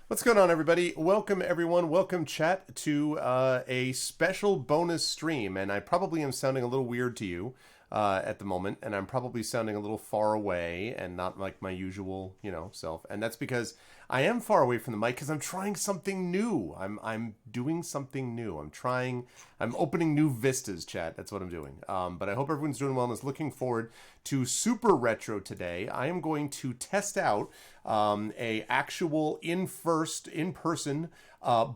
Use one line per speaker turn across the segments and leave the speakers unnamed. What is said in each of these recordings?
What's going on, everybody? Welcome, everyone. Welcome, chat, to a special bonus stream. And I probably am sounding a little weird to you at the moment, and I'm probably sounding a little far away and not like my usual, self. And that's because I am far away from the mic because I'm trying something new. I'm doing something new. I'm opening new vistas, chat. That's what I'm doing. But I hope everyone's doing well and is looking forward to Super Retro today. I am going to test out a actual in-person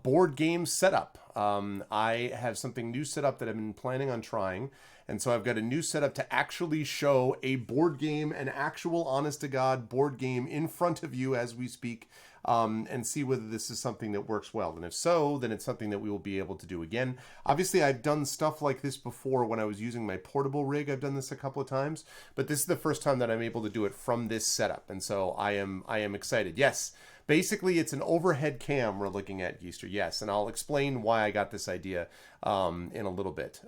board game setup. I have something new set up that I've been planning on trying. And so I've got a new setup to actually show a board game, an actual honest-to-God board game in front of you as we speak, and see whether this is something that works well. And if so, then it's something that we will be able to do again. Obviously, I've done stuff like this before when I was using my portable rig. I've done this a couple of times, but this is the first time that I'm able to do it from this setup. And so I am excited. Yes. Basically, it's an overhead cam we're looking at, Geester. Yes, and I'll explain why I got this idea in a little bit.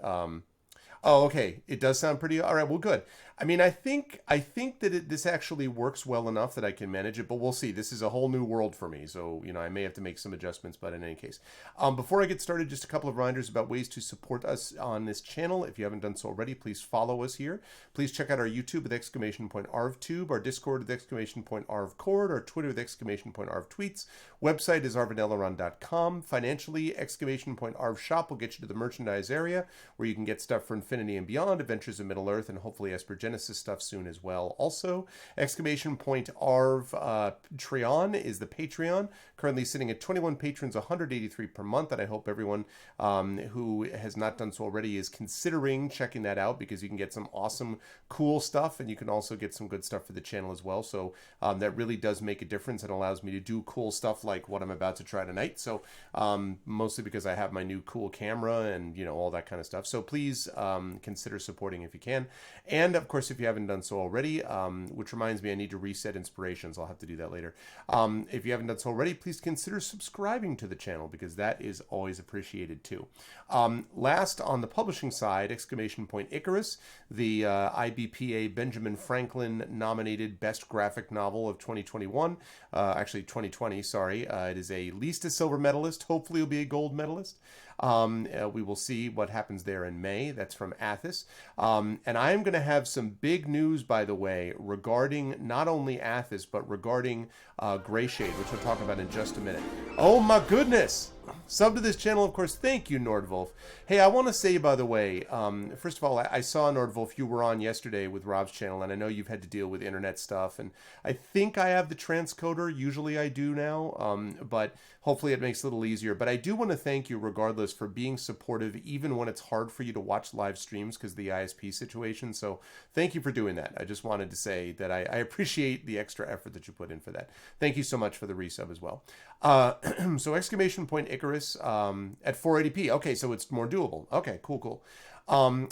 Oh, okay. It does sound pretty. All right. Well, good. I mean, I think that this actually works well enough that I can manage it, but we'll see. This is a whole new world for me, so I may have to make some adjustments. But in any case, before I get started, just a couple of reminders about ways to support us on this channel. If you haven't done so already, please follow us here. Please check out our YouTube with !arvtube, our Discord with !arvcord, our Twitter with !arvtweets. Website is arvaneleron.com. Financially, !arvshop will get you to the merchandise area where you can get stuff for Infinity and Beyond, Adventures of Middle-earth, and hopefully Esper Genesis stuff soon as well. Also, !arv Treon is the Patreon, currently sitting at 21 patrons, 183 per month, and I hope everyone who has not done so already is considering checking that out, because you can get some awesome, cool stuff, and you can also get some good stuff for the channel as well. So that really does make a difference and allows me to do cool stuff like what I'm about to try tonight. So mostly because I have my new cool camera and all that kind of stuff. So please consider supporting if you can. And of course, if you haven't done so already, which reminds me, I need to reset inspirations. I'll have to do that later. If you haven't done so already, please consider subscribing to the channel, because that is always appreciated too. Last, on the publishing side, Icarus, the IBPA Benjamin Franklin nominated Best Graphic Novel of 2021. Actually, 2020, sorry. It is at least a silver medalist. Hopefully it'll be a gold medalist. We will see what happens there in May. That's from Athos. And I am going to have some big news, by the way, regarding not only Athos, but regarding Greyshade, which we'll talk about in just a minute. Oh my goodness! Sub to this channel, of course. Thank you, Nordwolf. Hey, I want to say, by the way, first of all, I saw, Nordwolf, you were on yesterday with Rob's channel, and I know you've had to deal with internet stuff, and I think I have the transcoder. Usually I do now, but hopefully it makes it a little easier. But I do want to thank you, regardless, for being supportive, even when it's hard for you to watch live streams because of the ISP situation. So thank you for doing that. I just wanted to say that I appreciate the extra effort that you put in for that. Thank you so much for the resub as well. So Icarus at 480p. Okay, so it's more doable. Okay, cool. So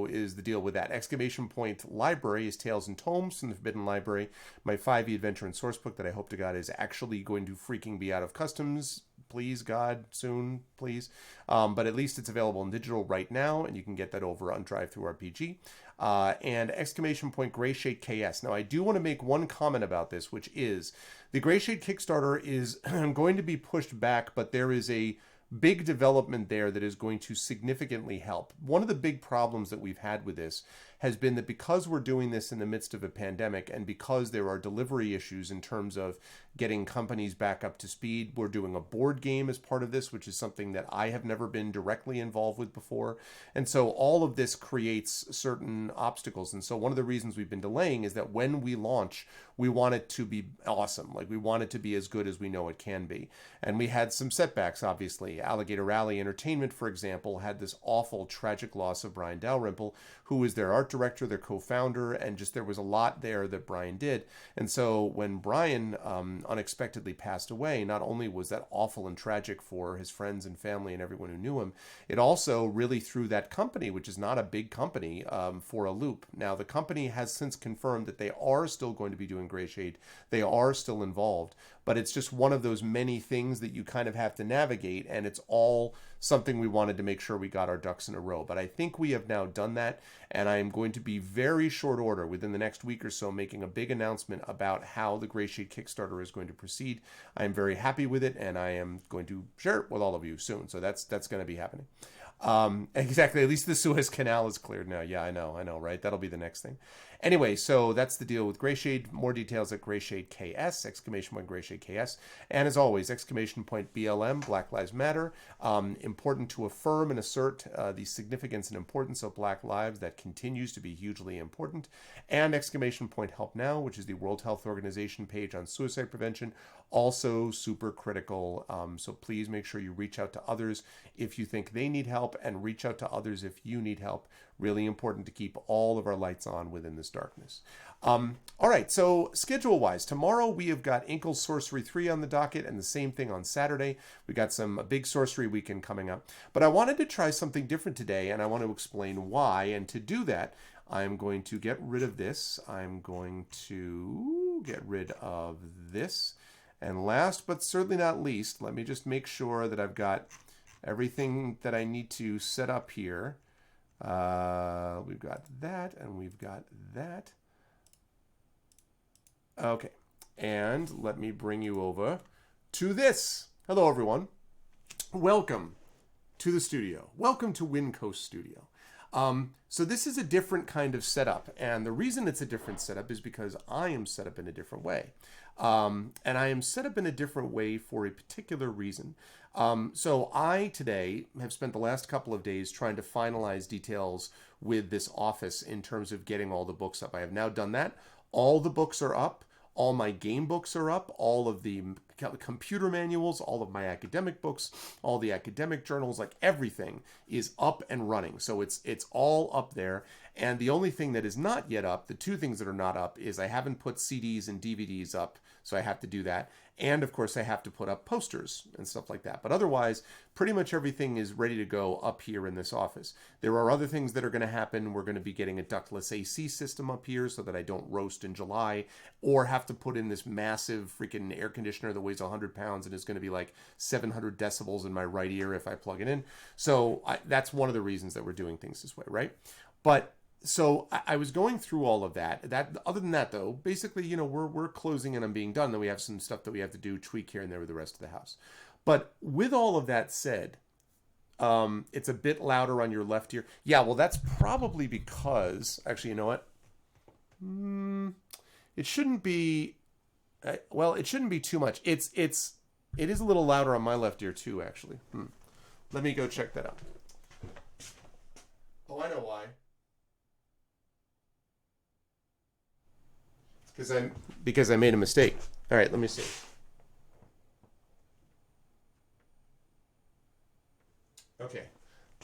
is the deal with that. Library is Tales and Tomes from the Forbidden Library. My 5e adventure and sourcebook that I hope to God is actually going to freaking be out of customs. Please, God, soon, please. But at least it's available in digital right now, and you can get that over on Drive-Thru-RPG. And Greyshade KS. Now, I do want to make one comment about this, which is the Greyshade Kickstarter is going to be pushed back, but there is a big development there that is going to significantly help. One of the big problems that we've had with this has been that because we're doing this in the midst of a pandemic, and because there are delivery issues in terms of getting companies back up to speed, we're doing a board game as part of this, which is something that I have never been directly involved with before. And so all of this creates certain obstacles. And so one of the reasons we've been delaying is that when we launch, we want it to be awesome. Like, we want it to be as good as we know it can be. And we had some setbacks, obviously. Alligator Rally Entertainment, for example, had this awful, tragic loss of Brian Dalrymple, who was their art director, their co-founder, and just there was a lot there that Brian did. And so when Brian unexpectedly passed away, not only was that awful and tragic for his friends and family and everyone who knew him, it also really threw that company, which is not a big company, for a loop. Now, the company has since confirmed that they are still going to be doing Greyshade. They are still involved. but it's just one of those many things that you kind of have to navigate, and it's all something we wanted to make sure we got our ducks in a row. But I think we have now done that, and I am going to be very short order within the next week or so making a big announcement about how the Gray Shade Kickstarter is going to proceed. I am very happy with it, and I am going to share it with all of you soon. So that's going to be happening. Exactly. At least the Suez Canal is cleared now. Yeah, I know, right? That'll be the next thing. Anyway, so that's the deal with Gray Shade. More details at Gray Shade KS, exclamation point Gray Shade KS. And as always, exclamation point BLM, Black Lives Matter. Important to affirm and assert the significance and importance of Black lives. That continues to be hugely important. And exclamation point Help Now, which is the World Health Organization page on suicide prevention. Also super critical. So please make sure you reach out to others if you think they need help, and reach out to others if you need help. Really important to keep all of our lights on within this darkness. All right, so schedule-wise, tomorrow we have got Inkle's Sorcery 3 on the docket, and the same thing on Saturday. We got a big sorcery weekend coming up. But I wanted to try something different today, and I want to explain why. And to do that, I'm going to get rid of this. I'm going to get rid of this. And last but certainly not least, let me just make sure that I've got everything that I need to set up here. We've got that, and we've got that. Okay, and let me bring you over to this. Hello, everyone. Welcome to the studio. Welcome to Wind Coast Studio. So this is a different kind of setup, and the reason it's a different setup is because I am set up in a different way. And I am set up in a different way for a particular reason. So I today have spent the last couple of days trying to finalize details with this office in terms of getting all the books up. I have now done that. All the books are up. All my game books are up. All of the computer manuals, all of my academic books, all the academic journals, like everything is up and running. So it's all up there. And the only thing that is not yet up, the two things that are not up, is I haven't put CDs and DVDs up, so I have to do that. And of course I have to put up posters and stuff like that. But otherwise, pretty much everything is ready to go up here in this office. There are other things that are going to happen. We're going to be getting a ductless AC system up here so that I don't roast in July or have to put in this massive freaking air conditioner that weighs 100 pounds and is going to be like 700 decibels in my right ear if I plug it in. So that's one of the reasons that we're doing things this way, right? But so I was going through all of that. Other than that, though, basically, you know, we're closing in on being done. Then we have some stuff that we have to do, tweak here and there with the rest of the house. But with all of that said, it's a bit louder on your left ear. Yeah, well, that's probably because, actually, you know what? It shouldn't be. Well, it shouldn't be too much. It is a little louder on my left ear too, actually. Let me go check that out. Oh, I know why. Because I made a mistake. All right, let me see. Okay,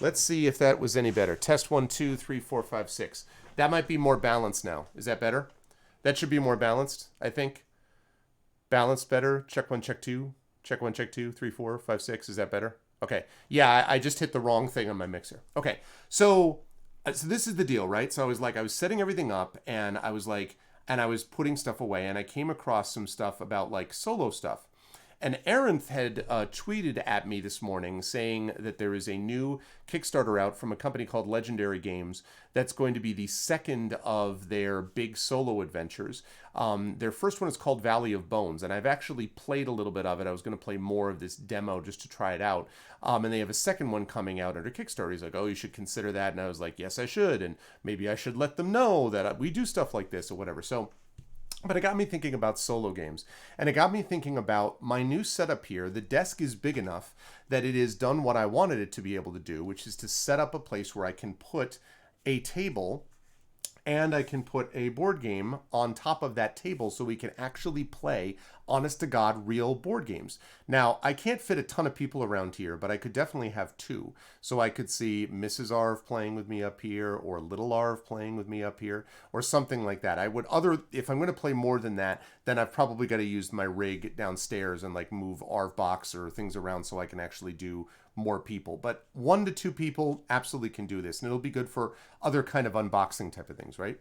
let's see if that was any better. Test 1, 2, 3, 4, 5, 6. That might be more balanced now. Is that better? That should be more balanced, I think. Balanced better. Check 1, check 2. Check 1, check 2, 3, 4, 5, 6. Is that better? Okay. Yeah, I just hit the wrong thing on my mixer. Okay, so this is the deal, right? So I was setting everything up, and I was putting stuff away, and I came across some stuff about like solo stuff. And Aaron had tweeted at me this morning saying that there is a new Kickstarter out from a company called Legendary Games that's going to be the second of their big solo adventures. Their first one is called Valley of Bones, and I've actually played a little bit of it. I was going to play more of this demo just to try it out. And they have a second one coming out under Kickstarter. He's like, oh, you should consider that. And I was like, yes, I should. And maybe I should let them know that we do stuff like this or whatever. But it got me thinking about solo games, and it got me thinking about my new setup here. The desk is big enough that it has done what I wanted it to be able to do, which is to set up a place where I can put a table and I can put a board game on top of that table so we can actually play, honest to God, real board games. Now, I can't fit a ton of people around here, but I could definitely have two. So I could see Mrs. Arv playing with me up here, or Little Arv playing with me up here, or something like that. If I'm going to play more than that, then I've probably got to use my rig downstairs and like move Arv box or things around so I can actually do more people. But 1 to 2 people absolutely can do this, and it'll be good for other kind of unboxing type of things, right?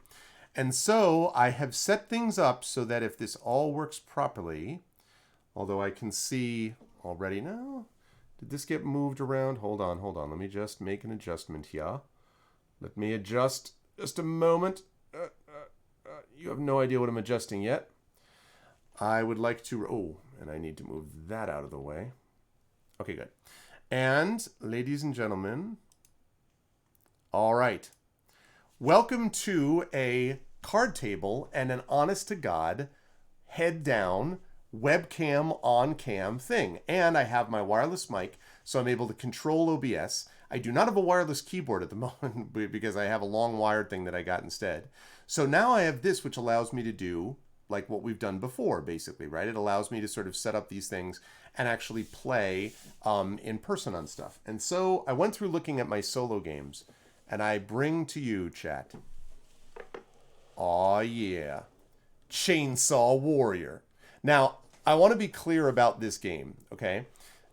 And so I have set things up so that if this all works properly, Although I can see already. No, did this get moved around? Hold on. Let me just make an adjustment here. Let me adjust just a moment. You have no idea what I'm adjusting yet. I would like to... Oh, and I need to move that out of the way. Okay, good. And, ladies and gentlemen, all right. Welcome to a card table and an honest-to-God, head-down, webcam on-cam thing. And I have my wireless mic, so I'm able to control OBS. I do not have a wireless keyboard at the moment because I have a long wired thing that I got instead. So now I have this, which allows me to do like what we've done before, basically, right? It allows me to sort of set up these things and actually play in person on stuff. And so I went through looking at my solo games, and I bring to you, chat, aw yeah, Chainsaw Warrior. Now, I want to be clear about this game, okay?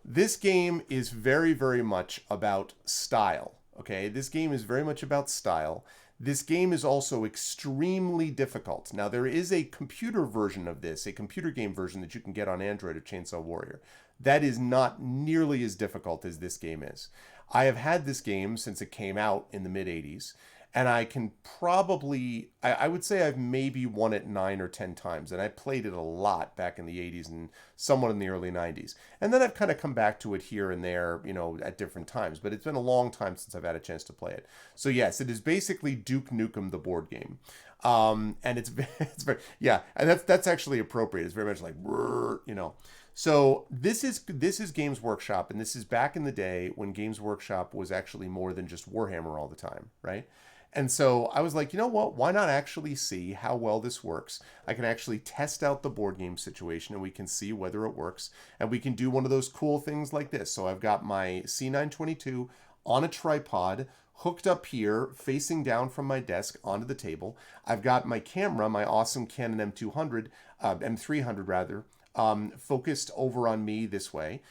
This game is very, very much about style, okay? This game is very much about style. This game is also extremely difficult. Now, there is a computer version of this, a computer game version that you can get on Android of Chainsaw Warrior. That is not nearly as difficult as this game is. I have had this game since it came out in the mid-'80s, and I can probably, I would say I've maybe won it 9 or 10 times, and I played it a lot back in the 80s and somewhat in the early 90s. And then I've kind of come back to it here and there, you know, at different times, but it's been a long time since I've had a chance to play it. So yes, it is basically Duke Nukem, the board game. And it's very, yeah, and that's actually appropriate. It's very much like, you know. So this is Games Workshop, and this is back in the day when Games Workshop was actually more than just Warhammer all the time, right? And so I was like, you know what? Why not actually see how well this works? I can actually test out the board game situation, and we can see whether it works. And we can do one of those cool things like this. So I've got my C922 on a tripod, hooked up here, facing down from my desk onto the table. I've got my camera, my awesome Canon M200, M300 rather, focused over on me this way.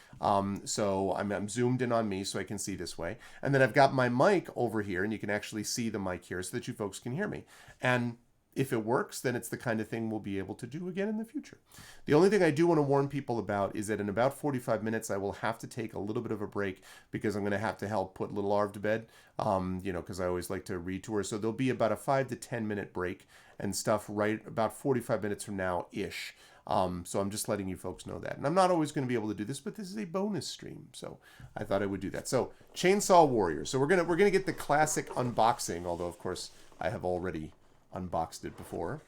So I'm zoomed in on me so I can see this way. And then I've got my mic over here, and you can actually see the mic here so that you folks can hear me. And if it works, then it's the kind of thing we'll be able to do again in the future. The only thing I do want to warn people about is that in about 45 minutes, I will have to take a little bit of a break because I'm going to have to help put little Arv to bed, you know, because I always like to read to her. So there'll be about a 5 to 10 minute break and stuff right about 45 minutes from now-ish. So I'm just letting you folks know that. And I'm not always going to be able to do this, but this is a bonus stream, so I thought I would do that. So Chainsaw Warrior. So we're gonna get the classic unboxing, although of course I have already unboxed it before.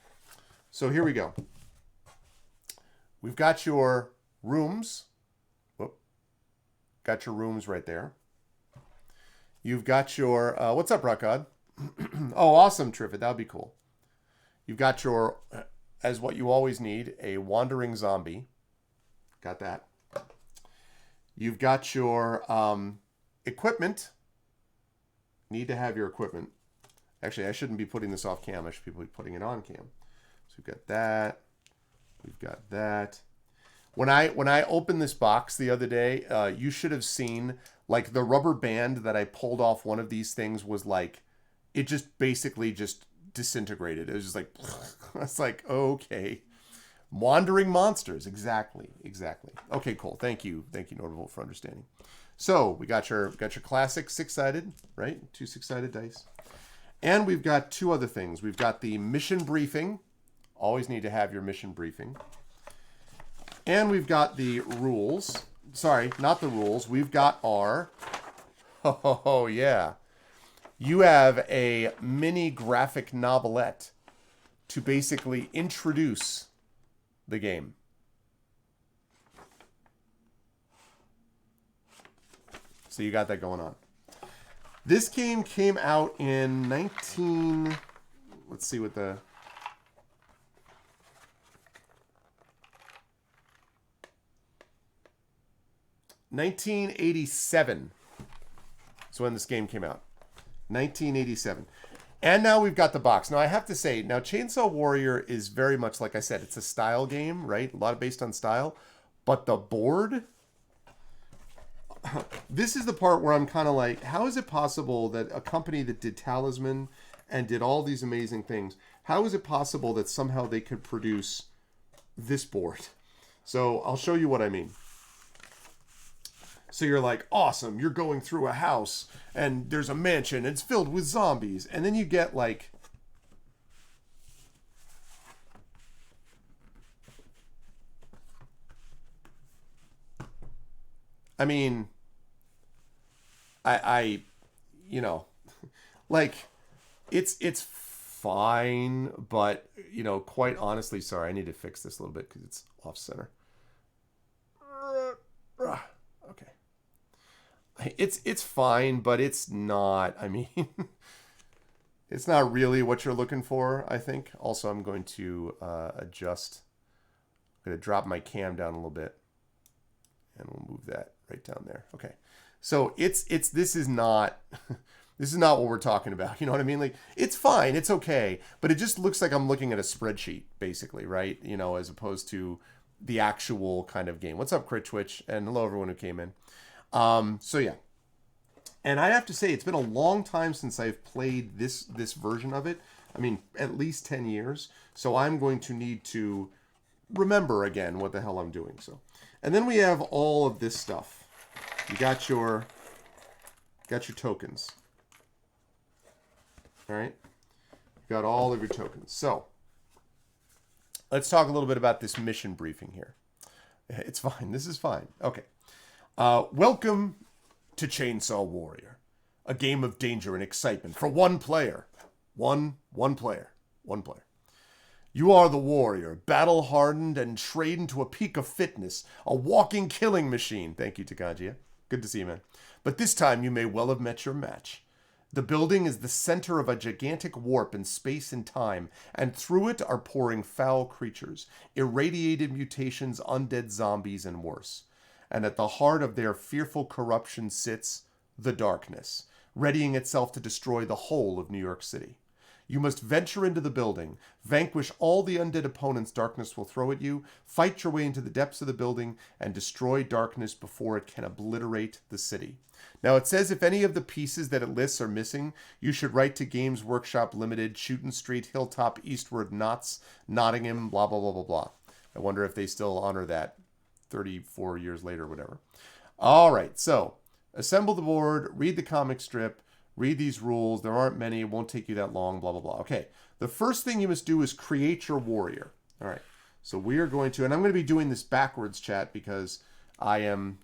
So here we go. We've got your rooms. Whoop. Got your rooms right there. You've got your what's up, Rockod? Oh, awesome, Triffid. That would be cool. You've got your, as what you always need, a wandering zombie. Got that. You've got your equipment. Need to have your equipment. Actually, I shouldn't be putting this off cam. I should be putting it on cam. So we've got that. We've got that. When I opened this box the other day, you should have seen, like, the rubber band that I pulled off one of these things was like, it just basically just disintegrated. It was just like, it's like, okay. Wandering monsters. Exactly. Okay, cool. Thank you, Notable, for understanding. So we got your classic 6-sided, right? 2 6-sided dice. And we've got 2 other things. We've got the mission briefing. Always need to have your mission briefing. And we've got the rules. Sorry, not the rules. We've got our, oh yeah. You have a mini graphic novelette to basically introduce the game. So you got that going on. This game came out in let's see what the... 1987 is when this game came out. 1987. And now we've got the box. Now I have to say, now Chainsaw Warrior is very much, like I said, it's a style game, right? A lot based on style. But the board... This is the part where I'm kind of like, how is it possible that a company that did Talisman and did all these amazing things, how is it possible that somehow they could produce this board? So I'll show you what I mean. So you're like, awesome, you're going through a house and there's a mansion, it's filled with zombies. And then you get like, I mean, you know, like it's fine, but quite honestly, sorry, I need to fix this a little bit because it's off center. Okay. It's fine, but it's not. I mean, it's not really what you're looking for, I think. Also, I'm going to adjust. I'm going to drop my cam down a little bit, and we'll move that right down there. Okay. So this is not this is not what we're talking about. You know what I mean? Like, it's fine, it's okay, but it just looks like I'm looking at a spreadsheet, basically, right? As opposed to the actual kind of game. What's up, Crit Twitch? And hello everyone who came in. So yeah. And I have to say, it's been a long time since I've played this version of it. I mean, at least 10 years. So I'm going to need to remember again what the hell I'm doing. So, and then we have all of this stuff. You got your tokens. All right. You got all of your tokens. So let's talk a little bit about this mission briefing here. It's fine. This is fine. Okay. Welcome to Chainsaw Warrior, a game of danger and excitement for one player. One player. You are the warrior, battle-hardened and trained to a peak of fitness, a walking killing machine. Thank you, Takajia. Good to see you, man. But this time you may well have met your match. The building is the center of a gigantic warp in space and time, and through it are pouring foul creatures, irradiated mutations, undead zombies, and worse. And at the heart of their fearful corruption sits the darkness, readying itself to destroy the whole of New York City. You must venture into the building, vanquish all the undead opponents darkness will throw at you, fight your way into the depths of the building, and destroy darkness before it can obliterate the city. Now it says if any of the pieces that it lists are missing, you should write to Games Workshop Limited, Shootin' Street, Hilltop, Eastward, Knots, Nottingham, blah, blah, blah, blah, blah. I wonder if they still honor that 34 years later, whatever. All right, so assemble the board, read the comic strip, read these rules. There aren't many. It won't take you that long, blah, blah, blah. Okay, the first thing you must do is create your warrior. All right, so we are going to, and I'm going to be doing this backwards, chat, because I am,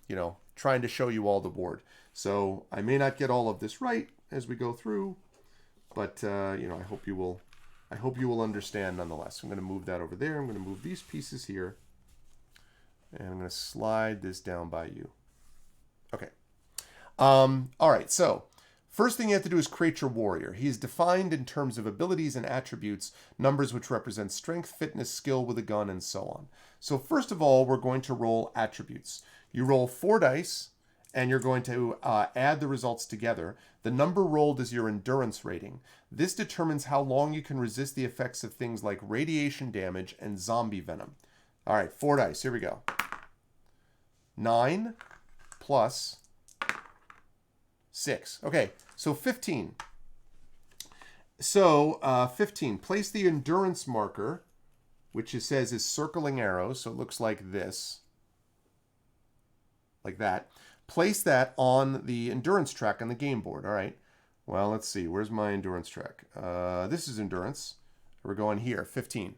trying to show you all the board. So I may not get all of this right as we go through, but, I hope you will understand nonetheless. I'm going to move that over there. I'm going to move these pieces here. And I'm going to slide this down by you. Okay. All right. So first thing you have to do is create your warrior. He is defined in terms of abilities and attributes, numbers which represent strength, fitness, skill with a gun, and so on. So first of all, we're going to roll attributes. You roll 4 dice, and you're going to add the results together. The number rolled is your endurance rating. This determines how long you can resist the effects of things like radiation damage and zombie venom. All right, 4 dice. Here we go. 9 plus 6. Okay, so 15. So 15. Place the endurance marker, which it says is circling arrows, so it looks like this. Like that. Place that on the endurance track on the game board. All right. Well, let's see. Where's my endurance track? This is endurance. We're going here. 15.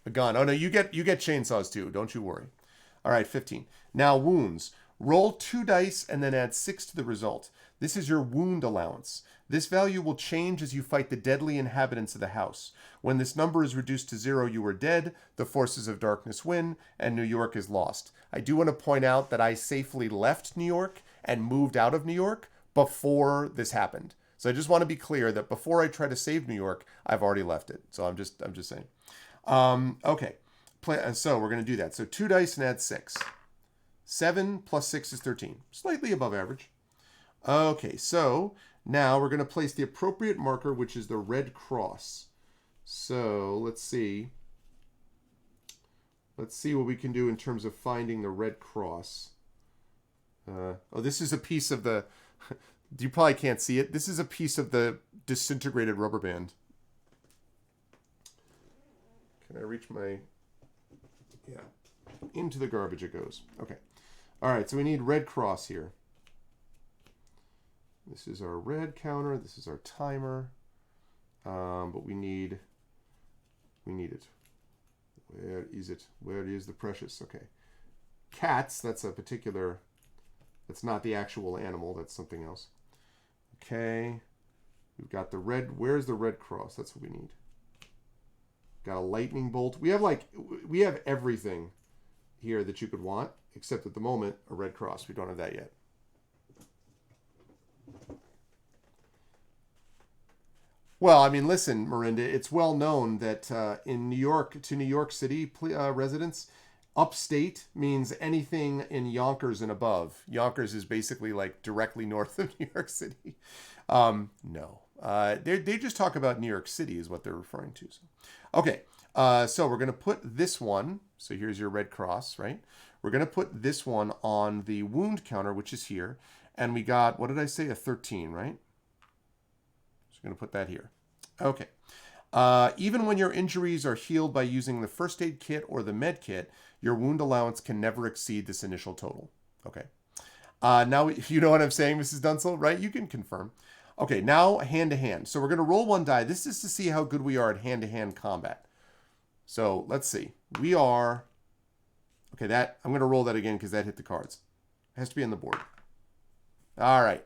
A gun. Oh, no, you get chainsaws too. Don't you worry. All right, 15. Now, wounds. Roll 2 dice and then add 6 to the result. This is your wound allowance. This value will change as you fight the deadly inhabitants of the house. When this number is reduced to 0, you are dead, the forces of darkness win, and New York is lost. I do want to point out that I safely left New York and moved out of New York before this happened. So I just want to be clear that before I try to save New York, I've already left it. So I'm just saying. Okay. So we're going to do that. So 2 dice and add 6. 7 plus 6 is 13. Slightly above average. Okay, so now we're going to place the appropriate marker, which is the red cross. So let's see. Let's see what we can do in terms of finding the red cross. Oh, this is a piece of the... You probably can't see it. This is a piece of the disintegrated rubber band. Can I reach my... Yeah. Into the garbage it goes. Okay. All right, so we need red cross here. This is our red counter. This is our timer. But we need it. Where is it? Where is the precious? Okay. Cats, that's a particular, that's not the actual animal. That's something else. Okay. We've got the red, where's the red cross? That's what we need. Got a lightning bolt. We have everything here that you could want, except at the moment, a red cross. We don't have that yet. Well, I mean, listen, Miranda, it's well known that in New York, to New York City residents, upstate means anything in Yonkers and above. Yonkers is basically like directly north of New York City. No. They just talk about New York City is what they're referring to. So. Okay, so we're going to put this one. So here's your red cross, right? We're going to put this one on the wound counter, which is here. And we got, what did I say? A 13, right? So we're going to put that here. Okay. Even when your injuries are healed by using the first aid kit or the med kit, your wound allowance can never exceed this initial total. Okay. Now, you know what I'm saying, Mrs. Dunsel, right? You can confirm. Okay, now hand-to-hand. So we're going to roll one die. This is to see how good we are at hand-to-hand combat. So let's see. We are... Okay, I'm going to roll that again because that hit the cards. It has to be on the board. All right.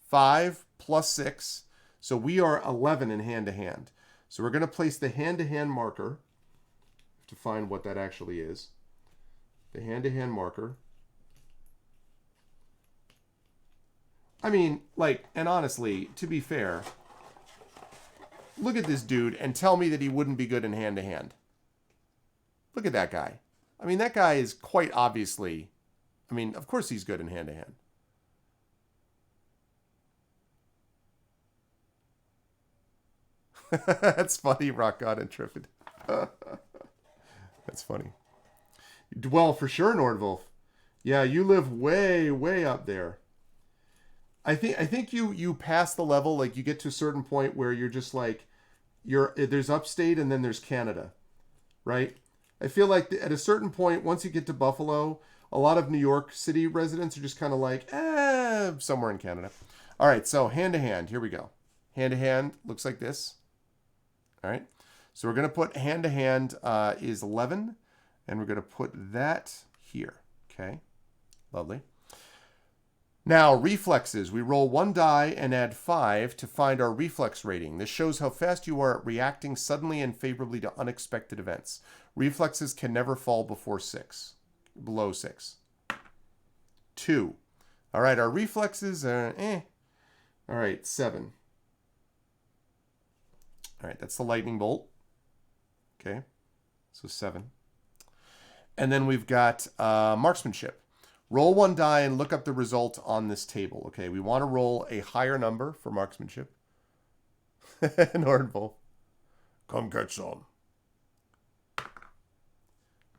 5 plus 6. So we are 11 in hand-to-hand. So we're going to place the hand-to-hand marker to find what that actually is. The hand-to-hand marker. I mean, like, and honestly, to be fair, look at this dude and tell me that he wouldn't be good in hand-to-hand. Look at that guy. I mean, that guy is quite obviously, I mean, of course he's good in hand-to-hand. That's funny, Rock God Intrepid. That's funny. Well, for sure, Nordwolf. Yeah, you live way, way up there. I think you pass the level, like you get to a certain point where you're just like, there's upstate and then there's Canada, right? I feel like at a certain point, once you get to Buffalo, a lot of New York City residents are just kind of like, somewhere in Canada. All right, so hand-to-hand, here we go. Hand-to-hand looks like this. All right, so we're going to put hand-to-hand is 11, and we're going to put that here, okay? Lovely. Now, reflexes. We roll one die and add 5 to find our reflex rating. This shows how fast you are at reacting suddenly and favorably to unexpected events. Reflexes can never fall below 6. 2. All right, our reflexes are All right, 7. All right, that's the lightning bolt. Okay, so 7. And then we've got marksmanship. Roll one die and look up the result on this table. Okay, we want to roll a higher number for marksmanship. Nordwolf. Come catch some.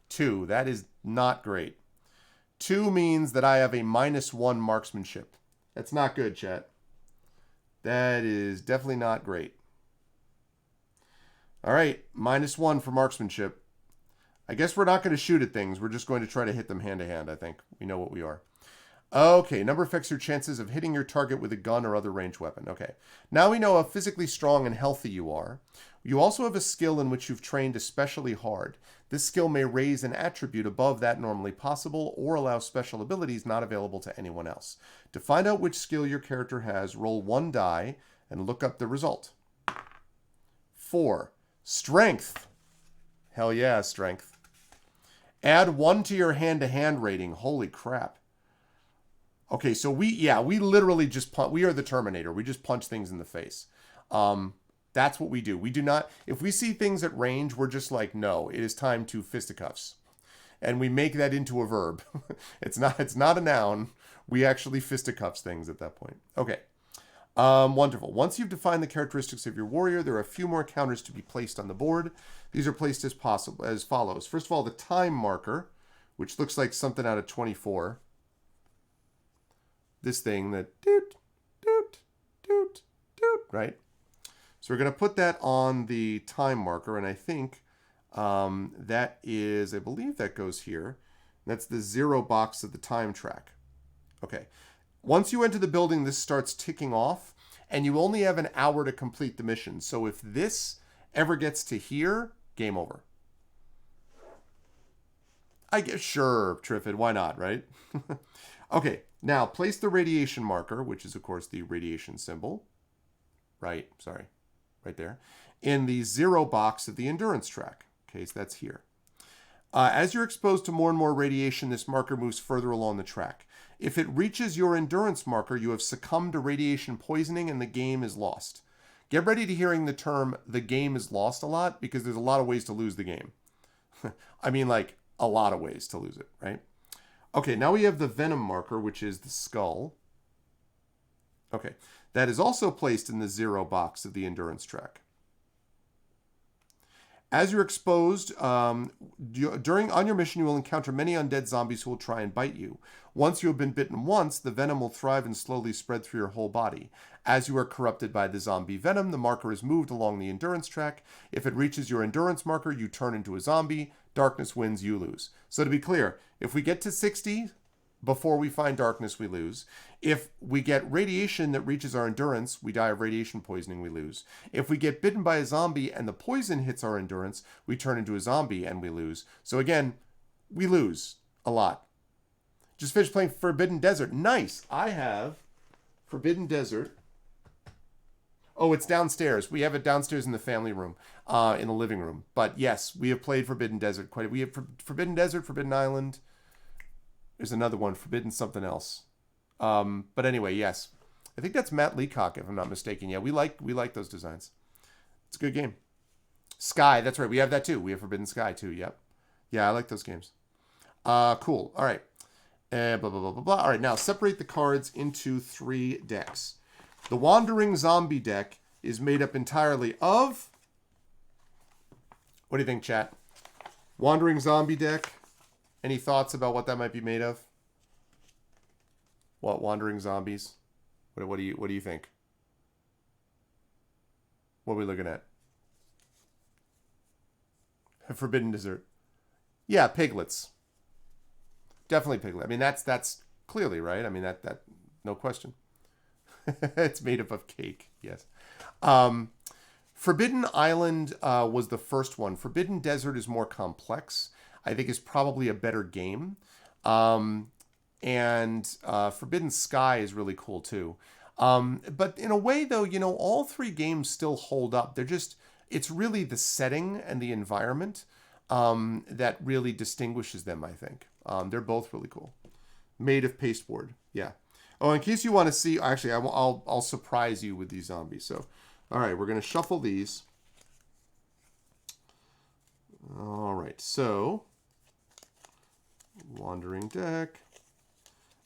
2. That is not great. 2 means that I have a -1 marksmanship. That's not good, chat. That is definitely not great. All right, -1 for marksmanship. I guess we're not going to shoot at things. We're just going to try to hit them hand-to-hand, I think. We know what we are. Okay, number affects your chances of hitting your target with a gun or other ranged weapon. Okay, now we know how physically strong and healthy you are. You also have a skill in which you've trained especially hard. This skill may raise an attribute above that normally possible or allow special abilities not available to anyone else. To find out which skill your character has, roll one die and look up the result. 4. Strength. Hell yeah, strength. Add 1 to your hand-to-hand rating. Holy crap. Okay, so we literally just punch. We are the Terminator. We just punch things in the face. That's what we do. We do not, if we see things at range, we're just like, no, it is time to fisticuffs. And we make that into a verb. It's not a noun. We actually fisticuffs things at that point. Okay. Wonderful. Once you've defined the characteristics of your warrior, there are a few more counters to be placed on the board. These are placed as follows. First of all, the time marker, which looks like something out of 24. This thing that doot, doot, doot, doot, right? So we're going to put that on the time marker, and I think That is, I believe that goes here. That's the 0 box of the time track. Okay. Once you enter the building, this starts ticking off, and you only have an hour to complete the mission. So if this ever gets to here, game over. I guess, sure, Triffid, why not, right? Okay, now place the radiation marker, which is, of course, the radiation symbol. Right there, in the 0 box of the endurance track. Okay, so that's here. As you're exposed to more and more radiation, this marker moves further along the track. If it reaches your endurance marker, you have succumbed to radiation poisoning and the game is lost. Get ready to hearing the term "the game is lost" a lot, because there's a lot of ways to lose the game. I mean, like, a lot of ways to lose it, right? Okay, now we have the venom marker, which is the skull. Okay, that is also placed in the 0 box of the endurance track. As you're exposed, on your mission, you will encounter many undead zombies who will try and bite you. Once you have been bitten once, the venom will thrive and slowly spread through your whole body. As you are corrupted by the zombie venom, the marker is moved along the endurance track. If it reaches your endurance marker, you turn into a zombie. Darkness wins, you lose. So to be clear, if we get to 60 before we find darkness, we lose. If we get radiation that reaches our endurance, we die of radiation poisoning, we lose. If we get bitten by a zombie and the poison hits our endurance, we turn into a zombie and we lose. So again, we lose a lot. Just finished playing Forbidden Desert. Nice. I have Forbidden Desert. Oh, it's downstairs. We have it downstairs in the family room, in the living room. But yes, we have played Forbidden Desert quite a bit. We have Forbidden Desert, Forbidden Island. There's another one, Forbidden something else. But anyway, yes. I think that's Matt Leacock, if I'm not mistaken. Yeah, we like those designs. It's a good game. Sky, that's right. We have that too. We have Forbidden Sky too. Yep. Yeah, I like those games. Cool. All right. Blah, blah, blah, blah, blah. All right, now separate the cards into 3 decks. The Wandering Zombie deck is made up entirely of... What do you think, chat? Wandering Zombie deck. Any thoughts about what that might be made of? What, wandering zombies? What do you think? What are we looking at? Forbidden Dessert. Yeah, piglets. Definitely piglet. I mean, that's clearly right. I mean, that no question. It's made up of cake. Yes. Forbidden Island was the first one. Forbidden Desert is more complex. I think is probably a better game. And Forbidden Sky is really cool too. But in a way though, you know, all 3 games still hold up. They're just, it's really the setting and the environment that really distinguishes them, I think. They're both really cool. Made of pasteboard. Yeah. Oh, in case you want to see, actually, I'll surprise you with these zombies. So, all right, we're going to shuffle these. All right, so Wandering deck.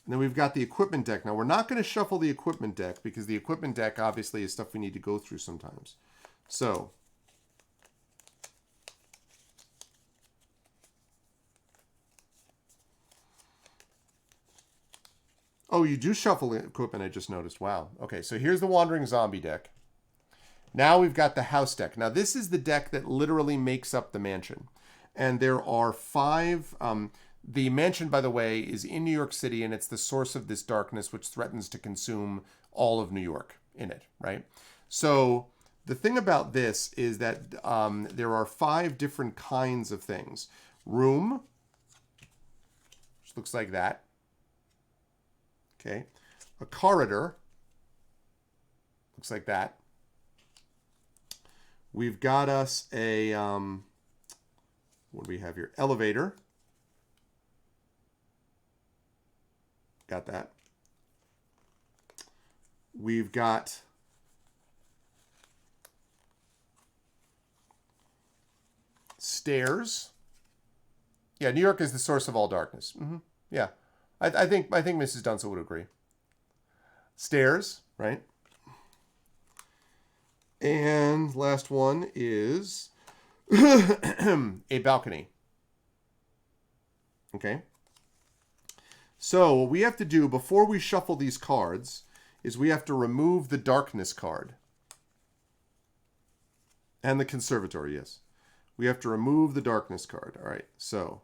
And then we've got the equipment deck. Now, we're not going to shuffle the equipment deck because the equipment deck obviously is stuff we need to go through sometimes. So, oh, you do shuffle equipment, I just noticed. Wow. Okay, so here's the Wandering Zombie deck. Now we've got the house deck. Now, this is the deck that literally makes up the mansion. And there are 5... the mansion, by the way, is in New York City, and it's the source of this darkness which threatens to consume all of New York in it, right? So the thing about this is that there are 5 different kinds of things. Room, which looks like that. Okay. A corridor, looks like that. We've got us a, what do we have here? Elevator. Got that. We've got stairs. Yeah, New York is the source of all darkness. Yeah, I think Mrs. Dunson would agree. Stairs, right? And last one is a balcony. Okay. So what we have to do before we shuffle these cards is we have to remove the darkness card. And the conservatory, yes. we have to remove the darkness card. All right, so.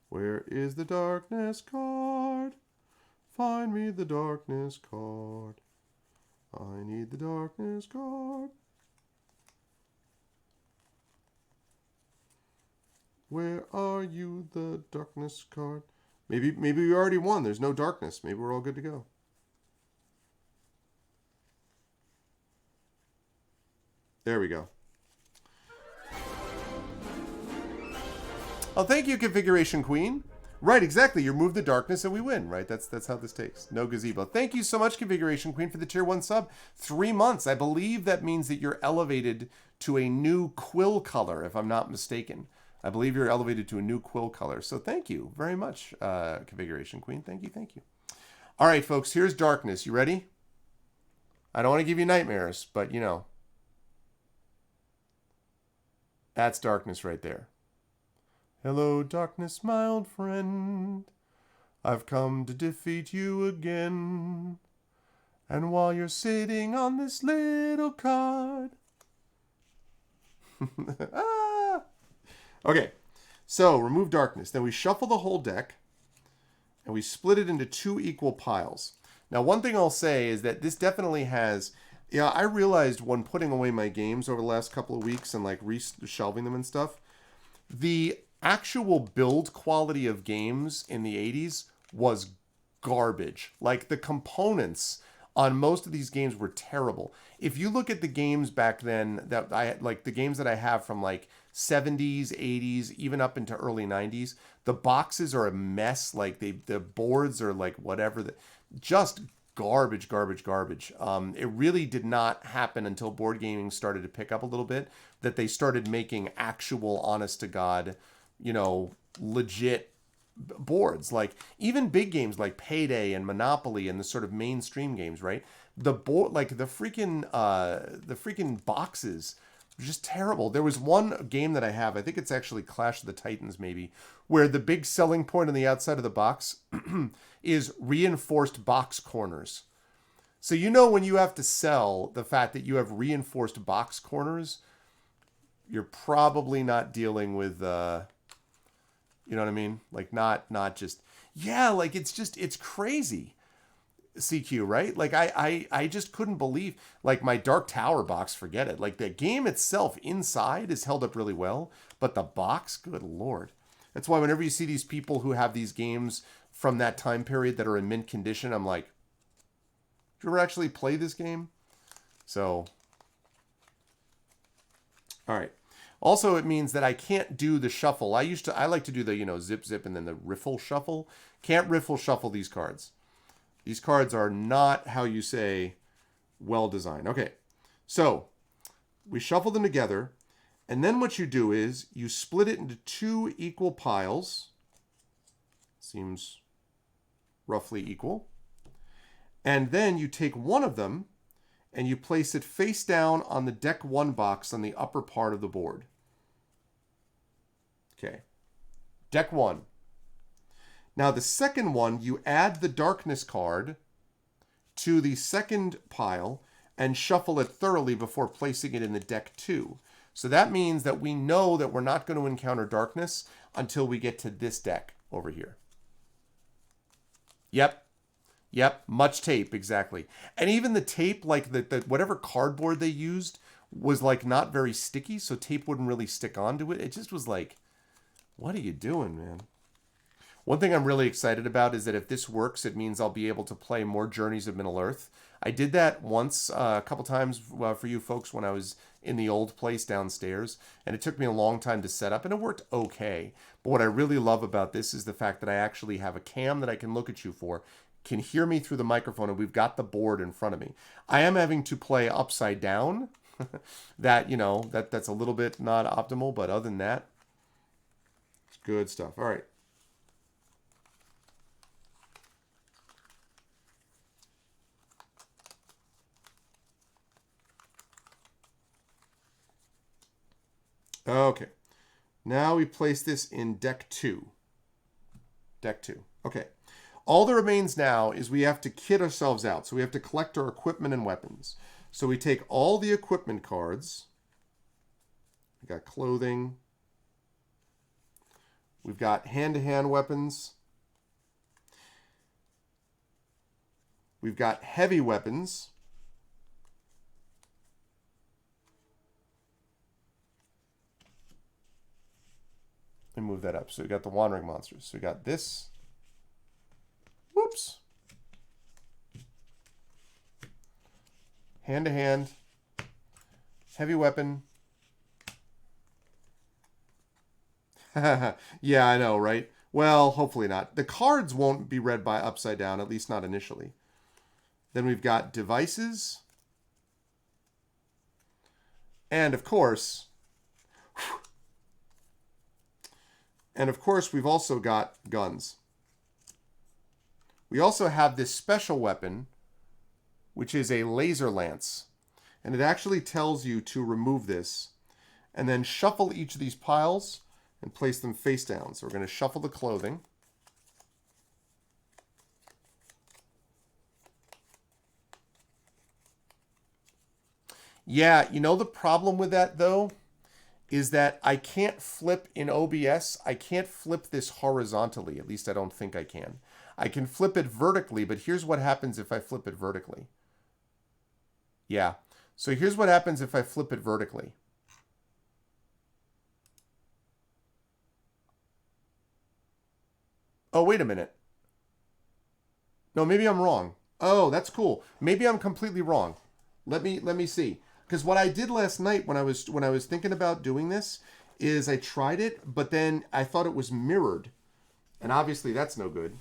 Where is the darkness card? Find me the darkness card. I need the darkness card. Where are you, the darkness card? Maybe we already won. There's no darkness. Maybe we're all good to go. There we go. Oh, thank you, Configuration Queen. Right, exactly. You remove the darkness and we win, right? That's how this takes. No gazebo. Thank you so much, Configuration Queen, for the tier 1 sub. 3 months. I believe that means that you're elevated to a new quill color, if I'm not mistaken. I believe you're elevated to a new quill color. So thank you very much, Configuration Queen. Thank you, thank you. All right, folks, here's darkness. You ready? I don't want to give you nightmares, but you know. That's darkness right there. Hello, darkness, my old friend. I've come to defeat you again. And while you're sitting on this little card. Ah! Okay, so remove darkness. Then we shuffle the whole deck. And we split it into 2 equal piles. Now, one thing I'll say is that this definitely has... Yeah, I realized when putting away my games over the last couple of weeks and like reshelving them and stuff, the actual build quality of games in the 80s was garbage. Like the components on most of these games were terrible. If you look at the games back then that I like, the games that I have from like 70s, 80s, even up into early 90s, the boxes are a mess. Like the boards are like whatever, just garbage. It really did not happen until board gaming started to pick up a little bit that they started making actual, honest to God, you know, legit boards. Like even big games like Payday and Monopoly and the sort of mainstream games, right? The board, like the freaking boxes were just terrible. There was one game that I have, I think it's actually Clash of the Titans maybe, where the big selling point on the outside of the box is reinforced box corners. So you know when you have to sell the fact that you have reinforced box corners, you're probably not dealing with you know what I mean? Like not just, yeah, like it's crazy. CQ, right? Like I just couldn't believe, like my Dark Tower box, forget it. Like the game itself inside is held up really well, but the box, good Lord. That's why whenever you see these people who have these games from that time period that are in mint condition, I'm like, did you ever actually play this game? So, all right. Also, it means that I can't do the shuffle. I like to do the, you know, zip, and then the riffle shuffle. Can't riffle shuffle these cards. These cards are not, how you say, well designed. Okay, so we shuffle them together. And then what you do is you split it into 2 equal piles. Seems roughly equal. And then you take one of them and you place it face down on the deck 1 box on the upper part of the board. Okay, deck 1. Now the second one, you add the darkness card to the second pile and shuffle it thoroughly before placing it in the deck 2. So that means that we know that we're not going to encounter darkness until we get to this deck over here. Yep, much tape, exactly. And even the tape, like the whatever cardboard they used was like not very sticky, so tape wouldn't really stick onto it. It just was like, what are you doing, man? One thing I'm really excited about is that if this works, it means I'll be able to play more Journeys of Middle-earth. I did that once, a couple times for you folks when I was in the old place downstairs, and it took me a long time to set up, and it worked okay. But what I really love about this is the fact that I actually have a cam that I can look at you for, can hear me through the microphone, and we've got the board in front of me. I am having to play upside down. That, you know, that's a little bit not optimal, but other than that, it's good stuff. All right. Okay, now we place this in deck 2. Deck 2. Okay. All that remains now is we have to kit ourselves out. So we have to collect our equipment and weapons. So we take all the equipment cards. We got clothing. We've got hand-to-hand weapons. We've got heavy weapons. Let me move that up. So we got the wandering monsters. So we got this. Whoops. Hand-to-hand. Heavy weapon. Yeah, I know, right? Well, hopefully not. The cards won't be read by upside down, at least not initially. Then we've got devices. And of course, we've also got guns. We also have this special weapon, which is a laser lance. And it actually tells you to remove this and then shuffle each of these piles and place them face down. So we're going to shuffle the clothing. Yeah, you know the problem with that though is that I can't flip in OBS. I can't flip this horizontally. At least I don't think I can. I can flip it vertically, but here's what happens if I flip it vertically. Yeah. So here's what happens if I flip it vertically. Oh, wait a minute. No, maybe I'm wrong. Oh, that's cool. Maybe I'm completely wrong. Let me see. Because what I did last night when I was thinking about doing this is I tried it, but then I thought it was mirrored. And obviously that's no good.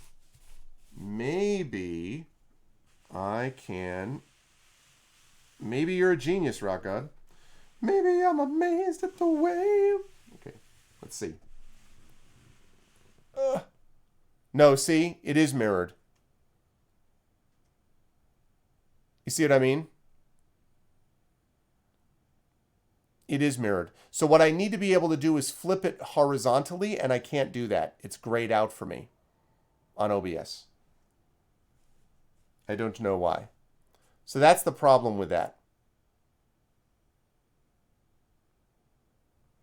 Maybe I can. Maybe you're a genius, Rock God. Maybe I'm amazed at the way. Okay, let's see. No, see? It is mirrored. You see what I mean? It is mirrored. So what I need to be able to do is flip it horizontally, and I can't do that. It's grayed out for me on OBS. I don't know why. So that's the problem with that.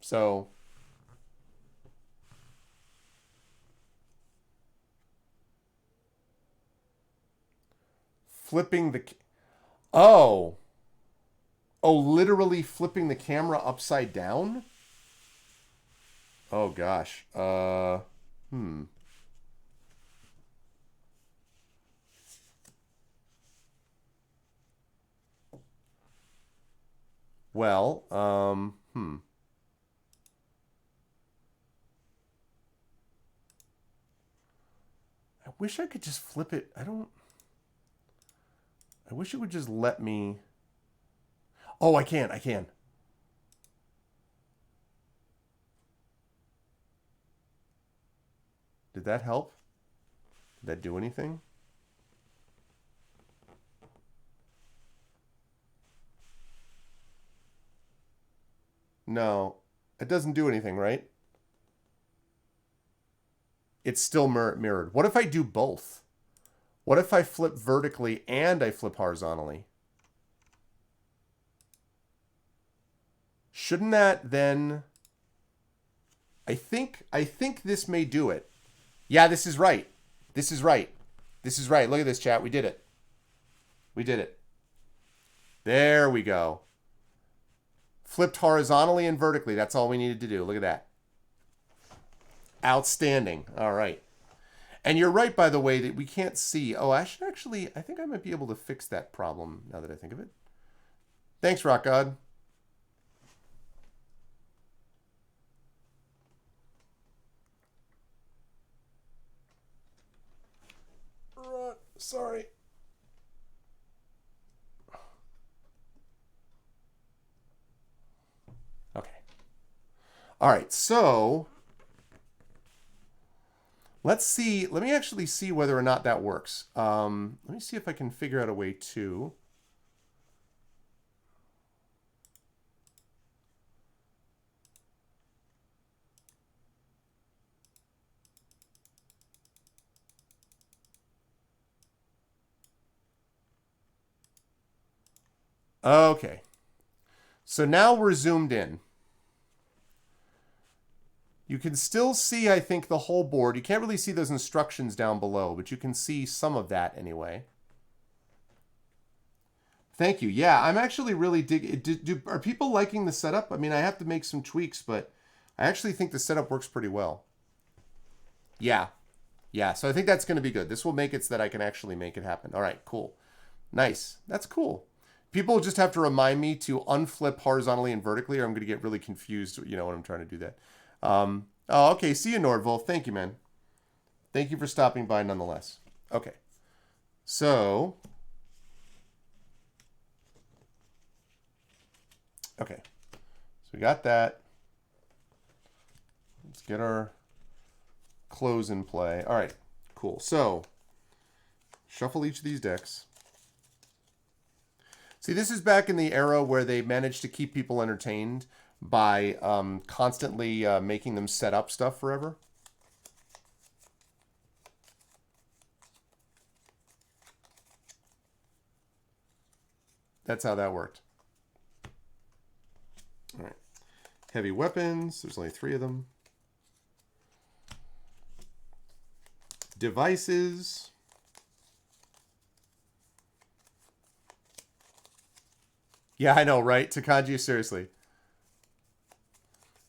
So flipping the... Oh. Oh, literally flipping the camera upside down? Oh, gosh. Well, I wish I could just flip it. I wish it would just let me... Oh, I can. Did that help? Did that do anything? No, it doesn't do anything, right? It's still mirrored. What if I do both? What if I flip vertically and I flip horizontally? Shouldn't that then... I think this may do it. Yeah, this is right. This is right. Look at this, chat. We did it. There we go. Flipped horizontally and vertically. That's all we needed to do. Look at that. Outstanding. All right. And you're right, by the way, that we can't see. Oh, I think I might be able to fix that problem now that I think of it. Thanks, Rock God. Sorry. Okay. All right, so let's see. Let me actually see whether or not that works. Let me see if I can figure out a way to. Okay. So now we're zoomed in. You can still see, I think, the whole board. You can't really see those instructions down below, but you can see some of that anyway. Thank you. Yeah, I'm actually really are people liking the setup? I mean, I have to make some tweaks, but I actually think the setup works pretty well. Yeah. Yeah, so I think that's going to be good. This will make it so that I can actually make it happen. All right, cool. Nice. That's cool. People just have to remind me to unflip horizontally and vertically, or I'm going to get really confused, when I'm trying to do that. Oh, okay. See you, Nordvol. Thank you, man. Thank you for stopping by nonetheless. Okay. So, okay. So we got that. Let's get our close in play. All right, cool. So, shuffle each of these decks. See, this is back in the era where they managed to keep people entertained by constantly making them set up stuff forever. That's how that worked. All right. Heavy weapons. There's only 3 of them. Devices. Yeah, I know, right? Takanji, seriously.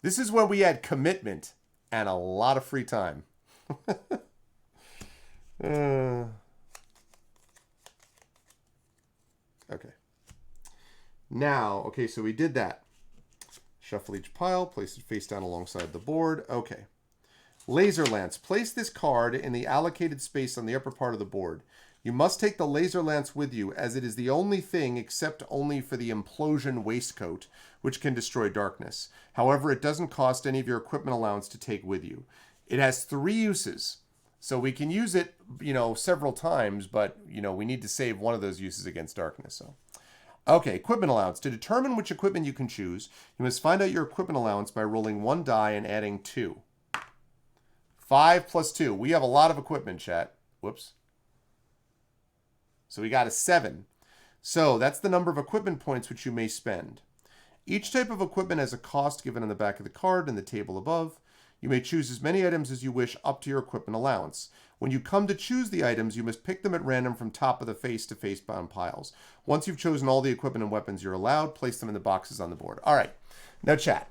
This is when we had commitment and a lot of free time. Okay. Now, okay, so we did that. Shuffle each pile, place it face down alongside the board. Okay. Laser Lance. Place this card in the allocated space on the upper part of the board. You must take the Laser Lance with you, as it is the only thing except only for the Implosion Waistcoat, which can destroy darkness. However, it doesn't cost any of your equipment allowance to take with you. It has 3 uses, so we can use it, several times, but, we need to save one of those uses against darkness. So, okay, equipment allowance. To determine which equipment you can choose, you must find out your equipment allowance by rolling 1 die and adding 2. 5 plus 2. We have a lot of equipment, chat. Whoops. So we got a 7. So that's the number of equipment points which you may spend. Each type of equipment has a cost given on the back of the card in the table above. You may choose as many items as you wish up to your equipment allowance. When you come to choose the items, you must pick them at random from top of the face-to-face bound piles. Once you've chosen all the equipment and weapons you're allowed, place them in the boxes on the board. All right. Now, chat.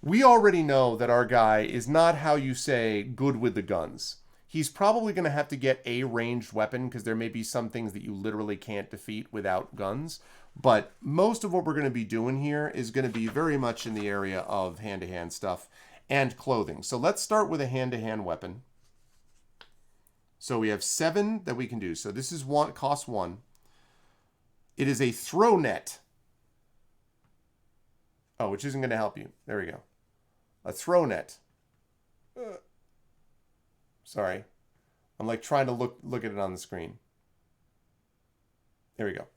We already know that our guy is not, how you say, good with the guns. He's probably going to have to get a ranged weapon because there may be some things that you literally can't defeat without guns. But most of what we're going to be doing here is going to be very much in the area of hand-to-hand stuff and clothing. So let's start with a hand-to-hand weapon. So we have 7 that we can do. So this is cost 1. It is a throw net. Oh, which isn't going to help you. There we go. A throw net. Sorry. I'm like trying to look at it on the screen. There we go.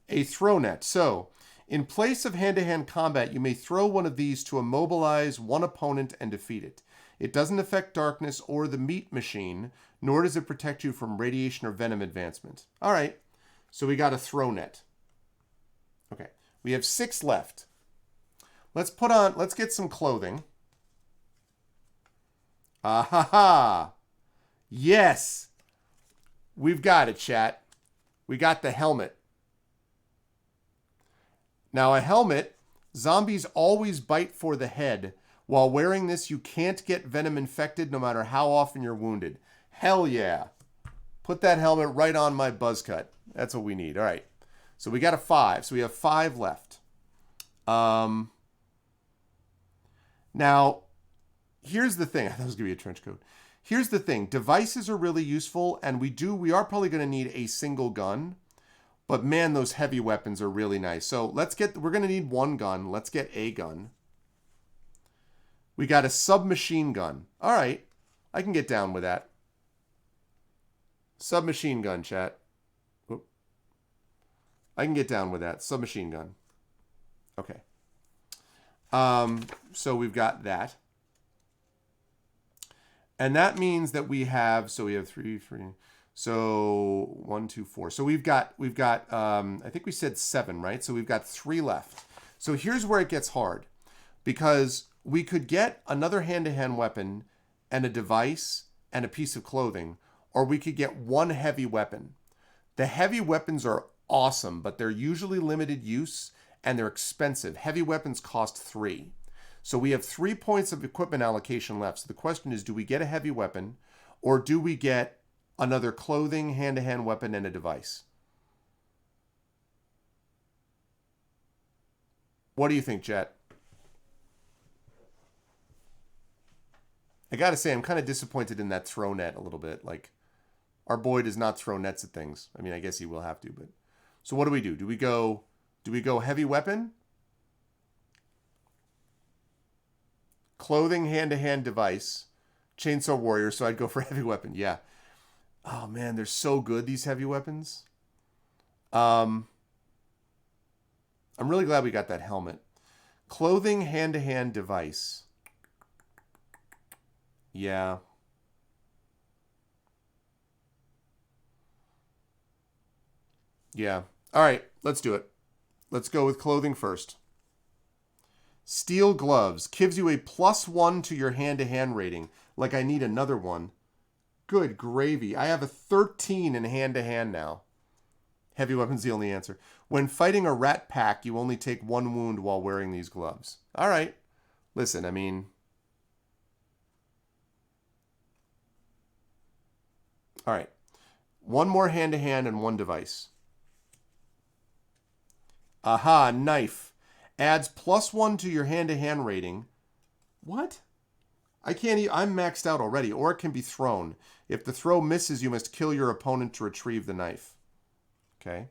A throw net. So, in place of hand-to-hand combat, you may throw one of these to immobilize one opponent and defeat it. It doesn't affect darkness or the meat machine, nor does it protect you from radiation or venom advancement. All right. So we got a throw net. Okay. We have 6 left. Let's get some clothing. Ah-ha-ha. Yes. We've got it, chat. We got the helmet. Now, a helmet, zombies always bite for the head. While wearing this, you can't get venom infected no matter how often you're wounded. Hell yeah. Put that helmet right on my buzz cut. That's what we need. All right. So we got a 5. So we have 5 left. Now, here's the thing. I thought it was going to be a trench coat. Here's the thing. Devices are really useful, and we are probably going to need a single gun. But man, those heavy weapons are really nice. So we're going to need 1 gun. Let's get a gun. We got a submachine gun. All right. I can get down with that. Submachine gun, chat. Oop. I can get down with that. Submachine gun. Okay. So we've got that. And that means that we have 3. So 1, 2, 4. So we've got I think we said 7, right? So we've got 3 left. So here's where it gets hard, because we could get another hand-to-hand weapon and a device and a piece of clothing, or we could get one heavy weapon. The heavy weapons are awesome, but they're usually limited use and they're expensive. Heavy weapons cost 3. So we have 3 points of equipment allocation left. So the question is, do we get a heavy weapon, or do we get another clothing, hand-to-hand weapon, and a device? What do you think, Jet? I gotta say, I'm kind of disappointed in that throw net a little bit. Like, our boy does not throw nets at things. I mean, I guess he will have to, but... So what do we do? Do we go heavy weapon? Clothing, hand-to-hand device. Chainsaw warrior, so I'd go for heavy weapon. Yeah. Oh, man, they're so good, these heavy weapons. I'm really glad we got that helmet. Clothing, hand-to-hand device. Yeah. Yeah. All right, let's do it. Let's go with clothing first. Steel gloves gives you a +1 to your hand-to-hand rating. Like I need another one. Good gravy. I have a 13 in hand-to-hand now. Heavy weapon's the only answer. When fighting a rat pack, you only take 1 wound while wearing these gloves. All right. Listen, I mean... All right. 1 more hand-to-hand and 1 device. Aha, knife. Adds +1 to your hand-to-hand rating. What? I can't even... I'm maxed out already. Or it can be thrown. If the throw misses, you must kill your opponent to retrieve the knife. Okay.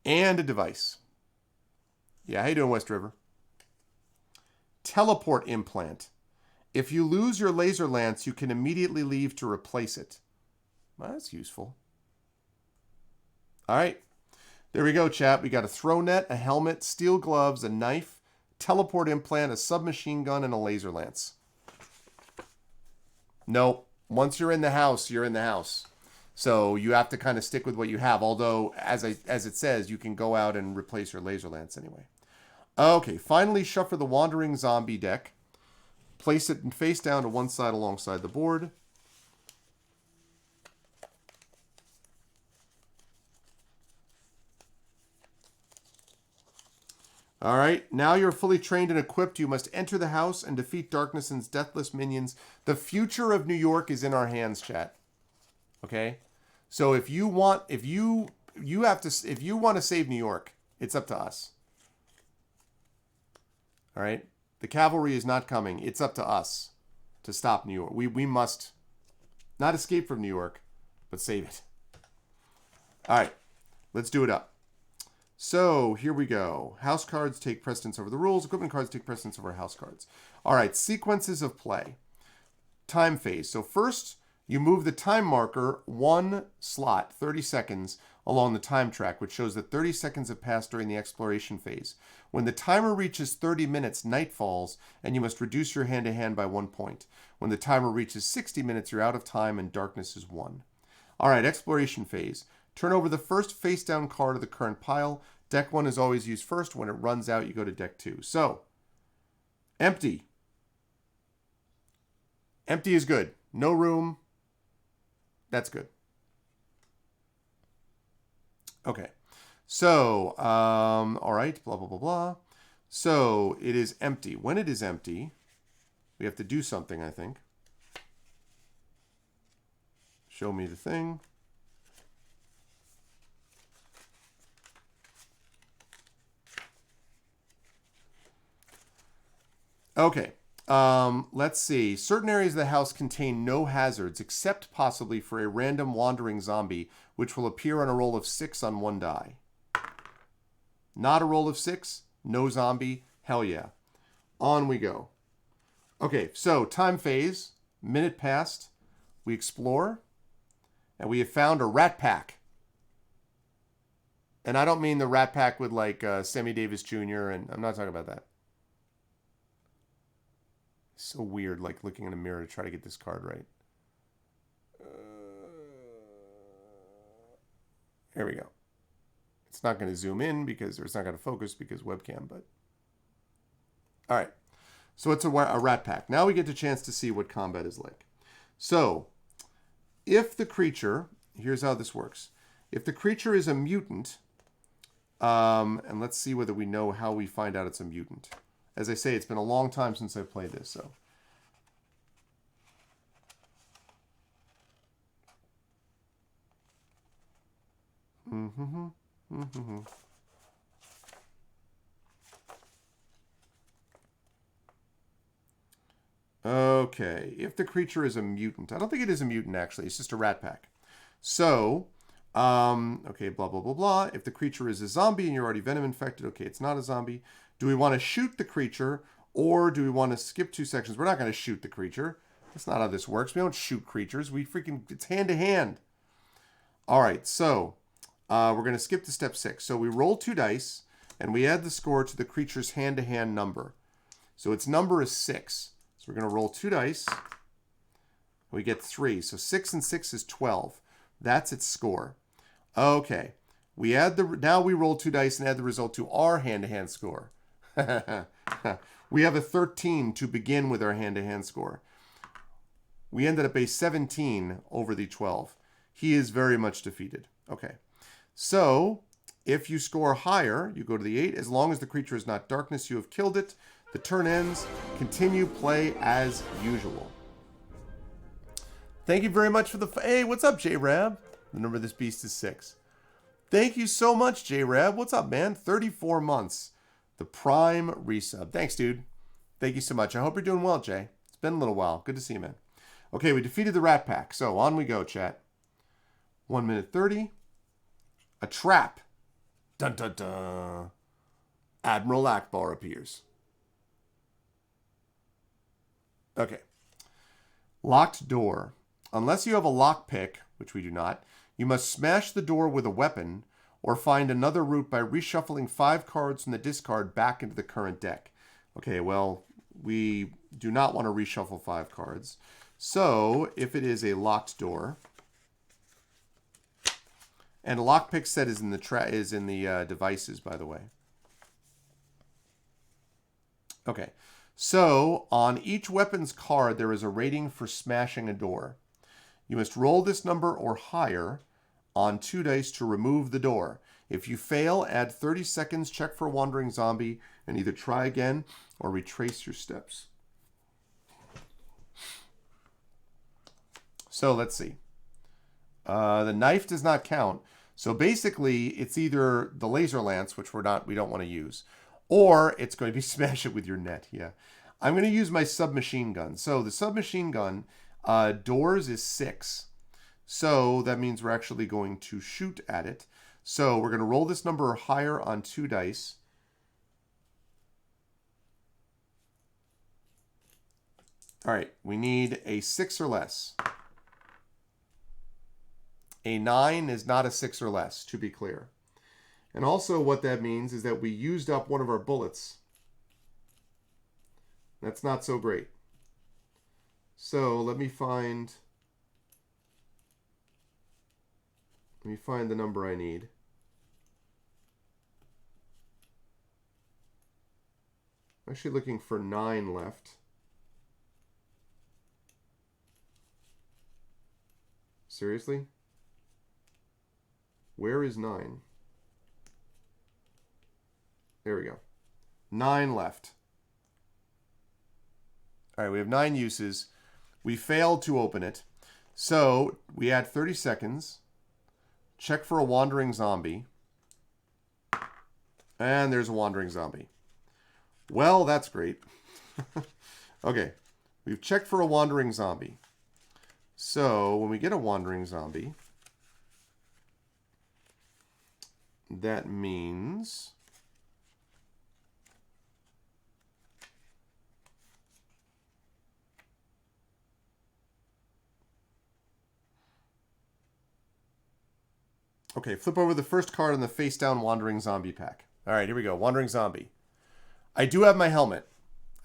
And a device. Yeah, how you doing, West River? Teleport implant. If you lose your laser lance, you can immediately leave to replace it. Well, that's useful. All right. There we go, chat. We got a throw net, a helmet, steel gloves, a knife, teleport implant, a submachine gun, and a laser lance. Nope. Once you're in the house, you're in the house. So you have to kind of stick with what you have. Although, as it says, you can go out and replace your laser lance anyway. Okay, finally shuffle the Wandering Zombie deck. Place it face down to one side alongside the board. All right, now you're fully trained and equipped. You must enter the house and defeat Darkness's deathless minions. The future of New York is in our hands, chat. Okay? So if you want to save New York, it's up to us. All right? The cavalry is not coming. It's up to us to stop New York. We must not escape from New York, but save it. All right. Let's do it up. So here we go. House cards take precedence over the rules. Equipment cards take precedence over house cards. All right, sequences of play. Time phase. So first, you move the time marker 1 slot, 30 seconds, along the time track, which shows that 30 seconds have passed during the exploration phase. When the timer reaches 30 minutes, night falls, and you must reduce your hand-to-hand by 1 point. When the timer reaches 60 minutes, you're out of time, and darkness is 1. All right, exploration phase. Turn over the first face-down card of the current pile. Deck 1 is always used first. When it runs out, you go to deck 2. So, empty. Empty is good. No room. That's good. Okay. So, all right, blah, blah, blah, blah. So, it is empty. When it is empty, we have to do something, I think. Show me the thing. Okay, let's see. Certain areas of the house contain no hazards, except possibly for a random wandering zombie, which will appear on a roll of 6 on 1 die. Not a roll of 6, no zombie, hell yeah. On we go. Okay, so time phase, minute passed, we explore, and we have found a rat pack. And I don't mean the rat pack with like Sammy Davis Jr., and I'm not talking about that. So weird, like looking in a mirror to try to get this card right. There we go. It's not going to zoom in because, or it's not going to focus because webcam, but. All right. So it's a rat pack. Now we get a chance to see what combat is like. So if the creature, here's how this works. If the creature is a mutant, and let's see whether we know how we find out it's a mutant. As I say, it's been a long time since I played this, so. Okay, if the creature is a mutant. I don't think it is a mutant, actually. It's just a rat pack. So, okay, blah, blah, blah, blah. If the creature is a zombie and you're already venom infected, okay, it's not a zombie. Do we want to shoot the creature or do we want to skip 2 sections? We're not going to shoot the creature. That's not how this works. We don't shoot creatures. It's hand-to-hand. All right, so we're going to skip to step 6. So we roll 2 dice and we add the score to the creature's hand-to-hand number. So its number is 6. So we're going to roll 2 dice. We get 3. So 6 and 6 is 12. That's its score. Okay. Now we roll 2 dice and add the result to our hand-to-hand score. We have a 13 to begin with our hand-to-hand score. We ended up a 17 over the 12. He is very much defeated. Okay. So if you score higher, you go to the 8. As long as the creature is not darkness, you have killed it. The turn ends. Continue play as usual. Thank you very much for the... Hey, what's up, J-Rab? The number of this beast is 6. Thank you so much, J-Rab. What's up, man? 34 months. The Prime resub. Thanks, dude. Thank you so much. I hope you're doing well, Jay. It's been a little while. Good to see you, man. Okay, we defeated the Rat Pack. So on we go, chat. 1 minute 30. A trap. Dun dun dun. Admiral Akbar appears. Okay. Locked door. Unless you have a lockpick, which we do not, you must smash the door with a weapon or find another route by reshuffling 5 cards from the discard back into the current deck. Okay, well, we do not want to reshuffle 5 cards. So, if it is a locked door, and a lockpick set is in the devices, by the way. Okay, so on each weapon's card, there is a rating for smashing a door. You must roll this number or higher on 2 dice to remove the door. If you fail, add 30 seconds, check for a wandering zombie, and either try again or retrace your steps. So let's see. The knife does not count. So basically, it's either the laser lance, which we don't want to use, or it's going to be smash it with your net. Yeah, I'm going to use my submachine gun. So the submachine gun, doors is 6. So that means we're actually going to shoot at it. So we're going to roll this number higher on 2 dice. All right, we need a 6 or less. A 9 is not a 6 or less, to be clear. And also what that means is that we used up one of our bullets. That's not so great. So let me find the number I need. I'm actually looking for 9 left. Seriously? Where is 9? There we go. 9 left. All right, we have 9 uses. We failed to open it. So we add 30 seconds. Check for a wandering zombie. And there's a wandering zombie. Well, that's great. Okay, we've checked for a wandering zombie. So when we get a wandering zombie, that means okay, flip over the first card on the face down wandering zombie pack. All right, here we go. Wandering zombie. I do have my helmet.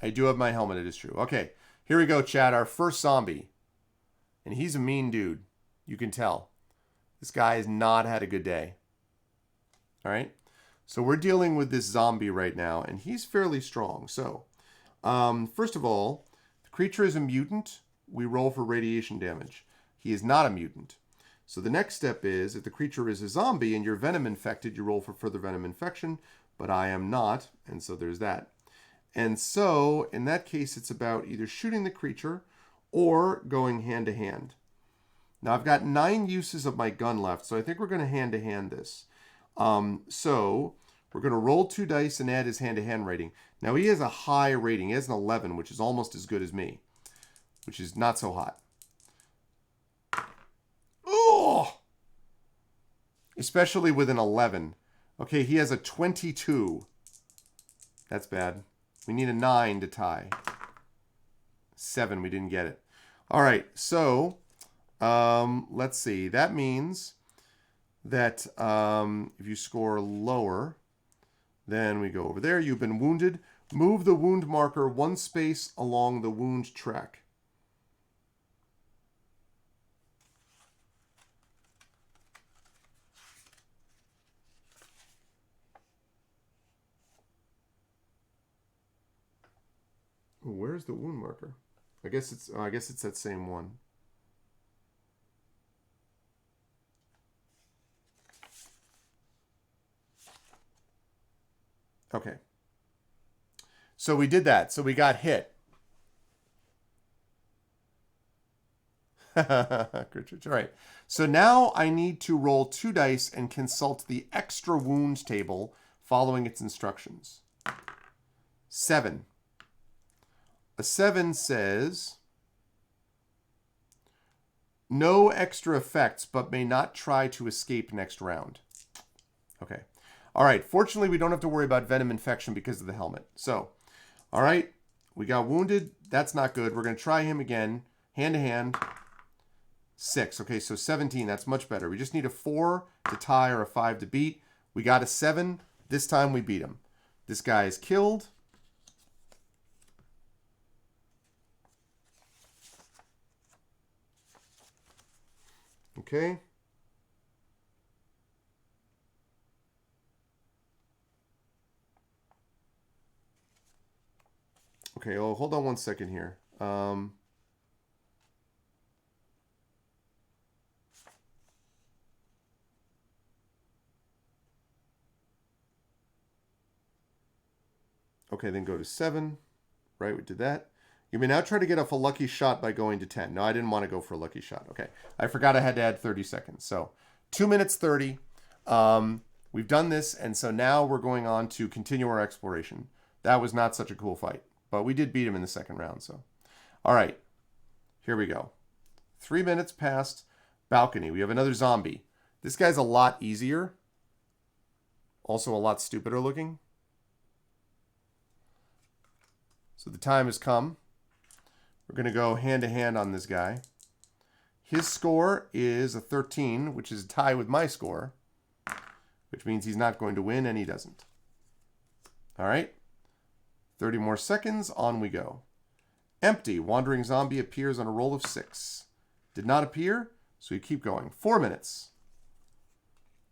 It is true. Okay, here we go, chat. Our first zombie. And he's a mean dude. You can tell. This guy has not had a good day. All right. So we're dealing with this zombie right now, and he's fairly strong. So, first of all, the creature is a mutant. We roll for radiation damage. He is not a mutant. So the next step is, if the creature is a zombie and you're venom infected, you roll for further venom infection, but I am not, and so there's that. And so, in that case, it's about either shooting the creature or going hand to hand. Now, I've got 9 uses of my gun left, so I think we're going to hand to hand this. So, we're going to roll 2 dice and add his hand to hand rating. Now, he has a high rating. He has an 11, which is almost as good as me, which is not so hot. Oh! Especially with an 11. Okay, he has a 22. That's bad. We need a 9 to tie. 7, we didn't get it. All right, so let's see. That means that if you score lower, then we go over there. You've been wounded. Move the wound marker 1 space along the wound track. Where's the wound marker? I guess it's that same one. Okay. So we did that. So we got hit. All right. So now I need to roll 2 dice and consult the extra wound table following its instructions. 7. A 7 says, no extra effects, but may not try to escape next round. Okay. All right. Fortunately, we don't have to worry about venom infection because of the helmet. So, all right. We got wounded. That's not good. We're going to try him again. Hand to hand. 6. Okay, so 17. That's much better. We just need a 4 to tie or a 5 to beat. We got a 7. This time we beat him. This guy is killed. Okay. Okay, oh, hold on 1 second here. Okay, then go to 7. Right, we did that. You may now try to get off a lucky shot by going to 10. No, I didn't want to go for a lucky shot. Okay, I forgot I had to add 30 seconds. So 2 minutes 30. We've done this, and so now we're going on to continue our exploration. That was not such a cool fight, but we did beat him in the second round. So, all right, here we go. 3 minutes past balcony. We have another zombie. This guy's a lot easier. Also a lot stupider looking. So the time has come. We're going to go hand to hand on this guy. His score is a 13, which is a tie with my score, which means he's not going to win, and he doesn't. All right. 30 more seconds. On we go. Empty. Wandering zombie appears on a roll of 6. Did not appear, so we keep going. 4 minutes.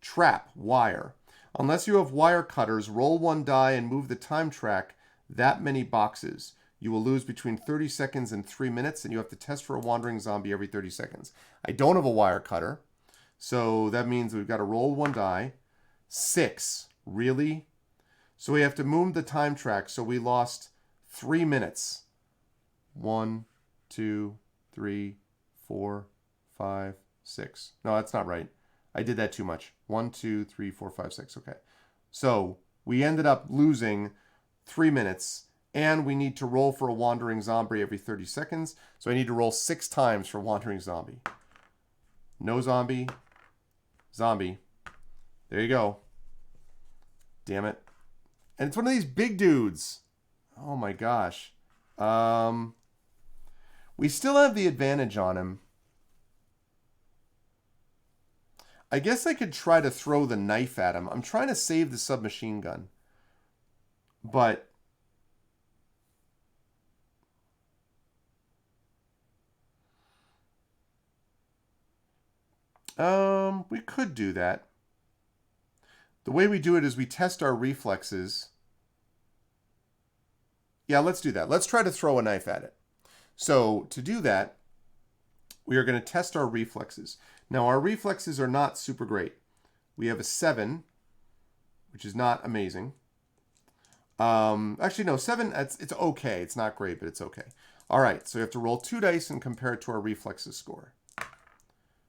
Trap. Wire. Unless you have wire cutters, roll 1 die and move the time track that many boxes. You will lose between 30 seconds and 3 minutes, and you have to test for a wandering zombie every 30 seconds. I don't have a wire cutter, so that means we've got to roll 1 die. 6. Really? So we have to move the time track, so we lost 3 minutes. 1, 2, 3, 4, 5, 6. No, that's not right. I did that too much. 1, 2, 3, 4, 5, 6. Okay. So we ended up losing 3 minutes, and we need to roll for a wandering zombie every 30 seconds. So I need to roll 6 times for wandering zombie. No zombie. Zombie. There you go. Damn it. And it's one of these big dudes. Oh my gosh. We still have the advantage on him. I guess I could try to throw the knife at him. I'm trying to save the submachine gun. But we could do that. The way we do it is we test our reflexes. Yeah, let's do that. Let's try to throw a knife at it. So to do that, we are going to test our reflexes. Now, our reflexes are not super great. We have a 7, which is not amazing. Actually, no, 7, it's okay. It's not great, but it's okay. All right, so we have to roll 2 dice and compare it to our reflexes score.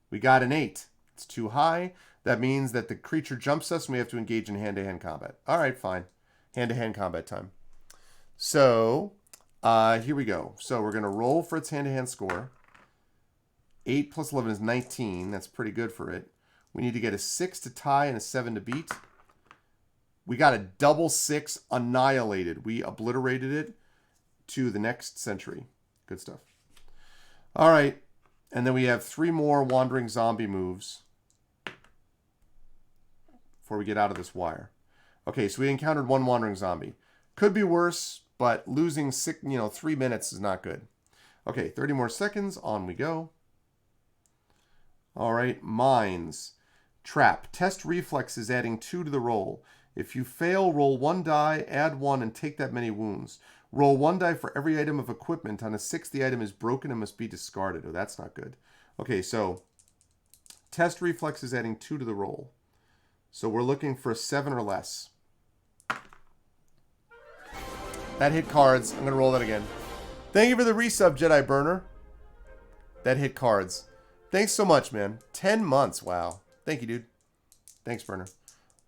We got an 8. It's too high. That means that the creature jumps us and we have to engage in hand-to-hand combat. All right, fine. Hand-to-hand combat time. So, here we go. So we're going to roll for its hand-to-hand score. 8 plus 11 is 19. That's pretty good for it. We need to get a 6 to tie and a 7 to beat. We got a double 6 annihilated. We obliterated it to the next century. Good stuff. All right. And then we have 3 more wandering zombie moves before we get out of this wire. Okay, so we encountered 1 wandering zombie. Could be worse, but losing 3 minutes is not good. Okay, 30 more seconds. On we go. All right, mines. Trap. Test reflexes, adding 2 to the roll. If you fail, roll 1 die, add 1, and take that many wounds. Roll 1 die for every item of equipment. On a 6, the item is broken and must be discarded. Oh, that's not good. Okay, so test reflexes, adding 2 to the roll. So we're looking for a 7 or less. That hit cards. I'm going to roll that again. Thank you for the resub, Jedi Burner. That hit cards. Thanks so much, man. 10 months. Wow. Thank you, dude. Thanks, Burner.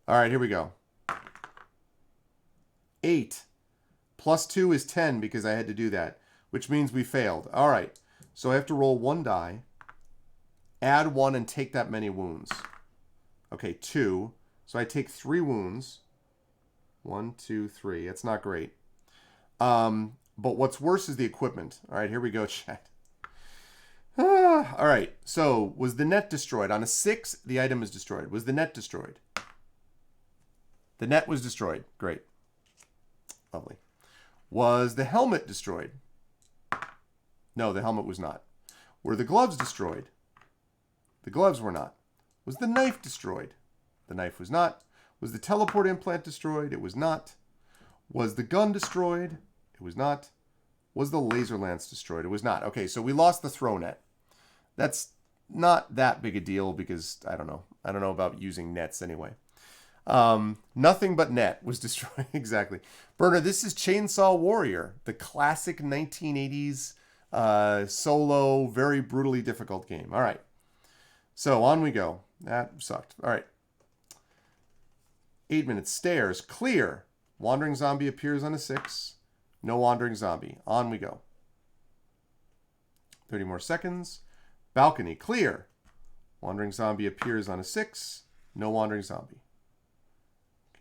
All right, here we go. 8 plus 2 is 10 because I had to do that, which means we failed. All right, so I have to roll 1 die, add 1, and take that many wounds. Okay, 2. So I take 3 wounds. 1, 2, 3. That's not great. But what's worse is the equipment. All right, here we go, chat. All right, so was the net destroyed? On a 6, the item is destroyed. Was the net destroyed? The net was destroyed. Great. Lovely. Was the helmet destroyed? No, the helmet was not. Were the gloves destroyed? The gloves were not. Was the knife destroyed? The knife was not. Was the teleport implant destroyed? It was not. Was the gun destroyed? It was not. Was the laser lance destroyed? It was not. Okay, so we lost the throw net. That's not that big a deal because, I don't know. I don't know about using nets anyway. Nothing but net was destroyed. Exactly. Burner, this is Chainsaw Warrior, the classic 1980s solo, very brutally difficult game. All right. So on we go. That sucked. All right. 8 minutes. Stairs. Clear. Wandering zombie appears on a 6. No wandering zombie. On we go. 30 more seconds. Balcony. Clear. Wandering zombie appears on a 6. No wandering zombie.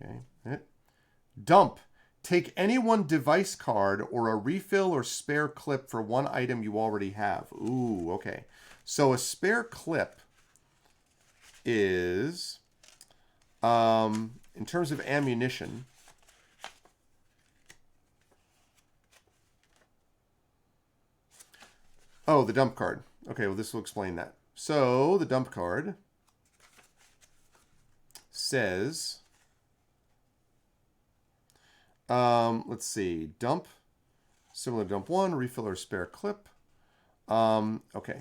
Okay. Dump. Take any one device card or a refill or spare clip for one item you already have. Ooh, okay. So a spare clip is, in terms of ammunition, oh, the dump card. Okay, well, this will explain that. So the dump card says, let's see, dump, similar to dump 1, refill or spare clip. Okay,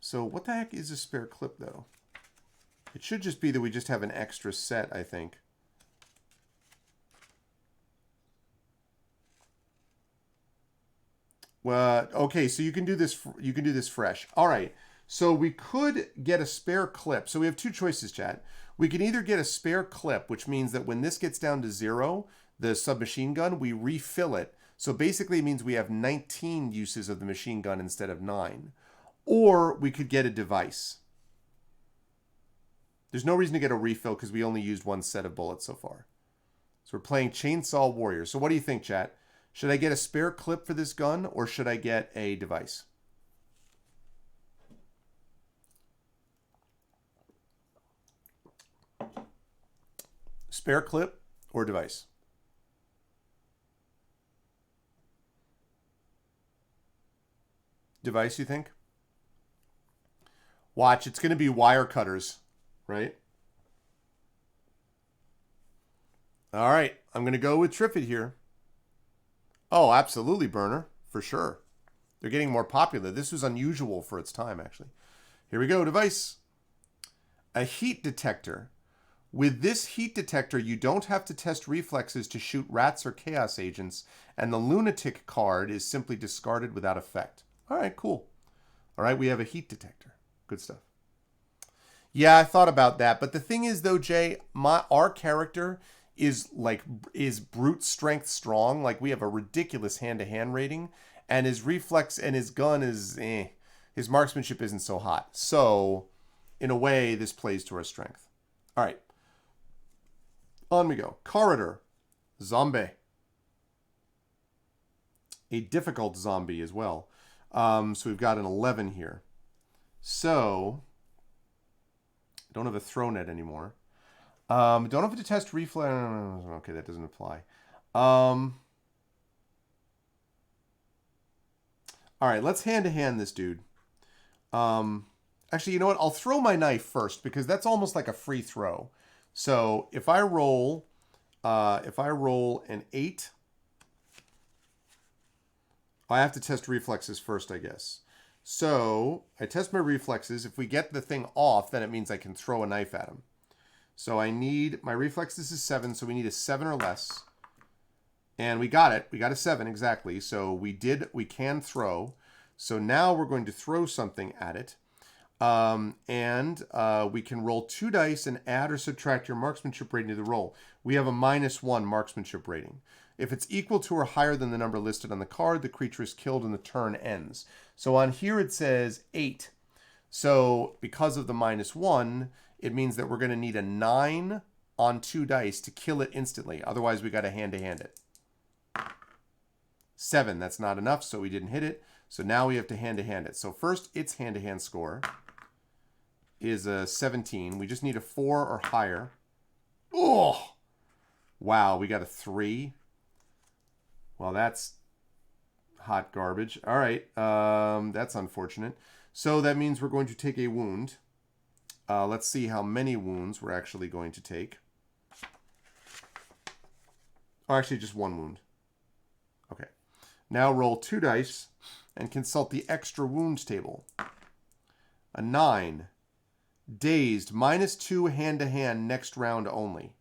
so what the heck is a spare clip, though? It should just be that we just have an extra set, I think. Well, okay, so you can do this. You can do this fresh. All right. So we could get a spare clip. So we have 2 choices, chat. We can either get a spare clip, which means that when this gets down to 0, the submachine gun, we refill it. So basically it means we have 19 uses of the machine gun instead of 9. Or we could get a device. There's no reason to get a refill because we only used 1 set of bullets so far. So we're playing Chainsaw Warrior. So what do you think, chat? Should I get a spare clip for this gun or should I get a device? Spare clip or device? Device, you think? Watch, it's going to be wire cutters, right? All right, I'm going to go with Triffid here. Oh, absolutely, Burner, for sure. They're getting more popular. This was unusual for its time, actually. Here we go, device. A heat detector. With this heat detector, you don't have to test reflexes to shoot rats or chaos agents, and the lunatic card is simply discarded without effect. All right, cool. All right, we have a heat detector. Good stuff. Yeah, I thought about that, but the thing is, though, Jay, our character is brute strength strong. Like, we have a ridiculous hand-to-hand rating, and his reflex and his gun is his marksmanship isn't so hot. So, in a way, this plays to our strength. All right. On we go. Corridor. Zombie. A difficult zombie as well. So we've got an 11 here. So, don't have a throw net anymore. Don't have to test reflex. Okay, that doesn't apply. All right, let's hand-to-hand this dude. Actually, you know what? I'll throw my knife first because that's almost like a free throw. So if I roll an 8, I have to test reflexes first, I guess. So I test my reflexes. If we get the thing off, then it means I can throw a knife at him. So I need, my reflexes is 7, so we need a 7 or less. And we got it. We got a 7, exactly. So we can throw. So now we're going to throw something at it. We can roll 2 dice and add or subtract your marksmanship rating to the roll. We have a -1 marksmanship rating. If it's equal to or higher than the number listed on the card, the creature is killed and the turn ends. So on here it says 8. So because of the -1, it means that we're going to need a 9 on 2 dice to kill it instantly. Otherwise, we got to hand-to-hand it. 7, that's not enough, so we didn't hit it. So now we have to hand-to-hand it. So first, its hand-to-hand score is a 17. We just need a 4 or higher. Oh! Wow, we got a 3. Well, that's hot garbage. All right, that's unfortunate. So that means we're going to take a wound. Let's see how many wounds we're actually going to take. Oh, actually, just 1 wound. Okay. Now roll 2 dice and consult the extra wounds table. A 9. Dazed, -2 hand-to-hand next round only.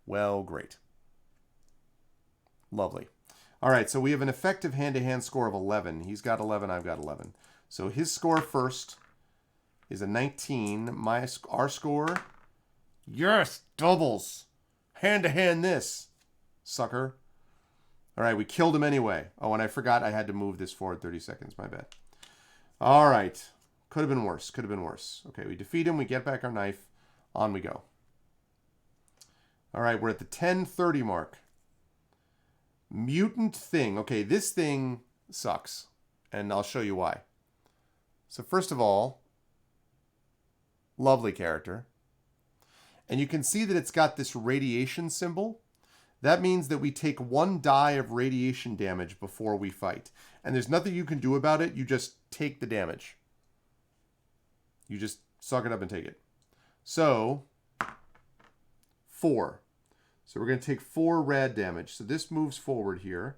Well, great. Lovely. All right, so we have an effective hand-to-hand score of 11. He's got 11, I've got 11. So his score first is a 19. Our score, yes, doubles. Hand-to-hand this, sucker. All right, we killed him anyway. Oh, and I forgot I had to move this forward 30 seconds. My bad. All right. Could have been worse. Could have been worse. Okay, we defeat him. We get back our knife. On we go. All right, we're at the 10:30 mark. Mutant thing. Okay, this thing sucks. And I'll show you why. So first of all, lovely character. And you can see that it's got this radiation symbol. That means that we take 1 die of radiation damage before we fight. And there's nothing you can do about it. You just take the damage. You just suck it up and take it. So, 4. So we're going to take 4 rad damage. So this moves forward here.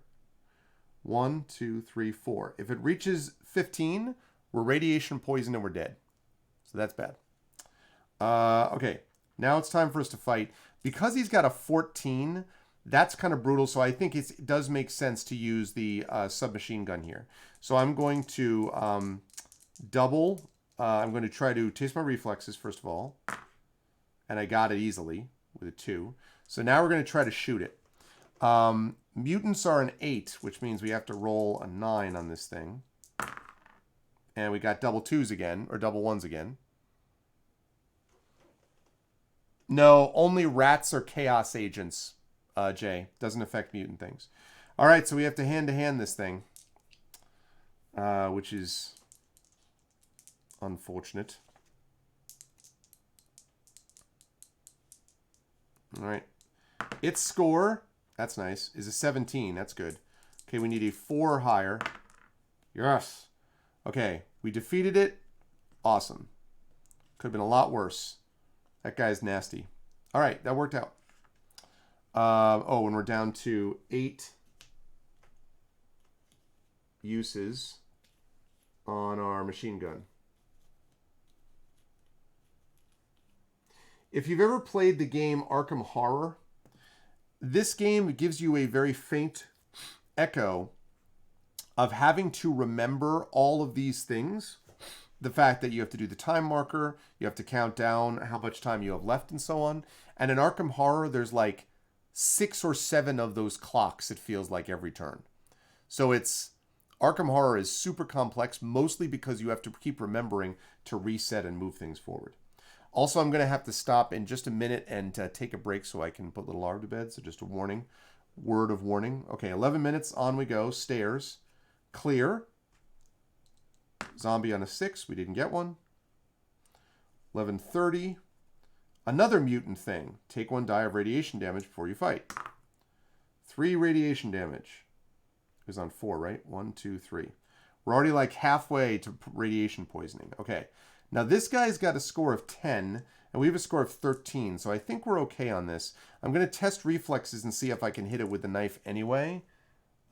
1, 2, 3, 4. If it reaches 15, we're radiation poisoned and we're dead. So that's bad. Okay, now it's time for us to fight. Because he's got a 14, that's kind of brutal. So I think it does make sense to use the submachine gun here. So I'm going to double. I'm going to try to taste my reflexes first of all. And I got it easily with a 2. So now we're going to try to shoot it. Mutants are an 8, which means we have to roll a 9 on this thing. And we got double 2s again, or double 1s again. No, only rats or chaos agents, Jay. Doesn't affect mutant things. All right, so we have to hand-to-hand this thing, which is unfortunate. All right. Its score, that's nice, is a 17. That's good. Okay, we need a 4 or higher. Yes. Okay, we defeated it. Awesome. Could have been a lot worse. That guy's nasty. All right, that worked out. Oh, and we're down to 8 uses on our machine gun. If you've ever played the game Arkham Horror, this game gives you a very faint echo of having to remember all of these things. The fact that you have to do the time marker, you have to count down how much time you have left and so on. And in Arkham Horror, there's like 6 or 7 of those clocks, it feels like, every turn. So Arkham Horror is super complex, mostly because you have to keep remembering to reset and move things forward. Also, I'm going to have to stop in just a minute and take a break so I can put little Lara to bed. So just a warning, word of warning. Okay, 11 minutes, on we go. Stairs, clear. Zombie on a 6, we didn't get one. 11:30, another mutant thing. Take 1 die of radiation damage before you fight. 3 radiation damage. It was on 4, right? 1, 2, 3. We're already like halfway to radiation poisoning. Okay. Now, this guy's got a score of 10, and we have a score of 13, so I think we're okay on this. I'm going to test reflexes and see if I can hit it with the knife anyway.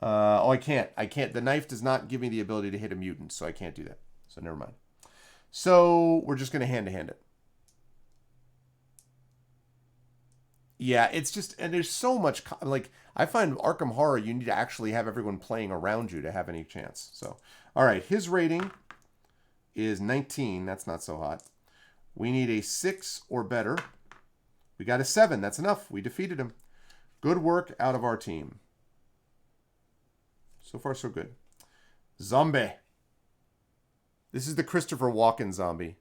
Oh, I can't. The knife does not give me the ability to hit a mutant, so I can't do that. So never mind. So we're just going to hand-to-hand it. Yeah, it's just, and there's so much, like, I find Arkham Horror, you need to actually have everyone playing around you to have any chance. So, all right, his rating is 19. That's not so hot. We need a 6 or better. We got a 7. That's enough. We defeated him. Good work out of our team. So far, so good. Zombie. This is the Christopher Walken zombie.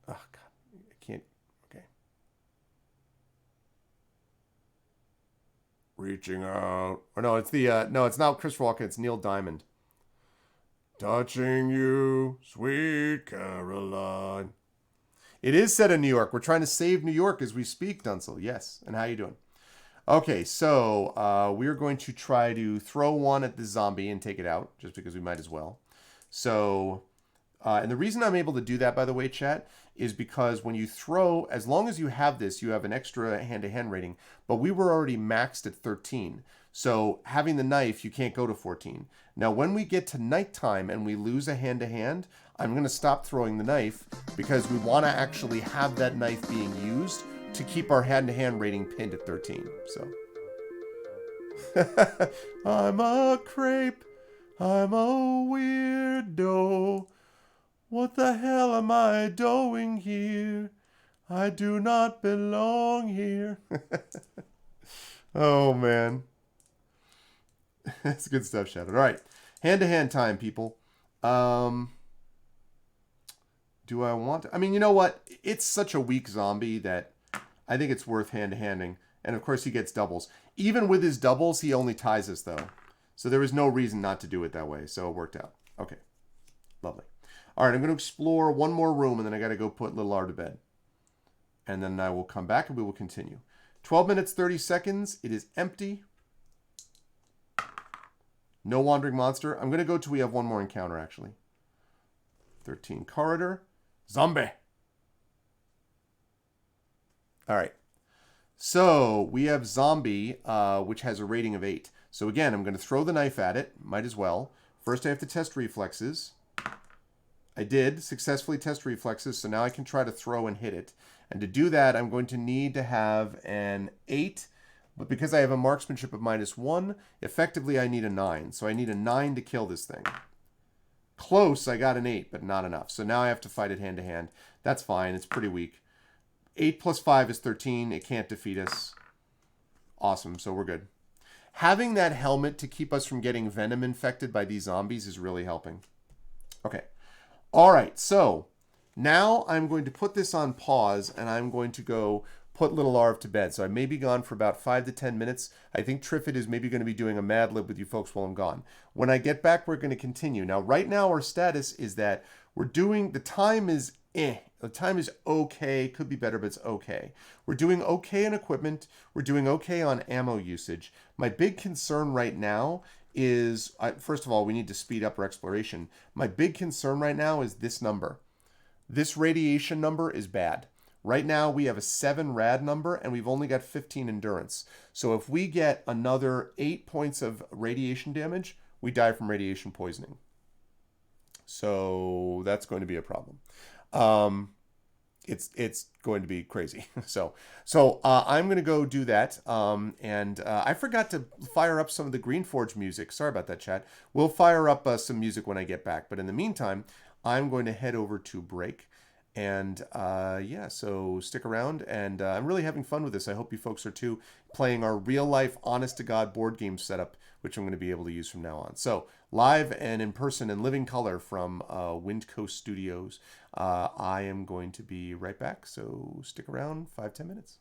Oh, God. I can't. Okay. Reaching out. Or no, it's the, no, it's not Christopher Walken. It's Neil Diamond. Touching you, sweet Caroline. It is set in New York. We're trying to save New York as we speak, Dunsel. Yes. And how you doing? Okay, so we're going to try to throw one at the zombie and take it out, just because we might as well. So, and the reason I'm able to do that, by the way, chat, is because when you throw, as long as you have this, you have an extra hand-to-hand rating, but we were already maxed at 13. So having the knife, you can't go to 14. Now, when we get to nighttime and we lose a hand-to-hand, I'm going to stop throwing the knife because we want to actually have that knife being used to keep our hand-to-hand rating pinned at 13. So, I'm a crepe. I'm a weirdo. What the hell am I doing here? I do not belong here. Oh, man. That's good stuff, Shadow. All right. Hand-to-hand time, people. Do I want to? I mean, you know what? It's such a weak zombie that I think it's worth hand-to-handing. And, of course, he gets doubles. Even with his doubles, he only ties us, though. So there was no reason not to do it that way. So it worked out. Okay. Lovely. All right, I'm going to explore one more room, and then I got to go put little R to bed. And then I will come back, and we will continue. 12 minutes, 30 seconds. It is empty. No wandering monster. I'm going to go till we have one more encounter, actually. 13 corridor. Zombie. All right. So we have zombie, which has a rating of 8. So again, I'm going to throw the knife at it. Might as well. First, I have to test reflexes. I did successfully test reflexes, so now I can try to throw and hit it. And to do that, I'm going to need to have an 8. But because I have a marksmanship of -1, effectively I need a 9. So I need a 9 to kill this thing. Close, I got an 8, but not enough. So now I have to fight it hand-to-hand. That's fine. It's pretty weak. 8 plus 5 is 13. It can't defeat us. Awesome. So we're good. Having that helmet to keep us from getting venom infected by these zombies is really helping. Okay. All right. So now I'm going to put this on pause, and I'm going to go put little Arv to bed. So I may be gone for about 5 to 10 minutes. I think Triffid is maybe going to be doing a Mad Lib with you folks while I'm gone. When I get back, we're going to continue. Now, right now, our status is that we're doing, the time is The time is okay. Could be better, but it's okay. We're doing okay in equipment. We're doing okay on ammo usage. My big concern right now is, first of all, we need to speed up our exploration. My big concern right now is this number. This radiation number is bad. Right now we have a 7 rad number and we've only got 15 endurance. So if we get another 8 points of radiation damage, we die from radiation poisoning. So that's going to be a problem. Um, it's going to be crazy. So I'm going to go do that. And I forgot to fire up some of the Greenforge music. Sorry about that, chat. We'll fire up some music when I get back. But in the meantime, I'm going to head over to break. And yeah, so stick around. And I'm really having fun with this. I hope you folks are too, playing our real life, honest to God board game setup, which I'm going to be able to use from now on. So live and in person and living color from Wind Coast Studios. I am going to be right back. So stick around 5-10 minutes.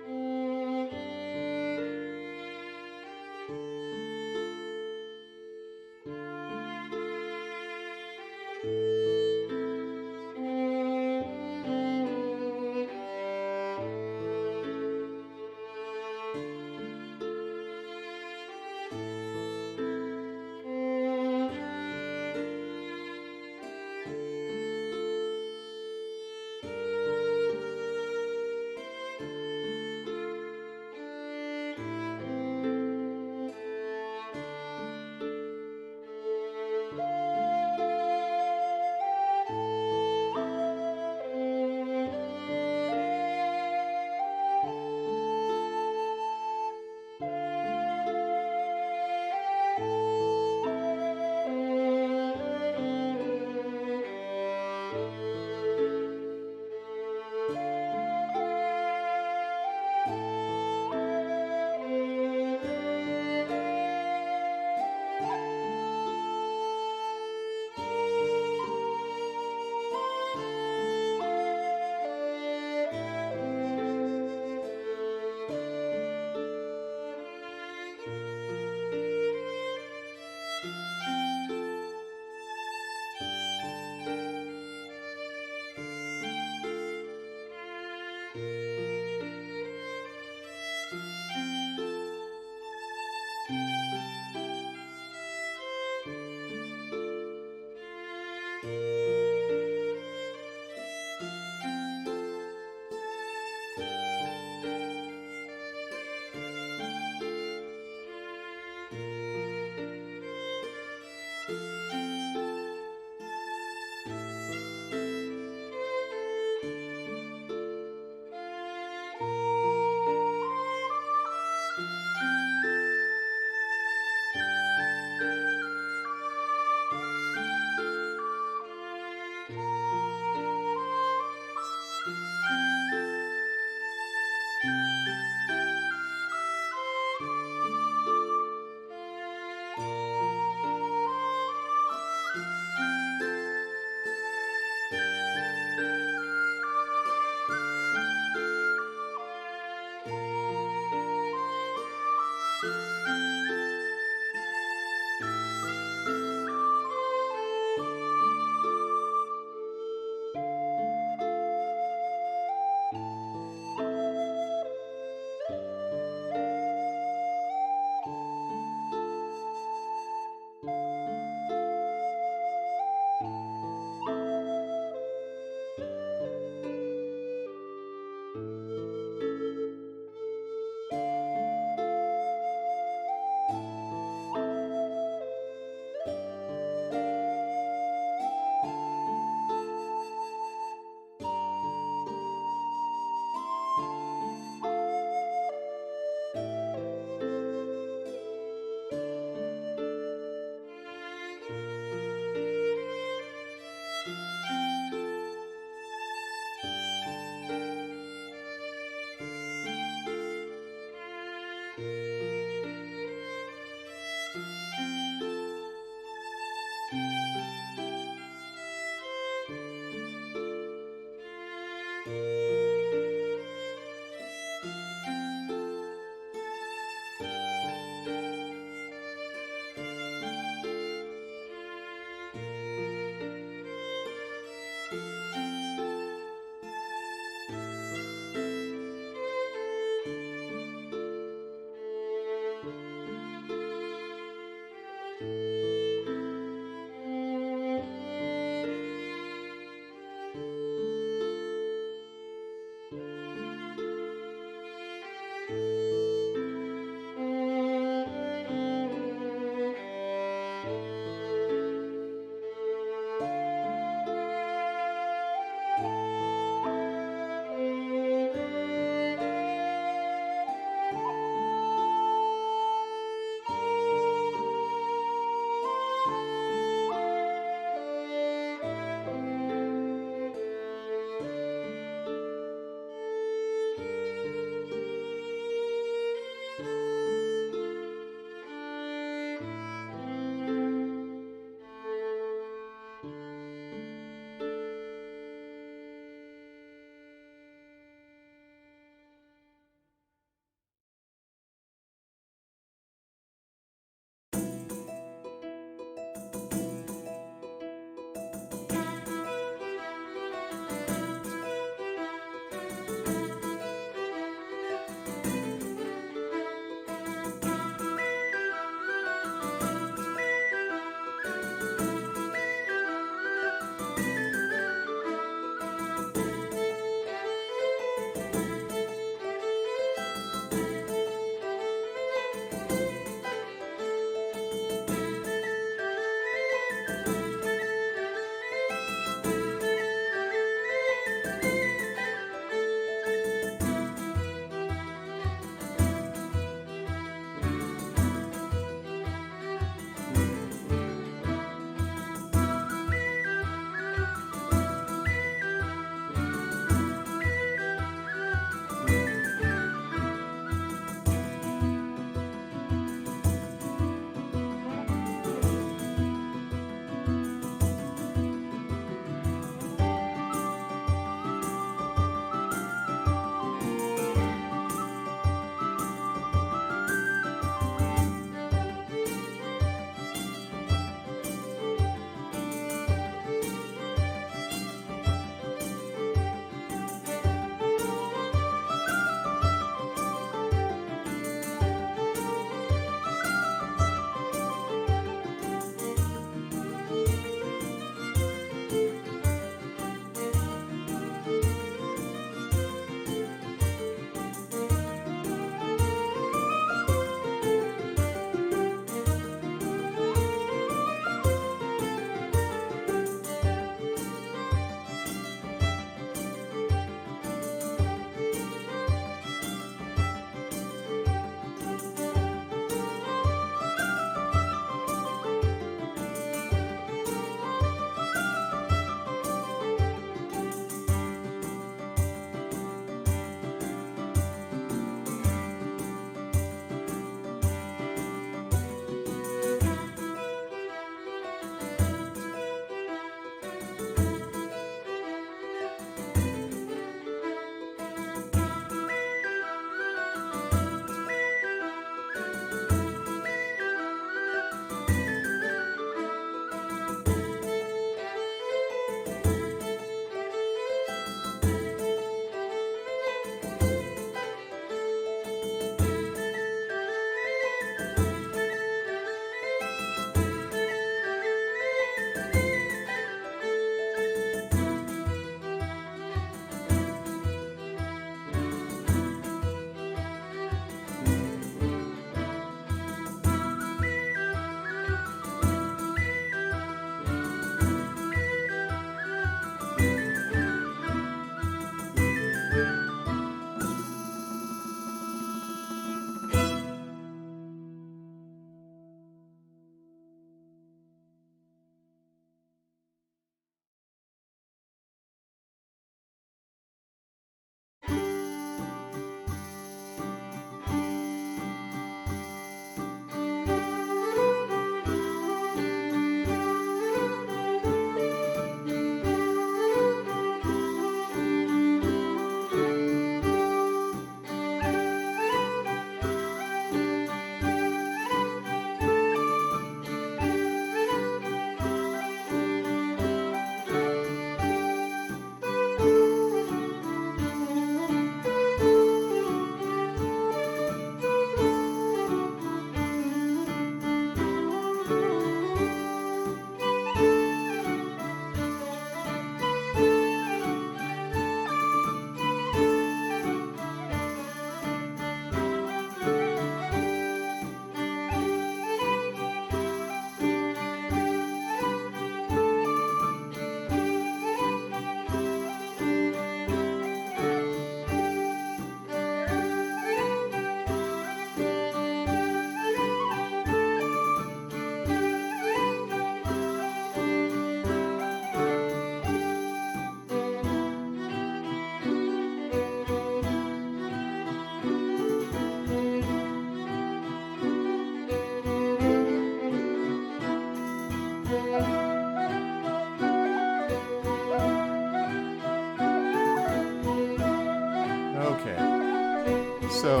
So,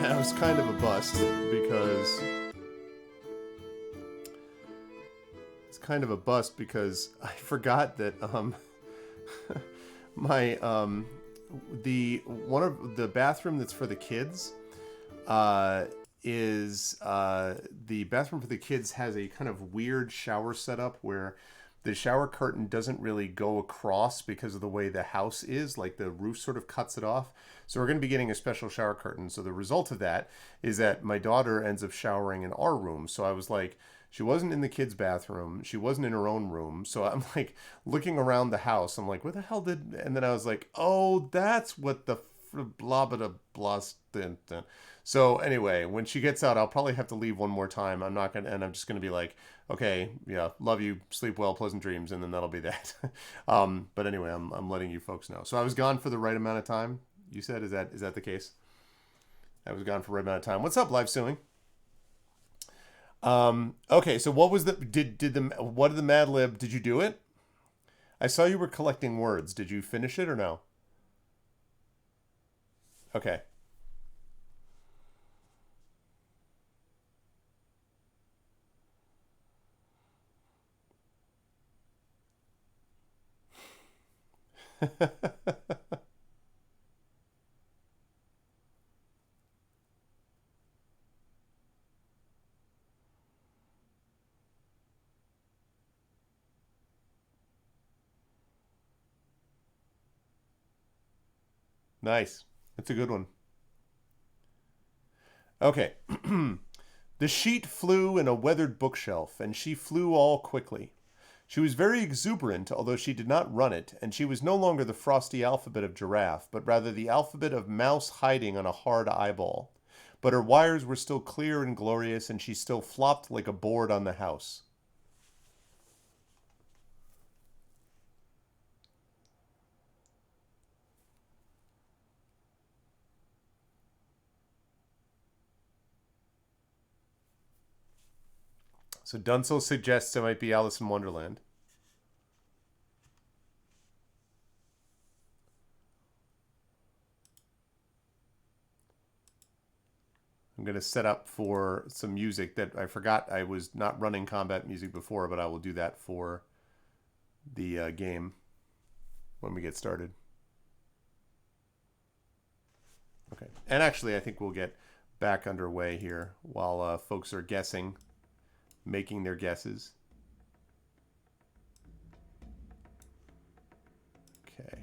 that was kind of a bust because... It's kind of a bust because I forgot that, my, one of the bathroom that's for the kids, is the bathroom for the kids has a kind of weird shower setup where the shower curtain doesn't really go across because of the way the house is, like the roof sort of cuts it off. So we're going to be getting a special shower curtain. So the result of that is that my daughter ends up showering in our room. So I was like, she wasn't in the kids' bathroom. She wasn't in her own room. So I'm like looking around the house. I'm like, where the hell did... And then I was like, oh, that's what the blah, blah, blah, blah. So anyway, when she gets out, I'll probably have to leave one more time. I'm not going to... And I'm just going to be like, okay, yeah, love you, sleep well, pleasant dreams. And then that'll be that. But anyway, I'm letting you folks know. So I was gone for the right amount of time. You said, is that the case? I was gone for the right amount of time. What's up, live suing? Okay, so what was the what did the Mad Lib, did you do it? I saw you were collecting words. Did you finish it or no? Okay. Nice. That's a good one. Okay. The sheet flew in a weathered bookshelf, and she flew all quickly. She was very exuberant, although she did not run it, and she was no longer the frosty alphabet of giraffe, but rather the alphabet of mouse hiding on a hard eyeball. But her wires were still clear and glorious, and she still flopped like a board on the house. So Dunsel suggests it might be Alice in Wonderland. I'm going to set up for some music that I forgot I was not running combat music before, but I will do that for the game when we get started. Okay. And actually, I think we'll get back underway here while folks are guessing, making their guesses. Okay.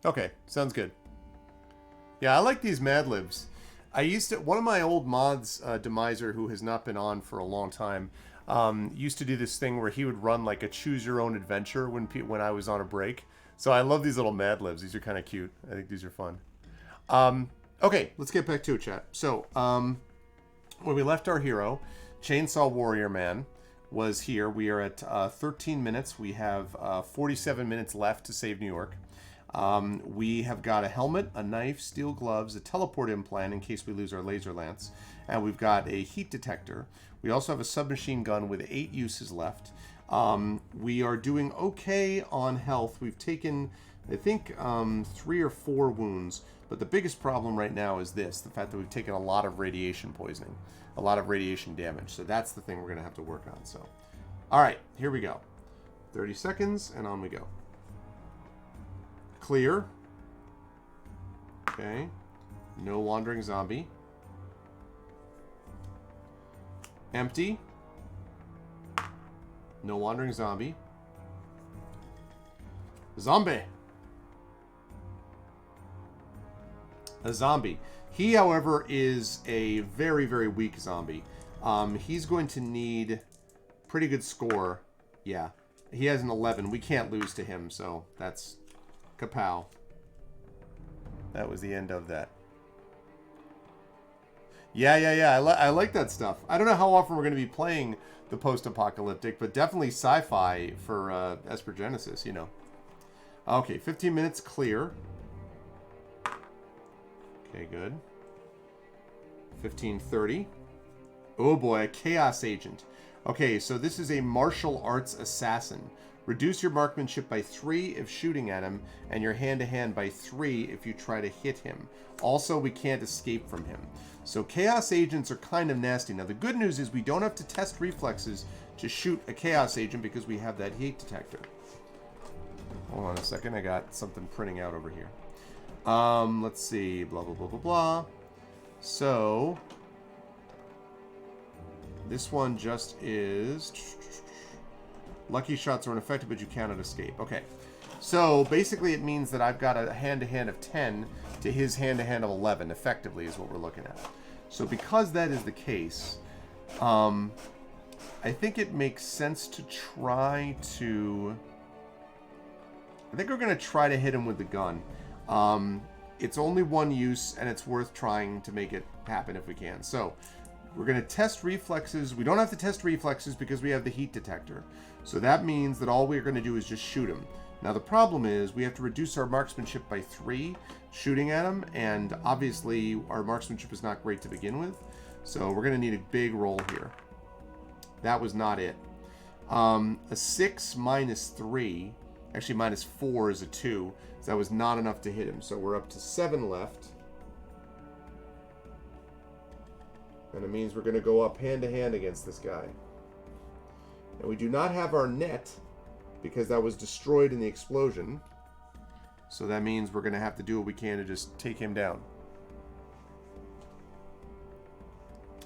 Okay, sounds good. Yeah, I like these Mad Libs. I used to, one of my old mods, Demiser, who has not been on for a long time, used to do this thing where he would run like a choose your own adventure when I was on a break. So I love these little Mad Libs. These are kind of cute. I think these are fun. Okay, let's get back to it, chat. So, when we left our hero, Chainsaw Warrior Man was here. We are at 13 minutes. We have 47 minutes left to save New York. We have got a helmet, a knife, steel gloves, a teleport implant in case we lose our laser lance, and we've got a heat detector. We also have a submachine gun with 8 uses left. We are doing okay on health. We've taken, I think, 3 or 4 wounds, but the biggest problem right now is this, the fact that we've taken a lot of radiation poisoning, a lot of radiation damage. So that's the thing we're going to have to work on. So, all right, here we go. 30 seconds, and on we go. Clear. Okay. No wandering zombie. Empty. No wandering zombie. Zombie. A zombie. He, however, is a very, very weak zombie. He's going to need pretty good score. Yeah. He has an 11. We can't lose to him, so that's... Kapow. That was the end of that. Yeah. I like that stuff. I don't know how often we're going to be playing the post-apocalyptic, but definitely sci-fi for Esper Genesis, you know. Okay, 15 minutes clear. Okay, good. 15:30. Oh boy, a Chaos Agent. Okay, so this is a martial arts assassin. Reduce your marksmanship by 3 if shooting at him, and your hand-to-hand by 3 if you try to hit him. Also, we can't escape from him. So Chaos Agents are kind of nasty. Now, the good news is we don't have to test reflexes to shoot a Chaos Agent because we have that heat detector. Hold on a second, I got something printing out over here. Let's see, blah, blah, blah, blah, blah. So, this one just is... Lucky shots are unaffected, but you cannot escape. Okay. So, basically it means that I've got a hand-to-hand of 10 to his hand-to-hand of 11, effectively, is what we're looking at. So, because that is the case, I think it makes sense to try to... I think we're going to try to hit him with the gun. It's only one use, and it's worth trying to make it happen if we can. So, we're going to test reflexes. We don't have to test reflexes because we have the heat detector. So that means that all we're going to do is just shoot him. Now, the problem is we have to reduce our marksmanship by 3 shooting at him, and obviously our marksmanship is not great to begin with. So we're going to need a big roll here. That was not it. A 6 minus 3... Actually, minus 4 is a 2. So that was not enough to hit him. So we're up to 7 left. And it means we're going to go up hand-to-hand against this guy. And we do not have our net, because that was destroyed in the explosion. So that means we're going to have to do what we can to just take him down.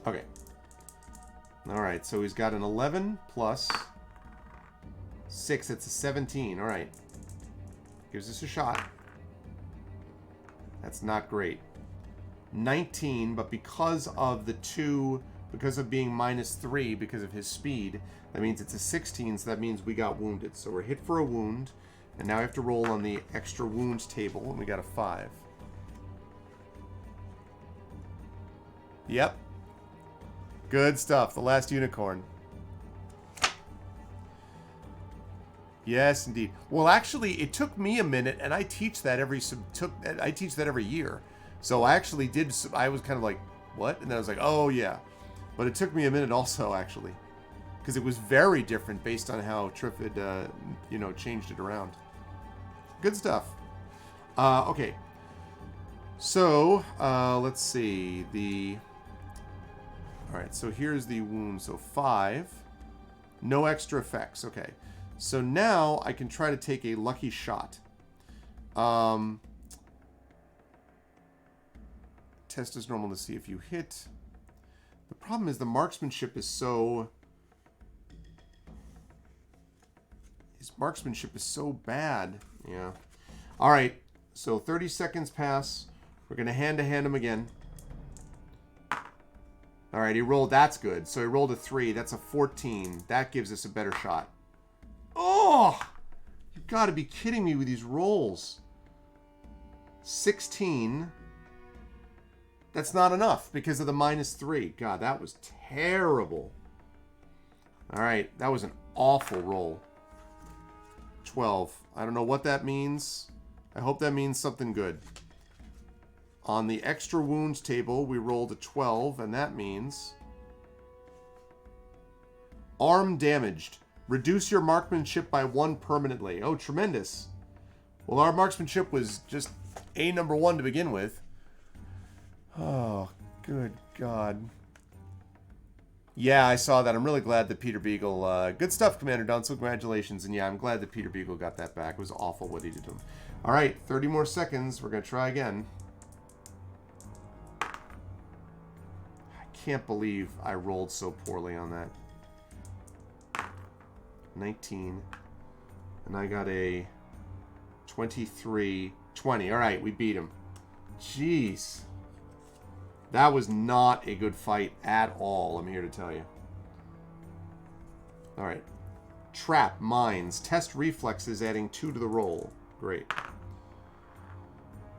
Okay. Alright, so he's got an 11 plus 6. It's a 17. Alright. Gives us a shot. That's not great. 19, but because of the 2, because of being minus 3, because of his speed, that means it's a 16, so that means we got wounded. So we're hit for a wound, and now I have to roll on the extra wounds table, and we got a 5. Yep. Good stuff. The last unicorn. Yes, indeed. Well, actually, it took me a minute, and I teach that every year. So I actually did. I was kind of like, what? And then I was like, oh yeah. But it took me a minute also, actually, because it was very different based on how Trifid, changed it around. Good stuff. Okay. So let's see the. All right. So here's the wound. So 5. No extra effects. Okay. So now I can try to take a lucky shot. Test is normal to see if you hit. The problem is the marksmanship is so... His marksmanship is so bad. Yeah. Alright, so 30 seconds pass. We're going to hand-to-hand him again. Alright, he rolled... That's good. So he rolled a 3. That's a 14. That gives us a better shot. Oh! You've got to be kidding me with these rolls. 16... That's not enough because of the minus 3. God, that was terrible. Alright, that was an awful roll. 12. I don't know what that means. I hope that means something good. On the extra wounds table, we rolled a 12, and that means... Arm damaged. Reduce your marksmanship by 1 permanently. Oh, tremendous. Well, our marksmanship was just A number 1 to begin with. Oh, good God. Yeah, I saw that. I'm really glad that Peter Beagle... good stuff, Commander Dunstall. Congratulations. And yeah, I'm glad that Peter Beagle got that back. It was awful what he did to him. All right, 30 more seconds. We're going to try again. I can't believe I rolled so poorly on that. 19. And I got a 23. 20. All right, we beat him. Jeez. That was not a good fight at all, I'm here to tell you. Alright. Trap, mines, test reflexes, adding 2 to the roll. Great.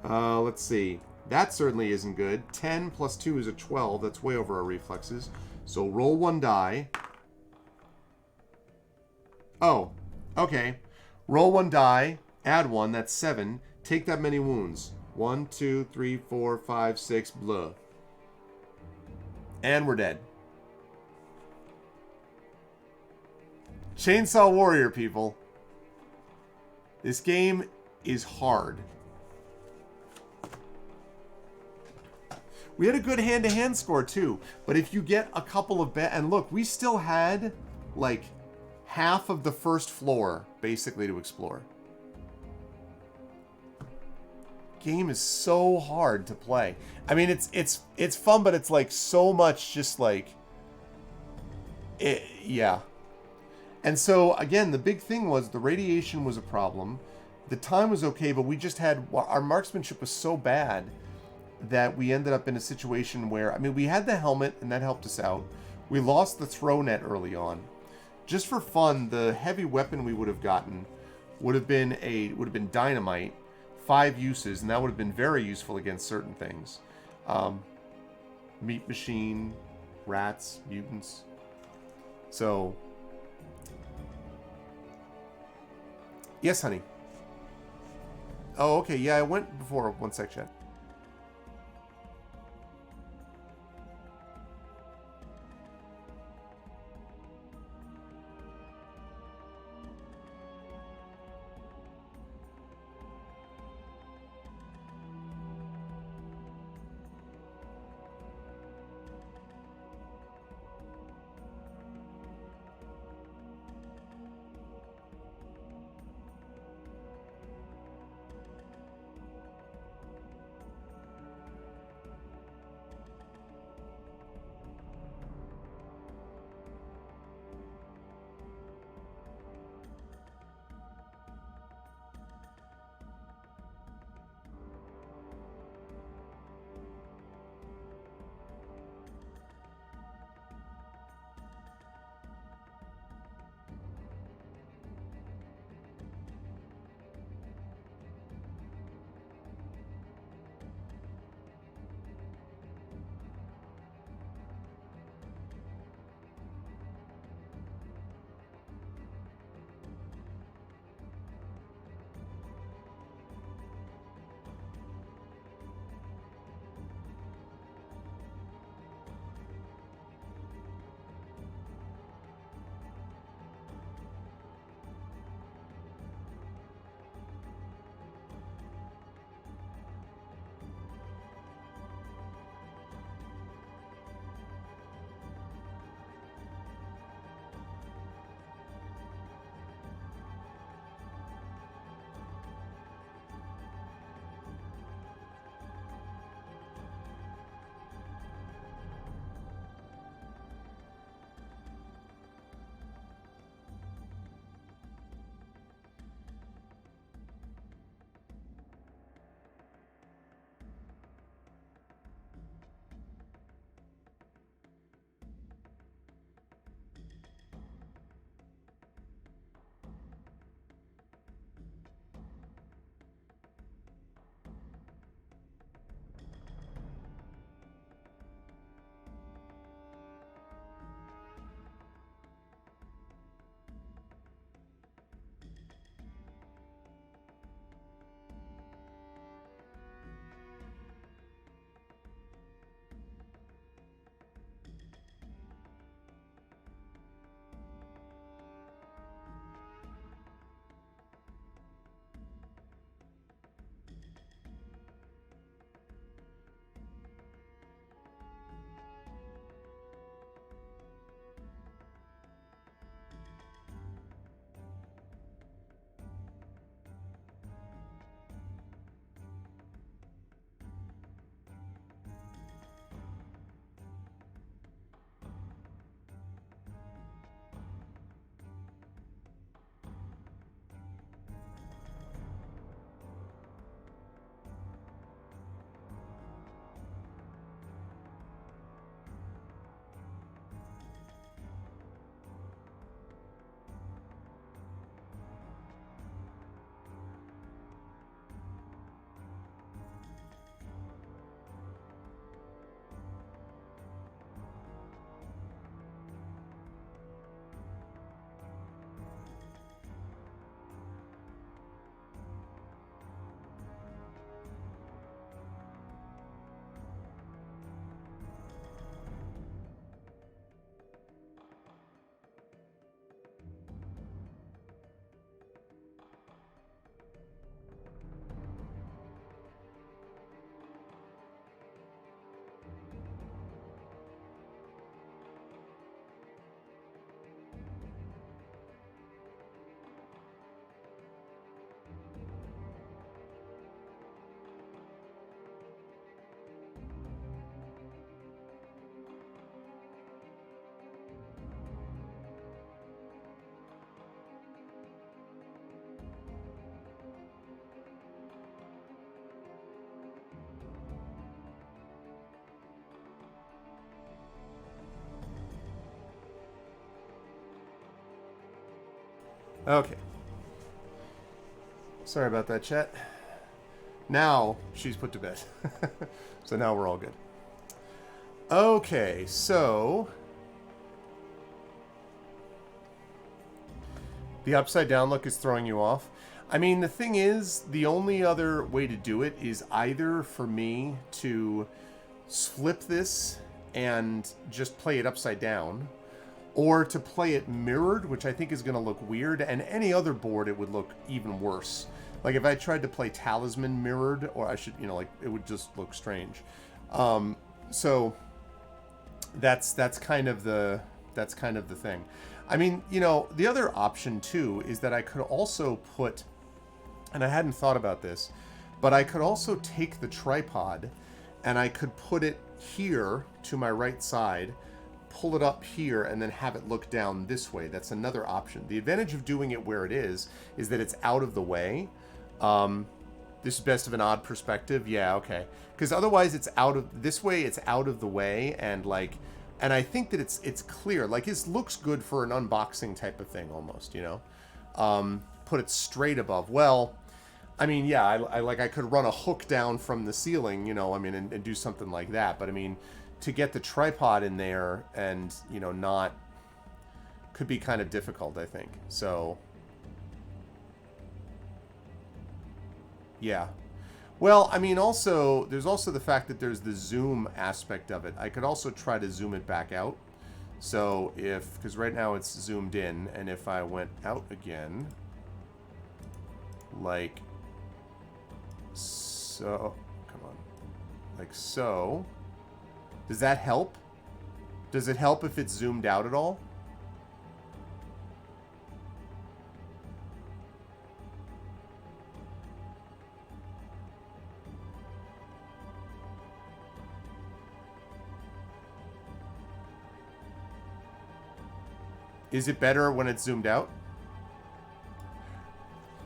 Let's see. That certainly isn't good. 10 plus 2 is a 12. That's way over our reflexes. So roll 1 die. Oh, okay. Roll 1 die, add 1, that's 7. Take that many wounds. 1, 2, 3, 4, 5, 6, blah. And we're dead. Chainsaw Warrior, people. This game is hard. We had a good hand-to-hand score, too. But if you get a couple of bad... And look, we still had, like, half of the first floor, basically, to explore. Game is so hard to play. I mean, it's fun, but it's, like, so much just, like... yeah. And so, again, the big thing was the radiation was a problem. The time was okay, but we just had... Our marksmanship was so bad that we ended up in a situation where... I mean, we had the helmet, and that helped us out. We lost the throw net early on. Just for fun, the heavy weapon we would have gotten would have been dynamite, 5 uses, and that would have been very useful against certain things. Meat machine, rats, mutants. So... Yes, honey. Oh, okay. Yeah, I went before one section. Okay. Sorry about that, chat. Now she's put to bed. So now we're all good. Okay, so the upside down look is throwing you off. I mean, the thing is, the only other way to do it is either for me to flip this and just play it upside down, or to play it mirrored, which I think is going to look weird, and any other board it would look even worse. Like if I tried to play Talisman mirrored, or I should, you know, like it would just look strange. So that's kind of the thing. I mean, you know, the other option too is that I could also put, and I hadn't thought about this, but I could also take the tripod and I could put it here to my right side, pull it up here, and then have it look down this way. That's another option. The advantage of doing it where it is that it's out of the way. This is best of an odd perspective. Yeah, okay. Because otherwise it's out of, this way it's out of the way, and like, and I think that it's clear. Like, it looks good for an unboxing type of thing almost, you know? Put it straight above. Well, I mean, yeah, I could run a hook down from the ceiling, you know, I mean, and do something like that. But I mean, to get the tripod in there and, you know, not, could be kind of difficult, I think. So, yeah. Well, I mean, also, there's also the fact that there's the zoom aspect of it. I could also try to zoom it back out. So if, because right now it's zoomed in, and if I went out again, like so, come on, like so, does that help? Does it help if it's zoomed out at all? Is it better when it's zoomed out?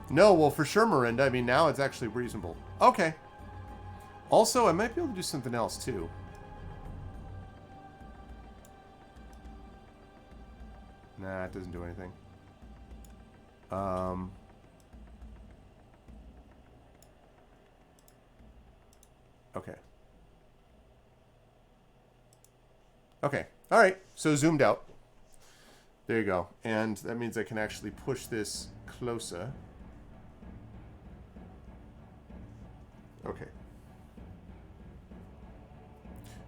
No, well, for sure, Miranda. I mean, now it's actually reasonable. Okay. Also, I might be able to do something else, too. Nah, it doesn't do anything. Okay. Okay. All right. So zoomed out. There you go. And that means I can actually push this closer. Okay.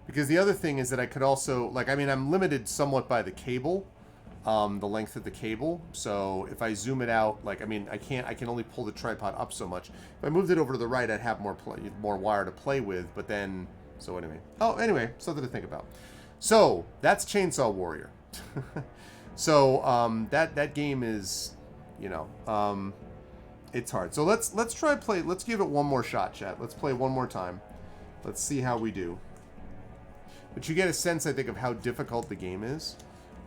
Because the other thing is that I could also, like, I mean, I'm limited somewhat by the cable, the length of the cable. So if I zoom it out, like, I mean, I can only pull the tripod up so much. If I moved it over to the right, I'd have more wire to play with, but then, so anyway. Oh, anyway, something to think about. So, that's Chainsaw Warrior. So that game is, you know, it's hard. So let's try play. Let's give it one more shot, chat. Let's play one more time. Let's see how we do. But you get a sense, I think, of how difficult the game is.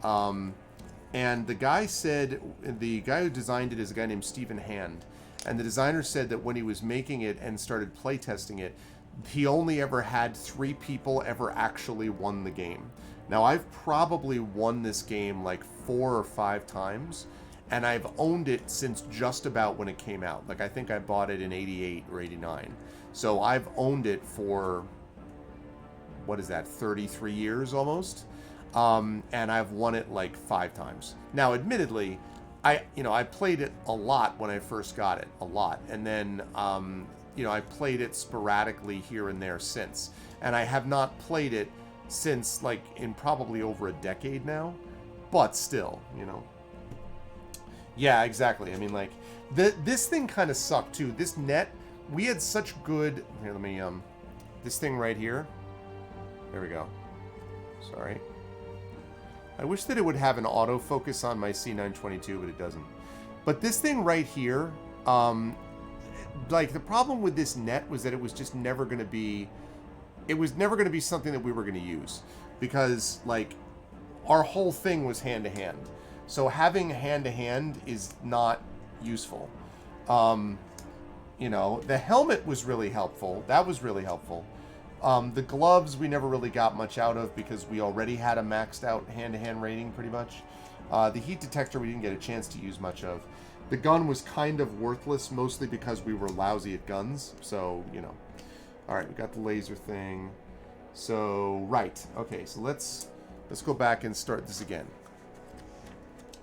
And the guy said, the guy who designed it is a guy named Stephen Hand, and the designer said that when he was making it and started playtesting it, he only ever had 3 people ever actually won the game. Now, I've probably won this game like 4 or 5 times, and I've owned it since just about when it came out. Like, I think I bought it in 88 or 89. So I've owned it for, what is that, 33 years almost? And I've won it like 5 times. Now, admittedly, I played it a lot when I first got it, a lot. And then, you know, I played it sporadically here and there since. And I have not played it since, like, in probably over a decade now, but still, you know. Yeah, exactly. I mean, like, this thing kind of sucked too. This net, we had such good, here, let me, this thing right here, there we go. Sorry. I wish that it would have an autofocus on my C922, but it doesn't. But this thing right here, like, the problem with this net was that it was just never going to be, it was never going to be something that we were going to use, because, like, our whole thing was hand-to-hand. So having hand-to-hand is not useful. You know, the helmet was really helpful. That was really helpful. The gloves we never really got much out of because we already had a maxed out hand-to-hand rating pretty much. The heat detector we didn't get a chance to use much of. The gun was kind of worthless, mostly because we were lousy at guns. So, you know. Alright, we got the laser thing. So, right. Okay, so let's go back and start this again.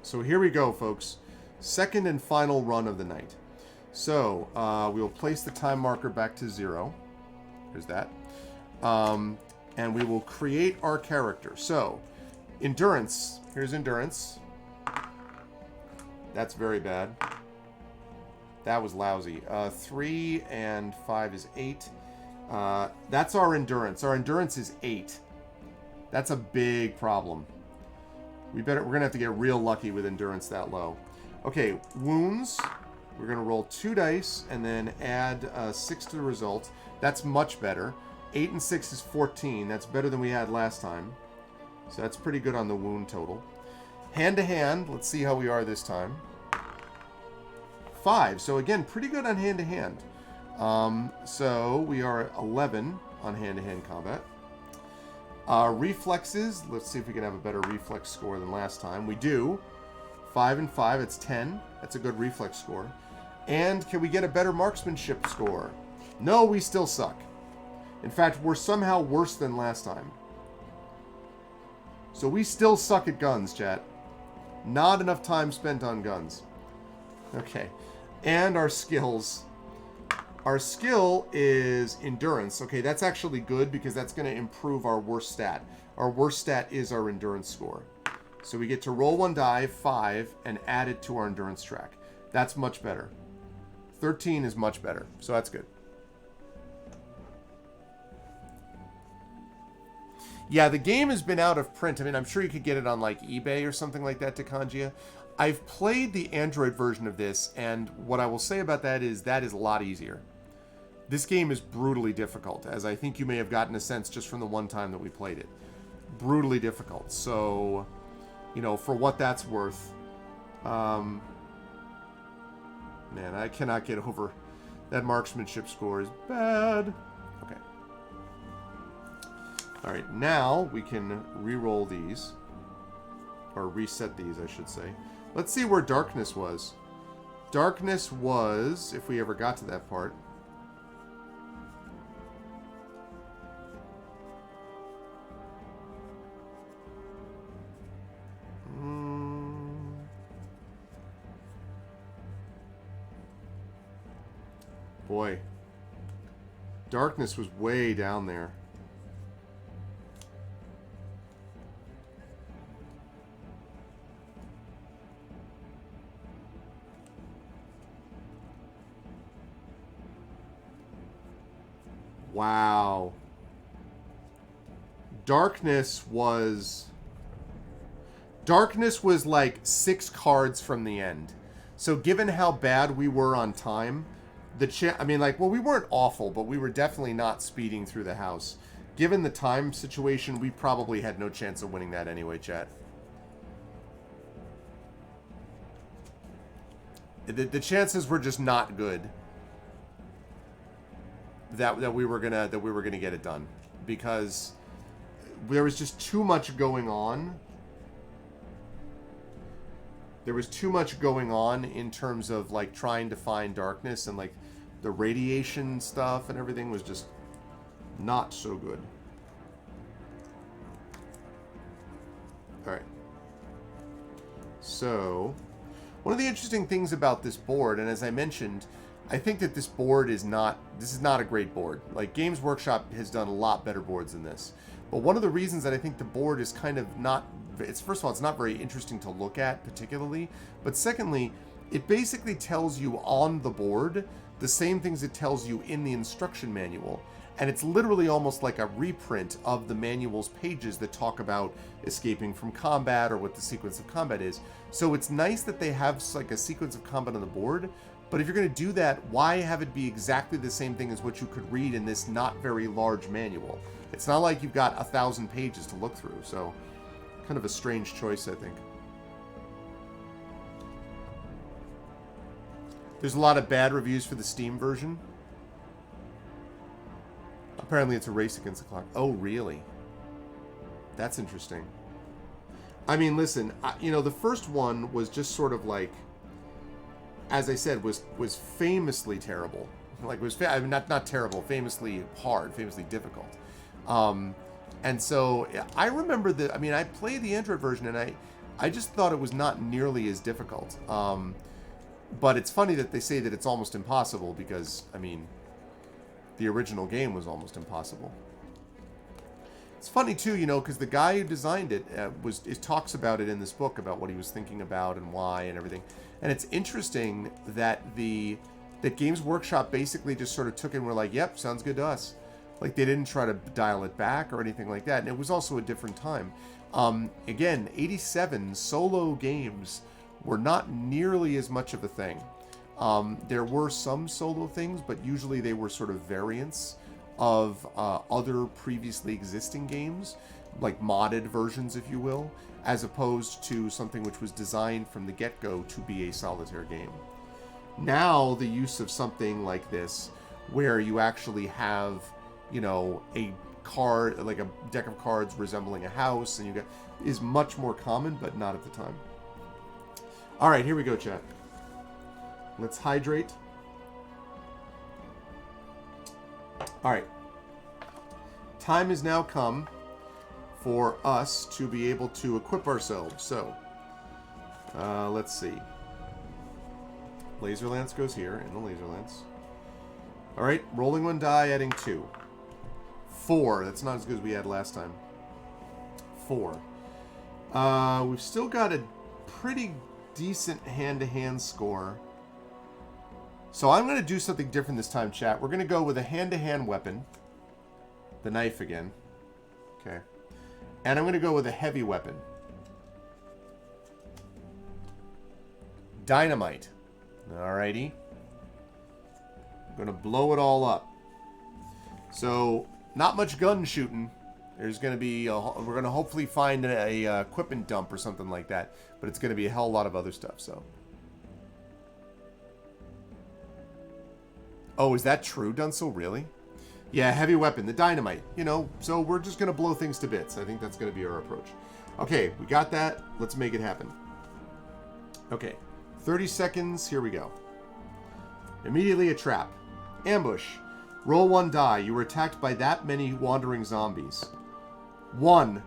So here we go, folks. Second and final run of the night. So, we'll place the time marker back to 0. There's that. And we will create our character. So, endurance. Here's endurance. That's very bad. That was lousy. 3 and 5 is 8. That's our endurance. Our endurance is 8. That's a big problem. We're gonna have to get real lucky with endurance that low. Okay, wounds. We're gonna roll 2 dice and then add 6 to the result. That's much better. 8 and 6 is 14. That's better than we had last time. So that's pretty good on the wound total. Hand to hand. Let's see how we are this time. 5. So again, pretty good on hand to hand. So we are at 11 on hand to hand combat. Reflexes. Let's see if we can have a better reflex score than last time. We do. 5 and 5. It's 10. That's a good reflex score. And can we get a better marksmanship score? No, we still suck. In fact, we're somehow worse than last time. So we still suck at guns, chat. Not enough time spent on guns. Okay. And our skills. Our skill is endurance. Okay, that's actually good because that's going to improve our worst stat. Our worst stat is our endurance score. So we get to roll 1 die, 5, and add it to our endurance track. That's much better. 13 is much better. So that's good. Yeah, the game has been out of print. I mean, I'm sure you could get it on like eBay or something like that, Tekanjia. I've played the Android version of this, and what I will say about that is a lot easier. This game is brutally difficult, as I think you may have gotten a sense just from the one time that we played it. Brutally difficult. So, you know, for what that's worth, man, I cannot get over that marksmanship score is bad. Okay. All right, now we can re-roll these, or reset these, I should say. Let's see where darkness was. Darkness was, if we ever got to that part. Boy. Darkness was way down there. Wow. Darkness was like 6 cards from the end. So given how bad we were on time, I mean, like, well, we weren't awful, but we were definitely not speeding through the house. Given the time situation, we probably had no chance of winning that anyway, chat. The chances were just not good that we were gonna get it done, because there was just too much going on. There was too much going on in terms of like trying to find darkness, and like the radiation stuff and everything was just not so good. All right. So, one of the interesting things about this board, and as I mentioned, I think that this is not a great board. Like, Games Workshop has done a lot better boards than this. But one of the reasons that I think the board is kind of not, first of all, it's not very interesting to look at particularly, but secondly, it basically tells you on the board the same things it tells you in the instruction manual. And it's literally almost like a reprint of the manual's pages that talk about escaping from combat or what the sequence of combat is. So it's nice that they have like a sequence of combat on the board, but if you're going to do that, why have it be exactly the same thing as what you could read in this not very large manual? It's not like you've got 1,000 pages to look through, so kind of a strange choice, I think. There's a lot of bad reviews for the Steam version. Apparently it's a race against the clock. Oh, really? That's interesting. I mean, listen, you know, the first one was just sort of like, as I said, was famously terrible. Like, I mean, not terrible, famously hard, famously difficult. And so I remember that. I mean, I played the Android version, and I just thought it was not nearly as difficult. But it's funny that they say that it's almost impossible because, I mean, the original game was almost impossible. It's funny too, you know, because the guy who designed it talks about it in this book about what he was thinking about and why and everything. And it's interesting that that Games Workshop basically just sort of took it and were like, "Yep, sounds good to us." Like they didn't try to dial it back or anything like that. And it was also a different time. Again, 87 solo games were not nearly as much of a thing. There were some solo things, but usually they were sort of variants of other previously existing games, like modded versions, if you will, as opposed to something which was designed from the get-go to be a solitaire game. Now, the use of something like this, where you actually have, you know, a card, like a deck of cards resembling a house, and is much more common, but not at the time. All right, here we go, chat. Let's hydrate. All right. Time has now come for us to be able to equip ourselves. So, let's see. Laser Lance goes here, in the Laser Lance. All right, rolling one die, adding 2. 4. That's not as good as we had last time. 4. We've still got a pretty decent hand-to-hand score. So I'm going to do something different this time, chat. We're going to go with a hand-to-hand weapon. The knife again. Okay. And I'm going to go with a heavy weapon. Dynamite. Alrighty. I'm going to blow it all up. So, not much gun shooting. There's going to be, we're going to hopefully find a equipment dump or something like that. But it's going to be a hell of a lot of other stuff, so. Oh, is that true, Dunsil? Really? Yeah, heavy weapon, the dynamite. You know, so we're just going to blow things to bits. I think that's going to be our approach. Okay, we got that. Let's make it happen. Okay, 30 seconds. Here we go. Immediately a trap. Ambush. Roll 1 die. You were attacked by that many wandering zombies. 1.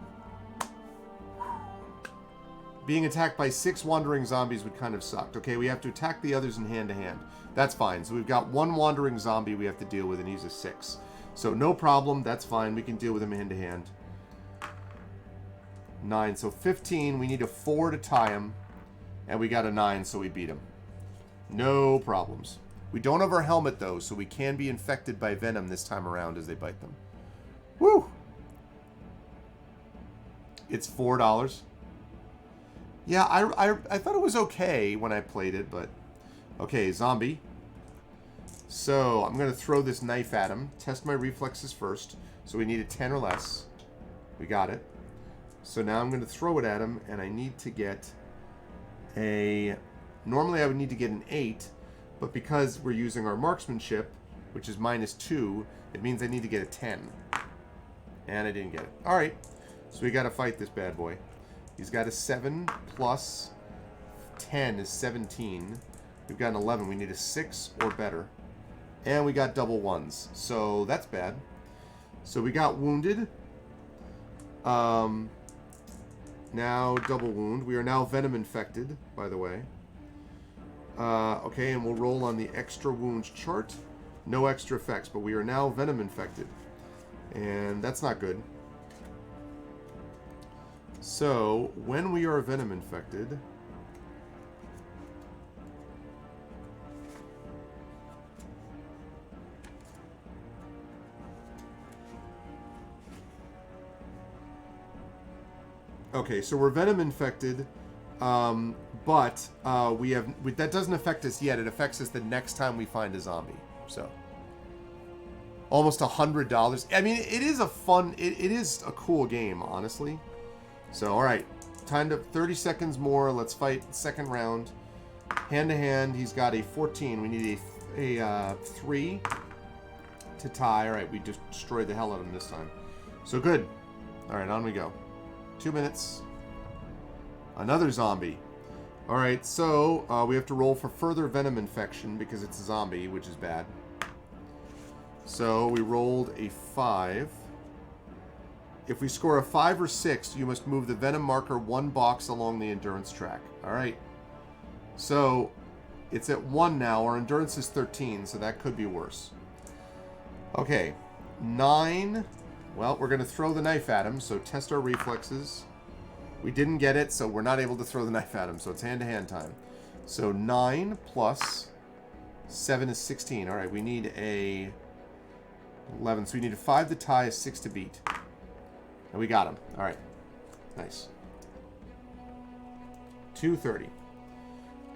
Being attacked by 6 wandering zombies would kind of suck. Okay, we have to attack the others in hand-to-hand. That's fine. So we've got 1 wandering zombie we have to deal with, and he's a 6. So no problem. That's fine. We can deal with him hand-to-hand. 9. So 15. We need a 4 to tie him. And we got a 9, so we beat him. No problems. We don't have our helmet, though, so we can be infected by venom this time around as they bite them. Woo! It's $4. Yeah, I thought it was okay when I played it, but... Okay, zombie. So, I'm going to throw this knife at him. Test my reflexes first. So we need a 10 or less. We got it. So now I'm going to throw it at him, and I need to get a... Normally I would need to get an 8, but because we're using our marksmanship, which is -2, it means I need to get a 10. And I didn't get it. Alright, so we got to fight this bad boy. He's got a 7 plus 10 is 17. We've got an 11. We need a 6 or better. And we got double 1s. So that's bad. So we got wounded. Now double wound. We are now venom infected, by the way. Okay, and we'll roll on the extra wounds chart. No extra effects, but we are now venom infected. And that's not good. So, when we are venom infected... Okay, so we're venom infected, but that doesn't affect us yet. It affects us the next time we find a zombie. So, almost $100. I mean, it is a fun, it is a cool game, honestly. So, all right, time to 30 seconds more. Let's fight second round. Hand to hand, he's got a 14. We need a 3 to tie. All right, we just destroyed the hell out of him this time. So good. All right, on we go. 2 minutes. Another zombie. Alright, so we have to roll for further venom infection because it's a zombie, which is bad. So we rolled a 5. If we score a 5 or 6, you must move the venom marker 1 box along the endurance track. Alright. So it's at 1 now. Our endurance is 13, so that could be worse. Okay. 9. Well, we're going to throw the knife at him, so test our reflexes. We didn't get it, so we're not able to throw the knife at him, so it's hand-to-hand time. So 9 plus 7 is 16. All right, we need a 11. So we need a 5 to tie, a 6 to beat. And we got him. All right. Nice. 230.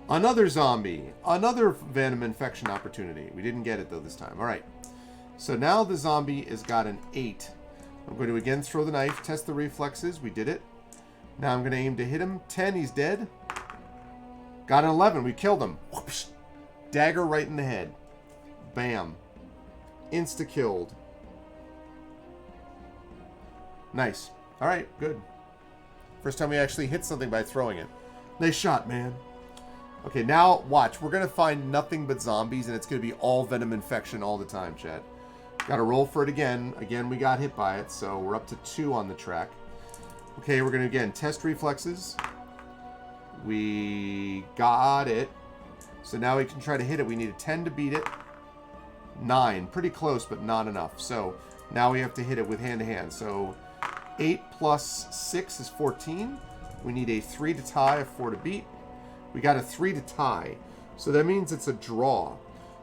Another zombie. Another venom infection opportunity. We didn't get it, though, this time. All right. So now the zombie has got an 8. I'm going to again throw the knife, test the reflexes. We did it. Now I'm going to aim to hit him. 10, he's dead. Got an 11. We killed him. Whoosh. Dagger right in the head. Bam. Insta-killed. Nice. All right, good. First time we actually hit something by throwing it. Nice shot, man. Okay, now watch. We're going to find nothing but zombies, and it's going to be all venom infection all the time, chat. Got to roll for it again. Again, we got hit by it, so we're up to 2 on the track. Okay, we're going to, again, test reflexes. We got it. So now we can try to hit it. We need a 10 to beat it. 9. Pretty close, but not enough. So now we have to hit it with hand-to-hand. So 8 plus 6 is 14. We need a 3 to tie, a 4 to beat. We got a 3 to tie. So that means it's a draw.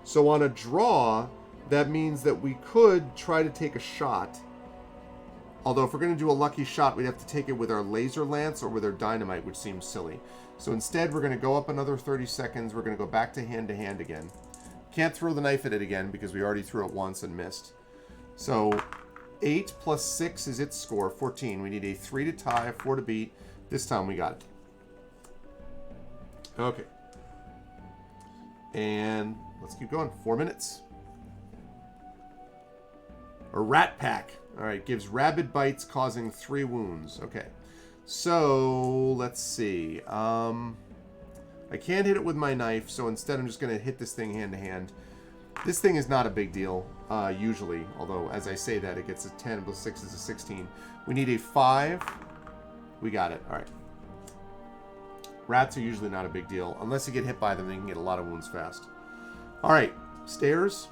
So on a draw, that means that we could try to take a shot. Although if we're going to do a lucky shot, we'd have to take it with our laser lance or with our dynamite, which seems silly. So instead, we're going to go up another 30 seconds. We're going to go back to hand again. Can't throw the knife at it again because we already threw it once and missed. So 8 plus 6 is its score, 14. We need a 3 to tie, a 4 to beat. This time we got it. Okay. And let's keep going. 4 minutes. A rat pack. All right, gives rabid bites causing 3 wounds. Okay. So, let's see. I can't hit it with my knife, so instead I'm just going to hit this thing hand-to-hand. This thing is not a big deal, usually. Although, as I say that, it gets a 10 plus 6 is a 16. We need a 5. We got it. All right. Rats are usually not a big deal. Unless you get hit by them, then you can get a lot of wounds fast. All right. Stairs.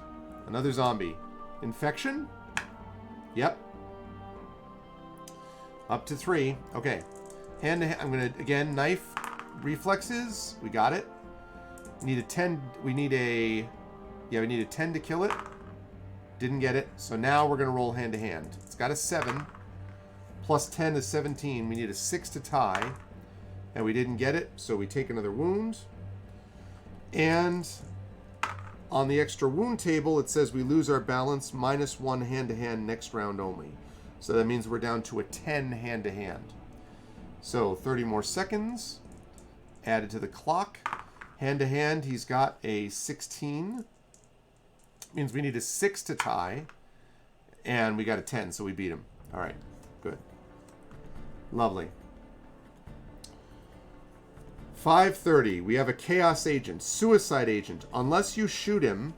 Another zombie. Infection? Yep. Up to 3. Okay. Hand-to-hand. I'm going to, again, knife. Reflexes. We got it. We need a 10. We need a... Yeah, we need a 10 to kill it. Didn't get it. So now we're going to roll hand-to-hand. It's got a 7. Plus 10 is 17. We need a 6 to tie. And we didn't get it, so we take another wound. And on the extra wound table, it says we lose our balance, -1 hand-to-hand next round only. So that means we're down to a 10 hand-to-hand. So 30 more seconds. Added to the clock. Hand-to-hand, he's got a 16. Means we need a 6 to tie. And we got a 10, so we beat him. All right, good. Lovely. 5:30. We have a chaos agent, suicide agent. Unless you shoot him,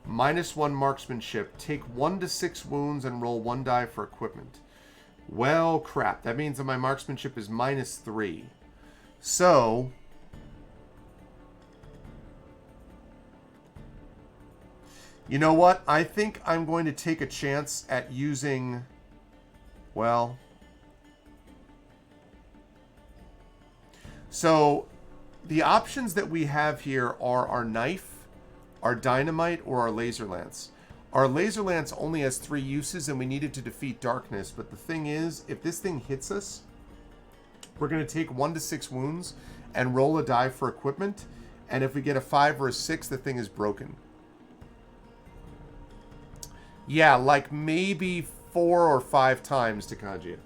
-1 marksmanship. Take 1 to 6 wounds and roll 1 die for equipment. Well, crap. That means that my marksmanship is -3. So you know what? I think I'm going to take a chance at using, well, so the options that we have here are our knife, our dynamite, or our laser lance. Our laser lance only has 3 uses, and we need it to defeat darkness. But the thing is, if this thing hits us, we're going to take 1 to 6 wounds and roll a die for equipment. And if we get a 5 or a 6, the thing is broken. Yeah, like maybe 4 or 5 times, Takajia.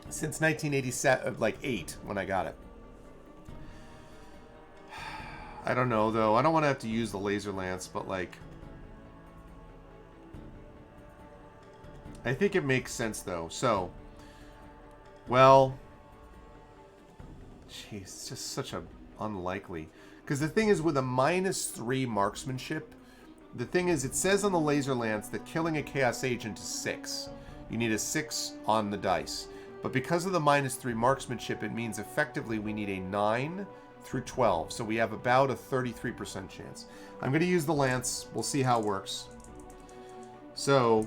Since 1987, like 8, when I got it. I don't know, though. I don't want to have to use the laser lance, but, like, I think it makes sense, though. So, Well, jeez, it's just such a unlikely. Because the thing is, with a -3 marksmanship, the thing is, it says on the laser lance that killing a chaos agent is 6. You need a 6 on the dice. But because of the -3 marksmanship, it means effectively we need a 9 through 12. So we have about a 33% chance. I'm going to use the lance. We'll see how it works. So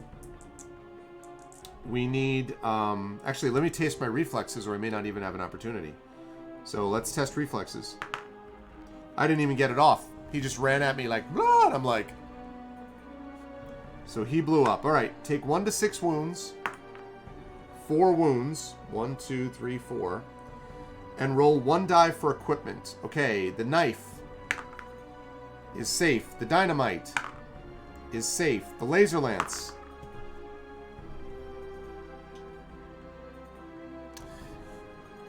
we need... actually, let me taste my reflexes, or I may not even have an opportunity. So let's test reflexes. I didn't even get it off. He just ran at me like, blah, and I'm like... So he blew up. All right, take 1 to 6 wounds. 4 wounds. 1, 2, 3, 4. And roll 1 die for equipment. Okay, the knife is safe. The dynamite is safe. The laser lance.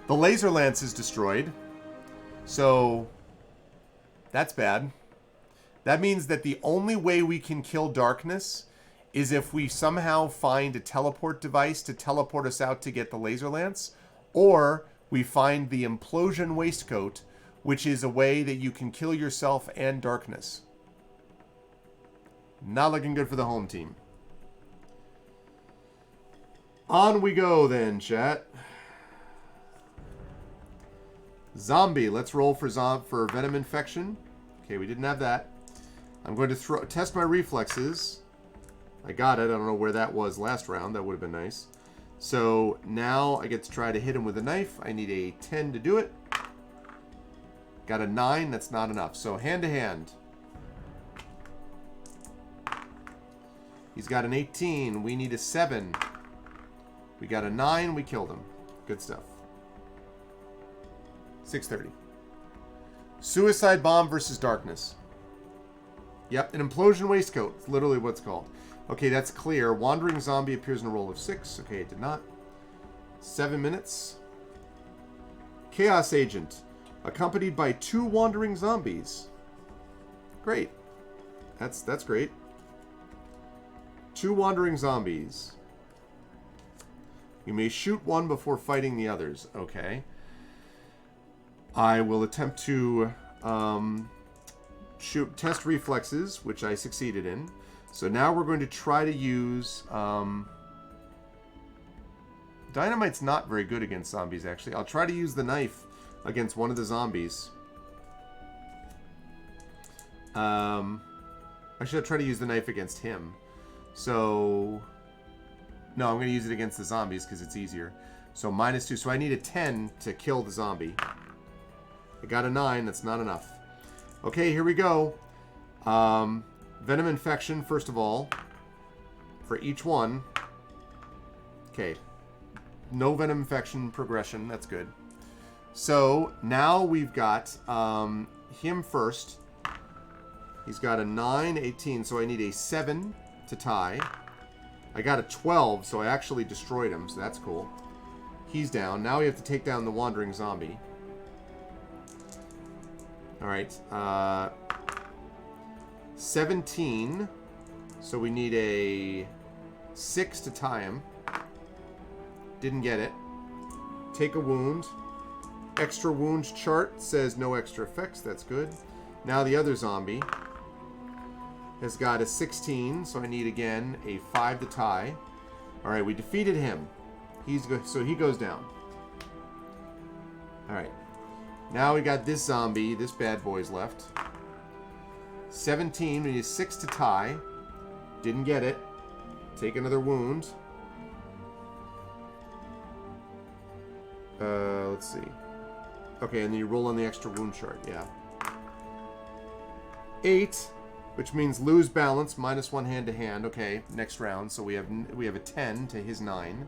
The laser lance is destroyed. So that's bad. That means that the only way we can kill darkness is if we somehow find a teleport device to teleport us out to get the laser lance, or we find the implosion waistcoat, which is a way that you can kill yourself and darkness. Not looking good for the home team. On we go then, chat. Zombie. Let's roll for venom infection. Okay, we didn't have that. I'm going to test my reflexes. I got it. I don't know where that was last round. That would have been nice. So now I get to try to hit him with a knife. I need a 10 to do it. Got a 9. That's not enough. So hand to hand. He's got an 18. We need a 7. We got a 9. We killed him. Good stuff. 6:30. Suicide bomb versus darkness. Yep, an implosion waistcoat. It's literally what it's called. Okay, that's clear. Wandering zombie appears in a roll of 6. Okay, it did not. 7 minutes. Chaos agent, accompanied by 2 wandering zombies. Great. That's great. 2 wandering zombies. You may shoot one before fighting the others. Okay. I will attempt to test reflexes, which I succeeded in. So now we're going to try to use... Dynamite's not very good against zombies, actually. I'll try to use the knife against one of the zombies. I should try to use the knife against him. So... No, I'm going to use it against the zombies because it's easier. So -2. So I need a 10 to kill the zombie. I got a 9. That's not enough. Okay, here we go. Venom infection, first of all. For each one. Okay. No venom infection progression. That's good. So, now we've got him first. He's got a 9, 18, so I need a 7 to tie. I got a 12, so I actually destroyed him, so that's cool. He's down. Now we have to take down the wandering zombie. Alright. 17. So we need a 6 to tie him. Didn't get it. Take a wound. Extra wound chart says no extra effects. That's good. Now the other zombie has got a 16. So I need, again, a 5 to tie. Alright, we defeated him. So he goes down. Alright. Now we got this zombie. This bad boy's left. 17. We need 6 to tie. Didn't get it. Take another wound. Let's see. Okay, and then you roll on the extra wound chart. Yeah. 8, which means lose balance. -1 hand to hand. Okay, next round. So we have a 10 to his 9.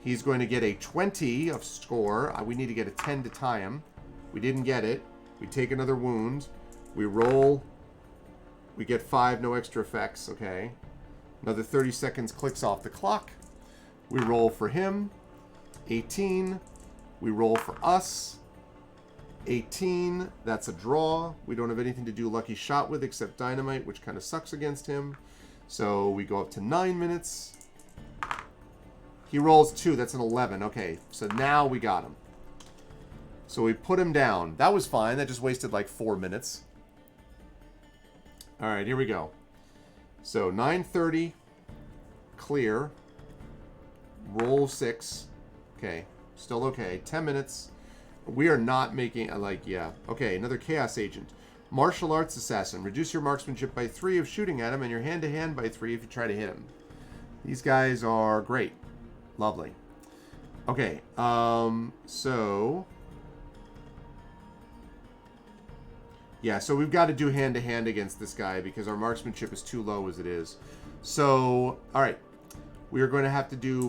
He's going to get a 20 of score. We need to get a 10 to tie him. We didn't get it. We take another wound. We roll. We get 5, no extra effects. Okay. Another 30 seconds clicks off the clock. We roll for him. 18. We roll for us. 18. That's a draw. We don't have anything to do lucky shot with except dynamite, which kind of sucks against him. So we go up to 9 minutes. He rolls 2. That's an 11. Okay, so now we got him. So we put him down. That was fine. That just wasted like 4 minutes. All right, here we go. So 9:30, clear. Roll 6. Okay, still okay. 10 minutes. We are not making, yeah. Okay, another Chaos Agent. Martial Arts Assassin. Reduce your marksmanship by 3 of shooting at him and your hand-to-hand by 3 if you try to hit him. These guys are great. Lovely. Okay, so... yeah, so we've got to do hand-to-hand against this guy because our marksmanship is too low as it is. So, alright. We are going to have to do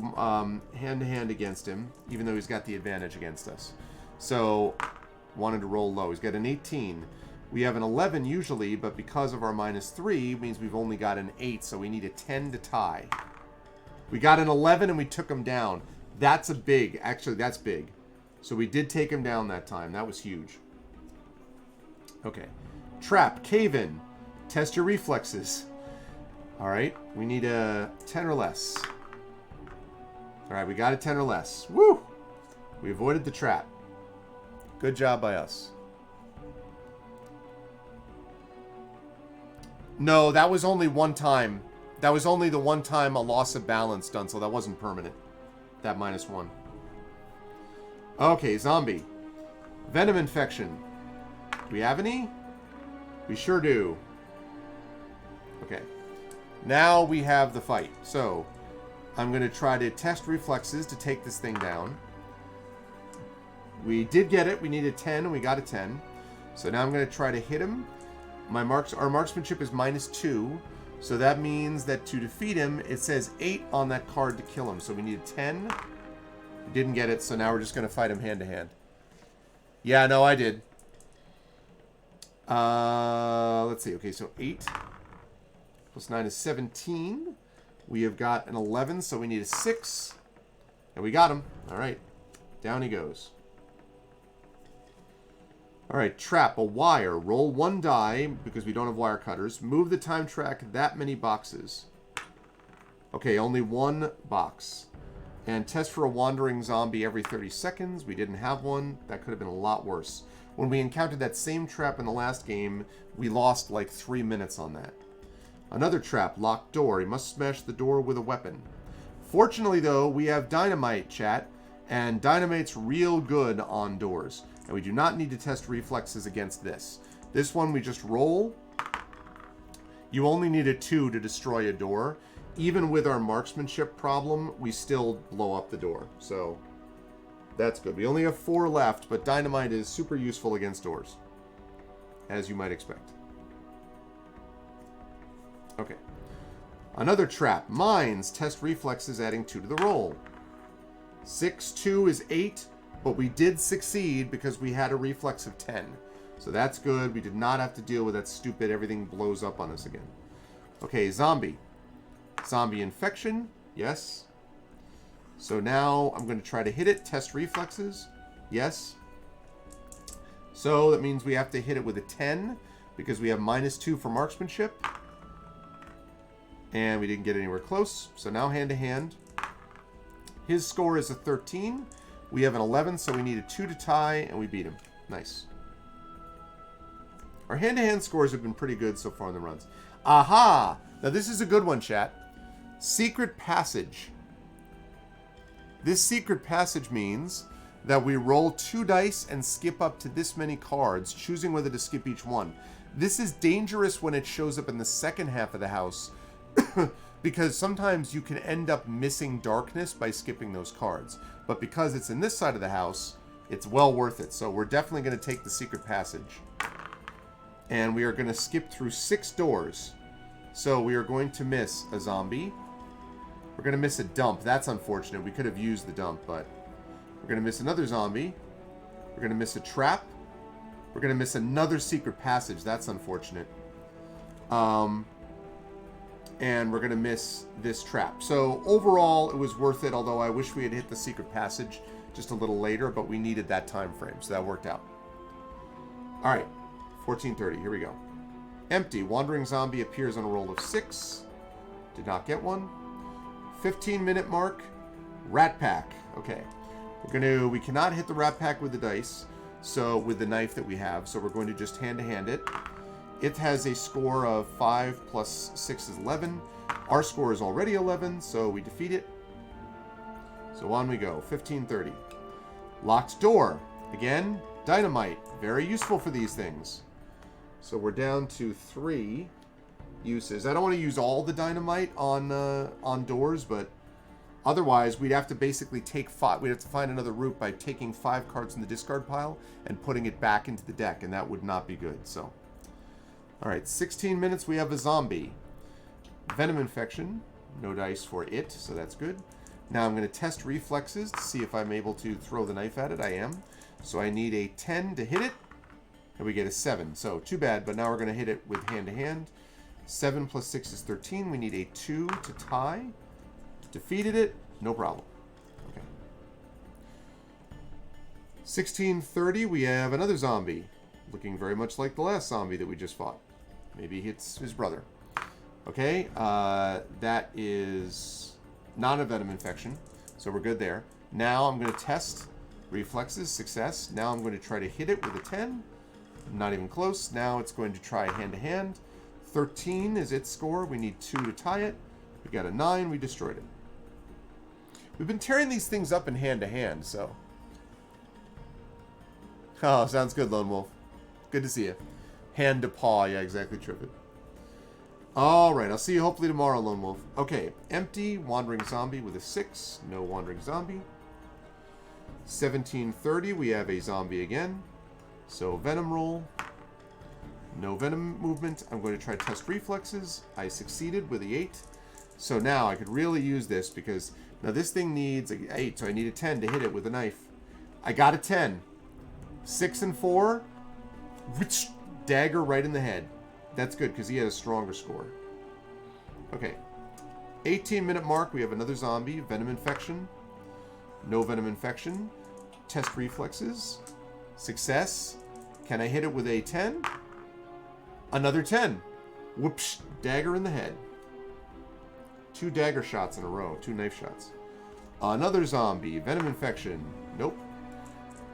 hand-to-hand against him, even though he's got the advantage against us. So, wanted to roll low. He's got an 18. We have an 11 usually, but because of our -3, means we've only got an 8, so we need a 10 to tie. We got an 11 and we took him down. That's a big. Actually, that's big. So we did take him down that time. That was huge. Okay. Trap. Cave in. Test your reflexes. Alright. We need a 10 or less. Alright, we got a 10 or less. Woo! We avoided the trap. Good job by us. No, that was only one time. That was only the one time a loss of balance done, so that wasn't permanent. That -1. Okay, zombie. Venom infection. Do we have any? We sure do. Okay. Now we have the fight. So, I'm going to try to test reflexes to take this thing down. We did get it. We needed 10, and we got a 10. So now I'm going to try to hit him. Our marksmanship is -2. So that means that to defeat him, it says 8 on that card to kill him. So we need a 10. We didn't get it, so now we're just going to fight him hand-to-hand. Yeah, no, I did. Let's see. Okay, so 8 plus 9 is 17. We have got an 11, so we need a 6. And we got him. All right. Down he goes. All right, trap, a wire. Roll 1 die, because we don't have wire cutters. Move the time track that many boxes. Okay, only 1 box. And test for a wandering zombie every 30 seconds. We didn't have one. That could have been a lot worse. When we encountered that same trap in the last game, we lost like 3 minutes on that. Another trap, locked door. You must smash the door with a weapon. Fortunately, though, we have dynamite, chat. And dynamite's real good on doors. And we do not need to test reflexes against this. This one we just roll. You only need a 2 to destroy a door. Even with our marksmanship problem, we still blow up the door. So, that's good. We only have 4 left, but dynamite is super useful against doors. As you might expect. Okay. Another trap. Mines. Test reflexes adding 2 to the roll. 6, 2 is 8. But we did succeed because we had a reflex of 10. So that's good. We did not have to deal with that stupid everything blows up on us again. Okay, zombie. Zombie infection. Yes. So now I'm going to try to hit it. Test reflexes. Yes. So that means we have to hit it with a 10 because we have -2 for marksmanship. And we didn't get anywhere close. So now hand-to-hand. His score is a 13. We have an 11, so we need a 2 to tie, and we beat him. Nice. Our hand-to-hand scores have been pretty good so far in the runs. Aha! Now this is a good one, chat. Secret passage. This secret passage means that we roll 2 dice and skip up to this many cards, choosing whether to skip each one. This is dangerous when it shows up in the second half of the house, because sometimes you can end up missing darkness by skipping those cards. But because it's in this side of the house, it's well worth it. So we're definitely going to take the secret passage. And we are going to skip through 6 doors. So we are going to miss a zombie. We're going to miss a dump. That's unfortunate. We could have used the dump, but we're going to miss another zombie. We're going to miss a trap. We're going to miss another secret passage. That's unfortunate. And we're going to miss this trap. So overall, it was worth it, although I wish we had hit the secret passage just a little later, but we needed that time frame, so that worked out. All right, 14:30, here we go. Empty. Wandering zombie appears on a roll of 6. Did not get one. 15-minute mark. Rat Pack. Okay. We cannot hit the Rat Pack with the dice, so with the knife that we have, so we're going to just hand-to-hand it. It has a score of 5 plus 6 is 11. Our score is already 11, so we defeat it. So on we go. 1530. Locked door. Again, dynamite. Very useful for these things. So we're down to 3 uses. I don't want to use all the dynamite on doors, but otherwise we'd have to basically take 5. We'd have to find another route by taking 5 cards in the discard pile and putting it back into the deck, and that would not be good. So, all right, 16 minutes. We have a zombie. Venom infection. No dice for it, so that's good. Now I'm going to test reflexes to see if I'm able to throw the knife at it. I am. So I need a 10 to hit it, and we get a 7. So too bad, but now we're going to hit it with hand-to-hand. 7 plus 6 is 13. We need a 2 to tie. Defeated it. No problem. Okay. 1630, we have another zombie. Looking very much like the last zombie that we just fought. Maybe it's his brother. Okay, that is not a venom infection, so we're good there. Now I'm going to test reflexes, success. Now I'm going to try to hit it with a 10. Not even close. Now it's going to try hand-to-hand. 13 is its score. We need 2 to tie it. We got a 9. We destroyed it. We've been tearing these things up in hand-to-hand, so. Oh, sounds good, Lone Wolf. Good to see you. Hand to paw. Yeah, exactly, Trippet. All right, I'll see you hopefully tomorrow, Lone Wolf. Okay, empty, wandering zombie with a 6. No wandering zombie. 1730, we have a zombie again. So venom roll. No venom movement. I'm going to try to test reflexes. I succeeded with the 8. So now I could really use this because now this thing needs an 8, so I need a 10 to hit it with a knife. I got a 10. 6 and 4. Which dagger right in the head. That's good because he had a stronger score. Okay. 18-minute mark. We have another zombie. Venom infection. No venom infection. Test reflexes. Success. Can I hit it with a 10? Another 10. Whoops. Dagger in the head. 2 dagger shots in a row. 2 knife shots. Another zombie. Venom infection. Nope.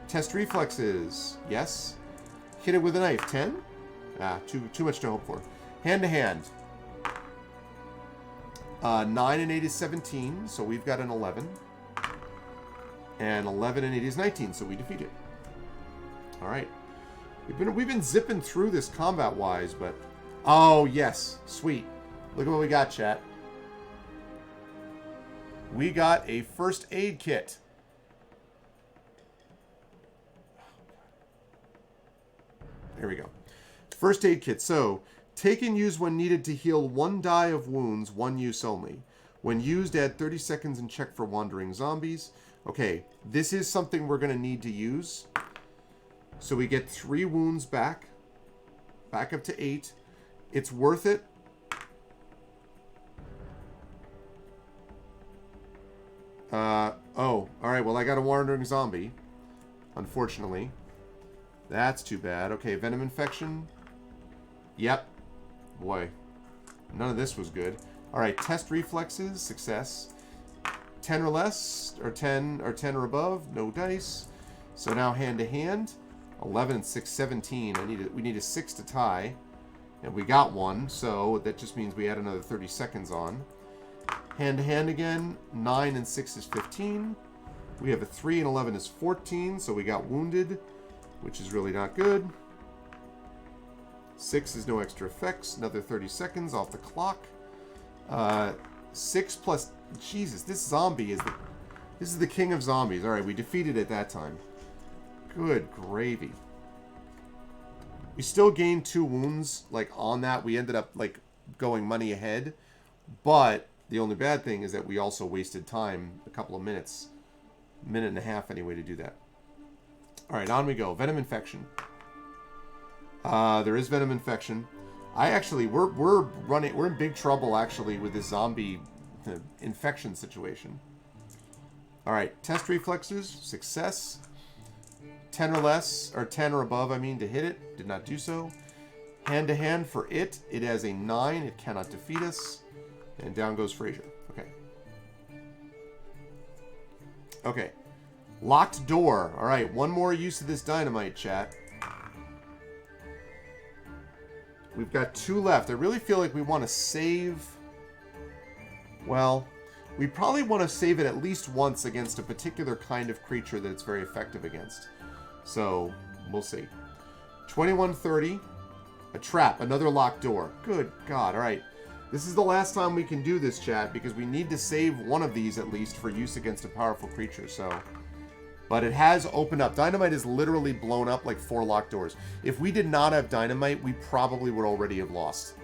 Test reflexes. Yes. Hit it with a knife. 10? Ah, too much to hope for. Hand-to-hand. 9 and 8 is 17, so we've got an 11. And 11 and 8 is 19, so we defeat it. All right. We've been zipping through this combat-wise, but... Oh, yes. Sweet. Look at what we got, chat. We got a first aid kit. There we go. First aid kit. So, take and use when needed to heal 1 die of wounds, 1 use only. When used, add 30 seconds and check for wandering zombies. Okay, this is something we're going to need to use. So we get 3 wounds back. Back up to 8. It's worth it. Oh, alright, well I got a wandering zombie. Unfortunately. That's too bad. Okay, venom infection. Yep. Boy. None of this was good. Alright, test reflexes. Success. 10 or less. Or 10 or above. No dice. So now hand to hand. 11 and 6, 17. We need a 6 to tie. And we got 1. So that just means we add another 30 seconds on. Hand to hand again. 9 and 6 is 15. We have a 3 and 11 is 14. So we got wounded, which is really not good. 6 is no extra effects. Another 30 seconds off the clock. 6 plus... Jesus, this zombie is the king of zombies. Alright, we defeated it that time. Good gravy. We still gained 2 wounds, like, on that. We ended up, like, going money ahead. But the only bad thing is that we also wasted time, a couple of minutes. A minute and a half, anyway, to do that. Alright, on we go. Venom infection. There is venom infection. We're in big trouble, actually, with this zombie infection situation. Alright, test reflexes. Success. 10 or less, or 10 or above, I mean, to hit it. Did not do so. Hand to hand for it. It has a 9. It cannot defeat us. And down goes Frazier. Okay. Okay. Locked door. All right, one more use of this dynamite, chat. We've got 2 left. I really feel like we want to save... Well, we probably want to save it at least once against a particular kind of creature that it's very effective against. So, we'll see. 2130. A trap. Another locked door. Good God. All right. This is the last time we can do this, chat, because we need to save one of these at least for use against a powerful creature, so... But it has opened up. Dynamite has literally blown up like 4 locked doors. If we did not have Dynamite, we probably would already have lost.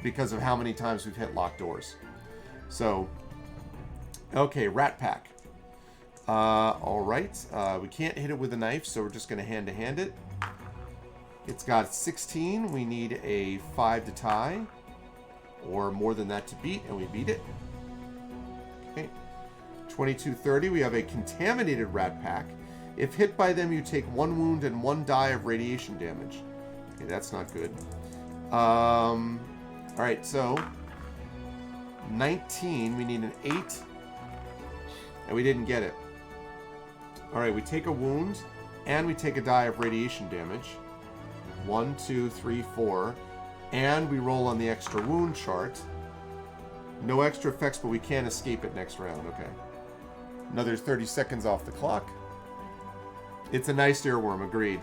Because of how many times we've hit locked doors. So, okay, Rat Pack. Alright. We can't hit it with a knife, so we're just going to hand-to-hand it. It's got 16. We need a 5 to tie. Or more than that to beat, and we beat it. Okay. 2230, we have a Contaminated Rat Pack. If hit by them, you take 1 wound and 1 die of radiation damage. Okay, that's not good. Alright, so 19, we need an 8. And we didn't get it. Alright, we take a wound, and we take a die of radiation damage. 1, 2, 3, 4. And we roll on the extra wound chart. No extra effects, but we can't escape it next round. Okay. Another 30 seconds off the clock. It's a nice earworm, agreed.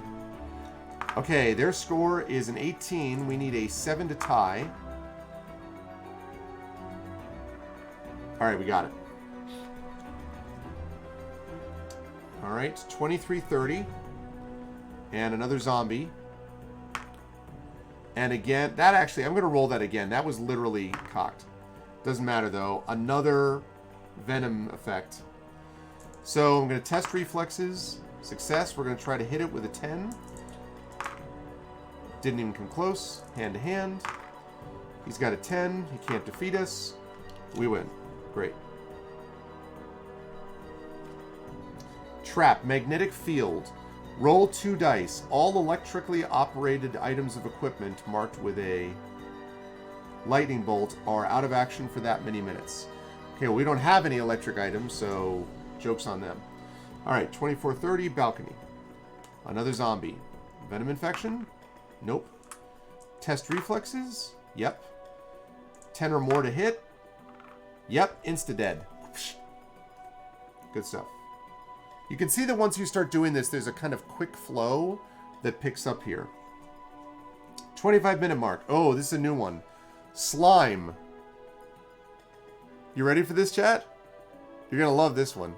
Okay, their score is an 18. We need a 7 to tie. Alright, we got it. Alright, 2330. And another zombie. And again, that actually, I'm going to roll that again. That was literally cocked. Doesn't matter, though. Another venom effect. So I'm going to test reflexes. Success. We're going to try to hit it with a 10. Didn't even come close. Hand to hand. He's got a 10. He can't defeat us. We win. Great. Trap. Magnetic field. Roll 2 dice. All electrically operated items of equipment marked with a lightning bolt are out of action for that many minutes. Okay, well, we don't have any electric items, so joke's on them. Alright, 2430, balcony. Another zombie. Venom infection? Nope. Test reflexes? Yep. 10 or more to hit? Yep, insta-dead. Good stuff. You can see that once you start doing this, there's a kind of quick flow that picks up here. 25-minute mark. Oh, this is a new one. Slime. You ready for this, chat? You're going to love this one.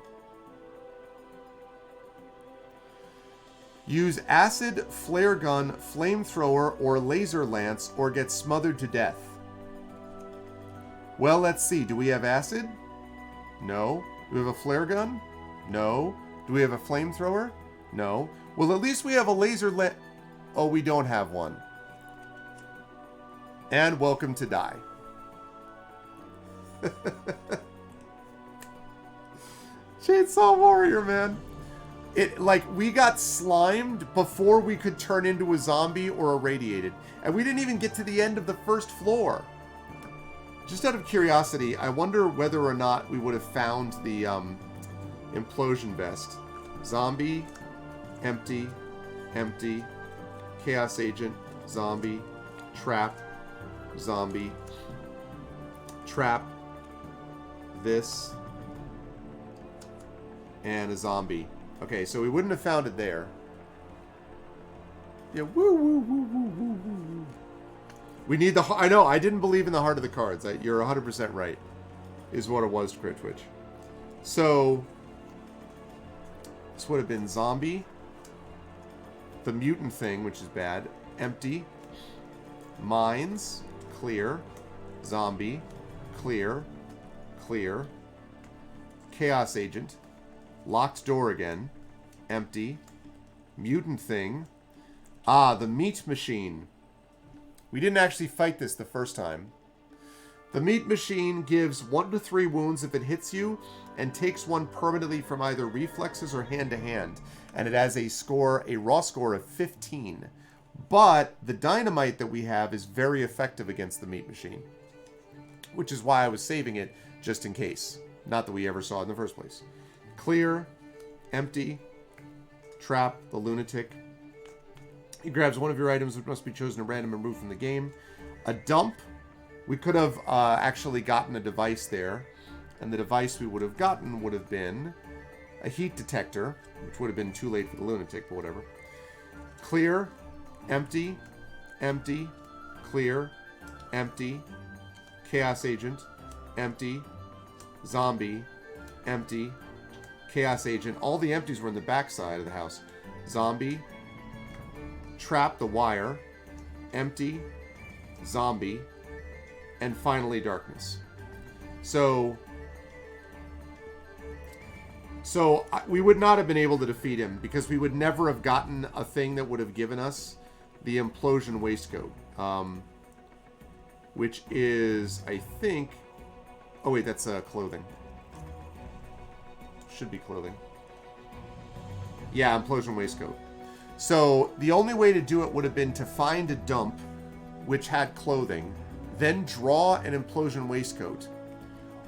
Use acid, flare gun, flamethrower, or laser lance, or get smothered to death. Well, let's see. Do we have acid? No. Do we have a flare gun? No. Do we have a flamethrower? No. Well, at least we have a laser lance. Oh, we don't have one. And welcome to die. Chainsaw Warrior, man. It, like, we got slimed before we could turn into a zombie or irradiated. And we didn't even get to the end of the first floor. Just out of curiosity, I wonder whether or not we would have found the implosion vest. Zombie, empty, empty, chaos agent, zombie, trap, zombie, trap, this, and a zombie. Okay, so we wouldn't have found it there. Yeah, woo, woo, woo, woo, woo, woo. We need the... I know, I didn't believe in the heart of the cards. You're 100% right, is what it was, Crit Twitch. So, this would have been zombie, the mutant thing, which is bad, empty, mines, clear, zombie, clear, clear, chaos agent, locked door again, empty, mutant thing, the meat machine. We didn't actually fight this the first time. The meat machine gives 1 to 3 wounds if it hits you, and takes 1 permanently from either reflexes or hand-to-hand. And it has a score, a raw score of 15. But the dynamite that we have is very effective against the meat machine. Which is why I was saving it, just in case. Not that we ever saw it in the first place. Clear, empty, trap, the lunatic. He grabs one of your items which must be chosen at random and removed from the game. A dump. We could have actually gotten a device there. And the device we would have gotten would have been a heat detector, which would have been too late for the lunatic, but whatever. Clear, empty, empty, clear, empty, chaos agent, empty, zombie, empty, chaos agent. All the empties were in the back side of the house. Zombie, trap the wire, empty, zombie, and finally darkness. So we would not have been able to defeat him because we would never have gotten a thing that would have given us the implosion waistcoat, which is, I think... Oh, wait, that's clothing. Should be clothing. Yeah, implosion waistcoat. So the only way to do it would have been to find a dump which had clothing, then draw an implosion waistcoat,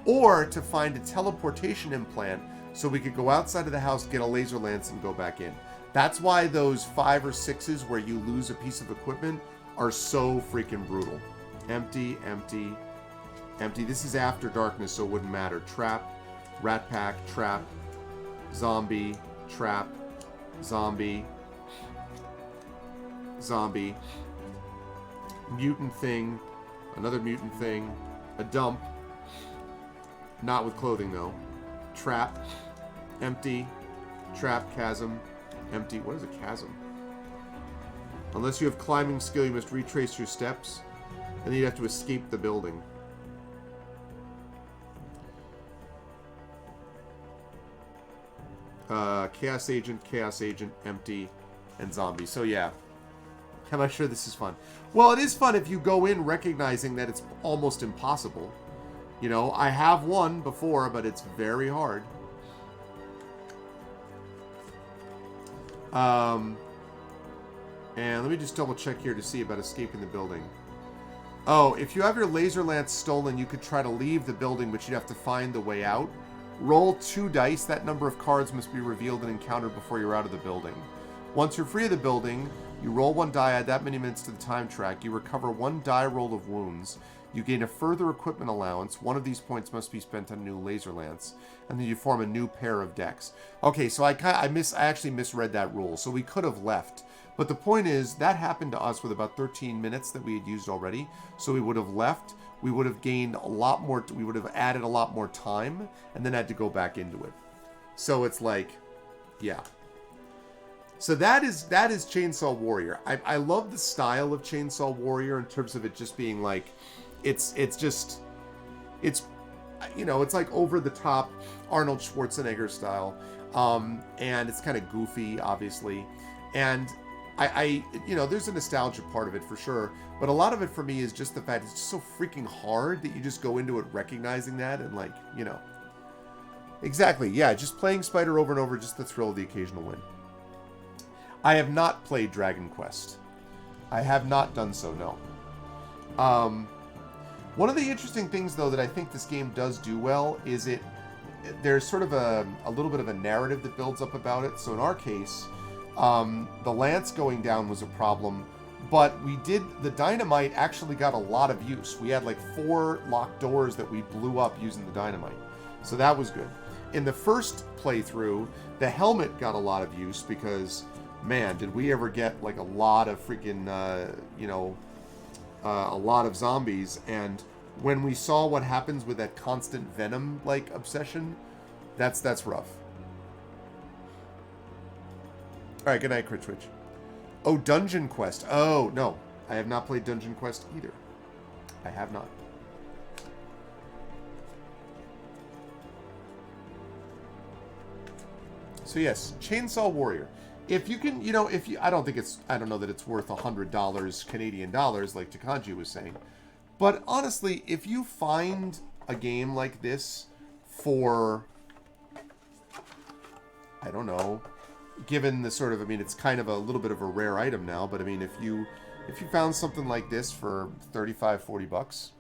or to find a teleportation implant so we could go outside of the house, get a laser lance, and go back in. That's why those 5 or 6s where you lose a piece of equipment are so freaking brutal. Empty, empty, empty. This is after darkness, so it wouldn't matter. Trap, rat pack, trap, zombie, trap, zombie, zombie, mutant thing, another mutant thing, a dump, not with clothing though, trap, empty, trap, chasm, empty. What is a chasm? Unless you have climbing skill, you must retrace your steps, and then you'd have to escape the building. Chaos agent, empty, and zombie. So yeah. Am I sure this is fun? Well, it is fun if you go in recognizing that it's almost impossible. You know, I have won before, but it's very hard. And let me just double check here to see about escaping the building. Oh, if you have your laser lance stolen, you could try to leave the building, but you'd have to find the way out. Roll 2 dice. That number of cards must be revealed and encountered before you're out of the building. Once you're free of the building, you roll 1 die, add that many minutes to the time track. You recover 1 die roll of wounds. You gain a further equipment allowance. 1 of these points must be spent on a new laser lance. And then you form a new pair of decks. Okay, so I actually misread that rule. So we could have left. But the point is, that happened to us with about 13 minutes that we had used already. So we would have left. We would have gained a lot more. We would have added a lot more time. And then had to go back into it. So it's like, yeah. So that is Chainsaw Warrior. I love the style of Chainsaw Warrior in terms of it just being like, it's you know, it's like over the top Arnold Schwarzenegger style, and it's kind of goofy, obviously, and I you know, there's a nostalgia part of it for sure, but a lot of it for me is just the fact it's just so freaking hard that you just go into it recognizing that and like, you know, exactly, yeah, just playing Spider over and over, just the thrill of the occasional win. I have not played Dragon Quest. I have not done so, no. One of the interesting things, though, that I think this game does do well is there's sort of a little bit of a narrative that builds up about it. So in our case, the lance going down was a problem, but the dynamite actually got a lot of use. We had like 4 locked doors that we blew up using the dynamite. So that was good. In the first playthrough, the helmet got a lot of use because, man, did we ever get like a lot of freaking, you know, a lot of zombies. And when we saw what happens with that constant venom like obsession, that's rough. All right, good night, Crit Twitch. Oh, Dungeon Quest. Oh, no, I have not played Dungeon Quest either. I have not. So yes, Chainsaw Warrior. If you can, you know, I don't know that it's worth $100 Canadian dollars like Takanji was saying. But honestly, if you find a game like this for, I don't know, given the sort of, I mean, it's kind of a little bit of a rare item now, but I mean, if you found something like this for $35, $40,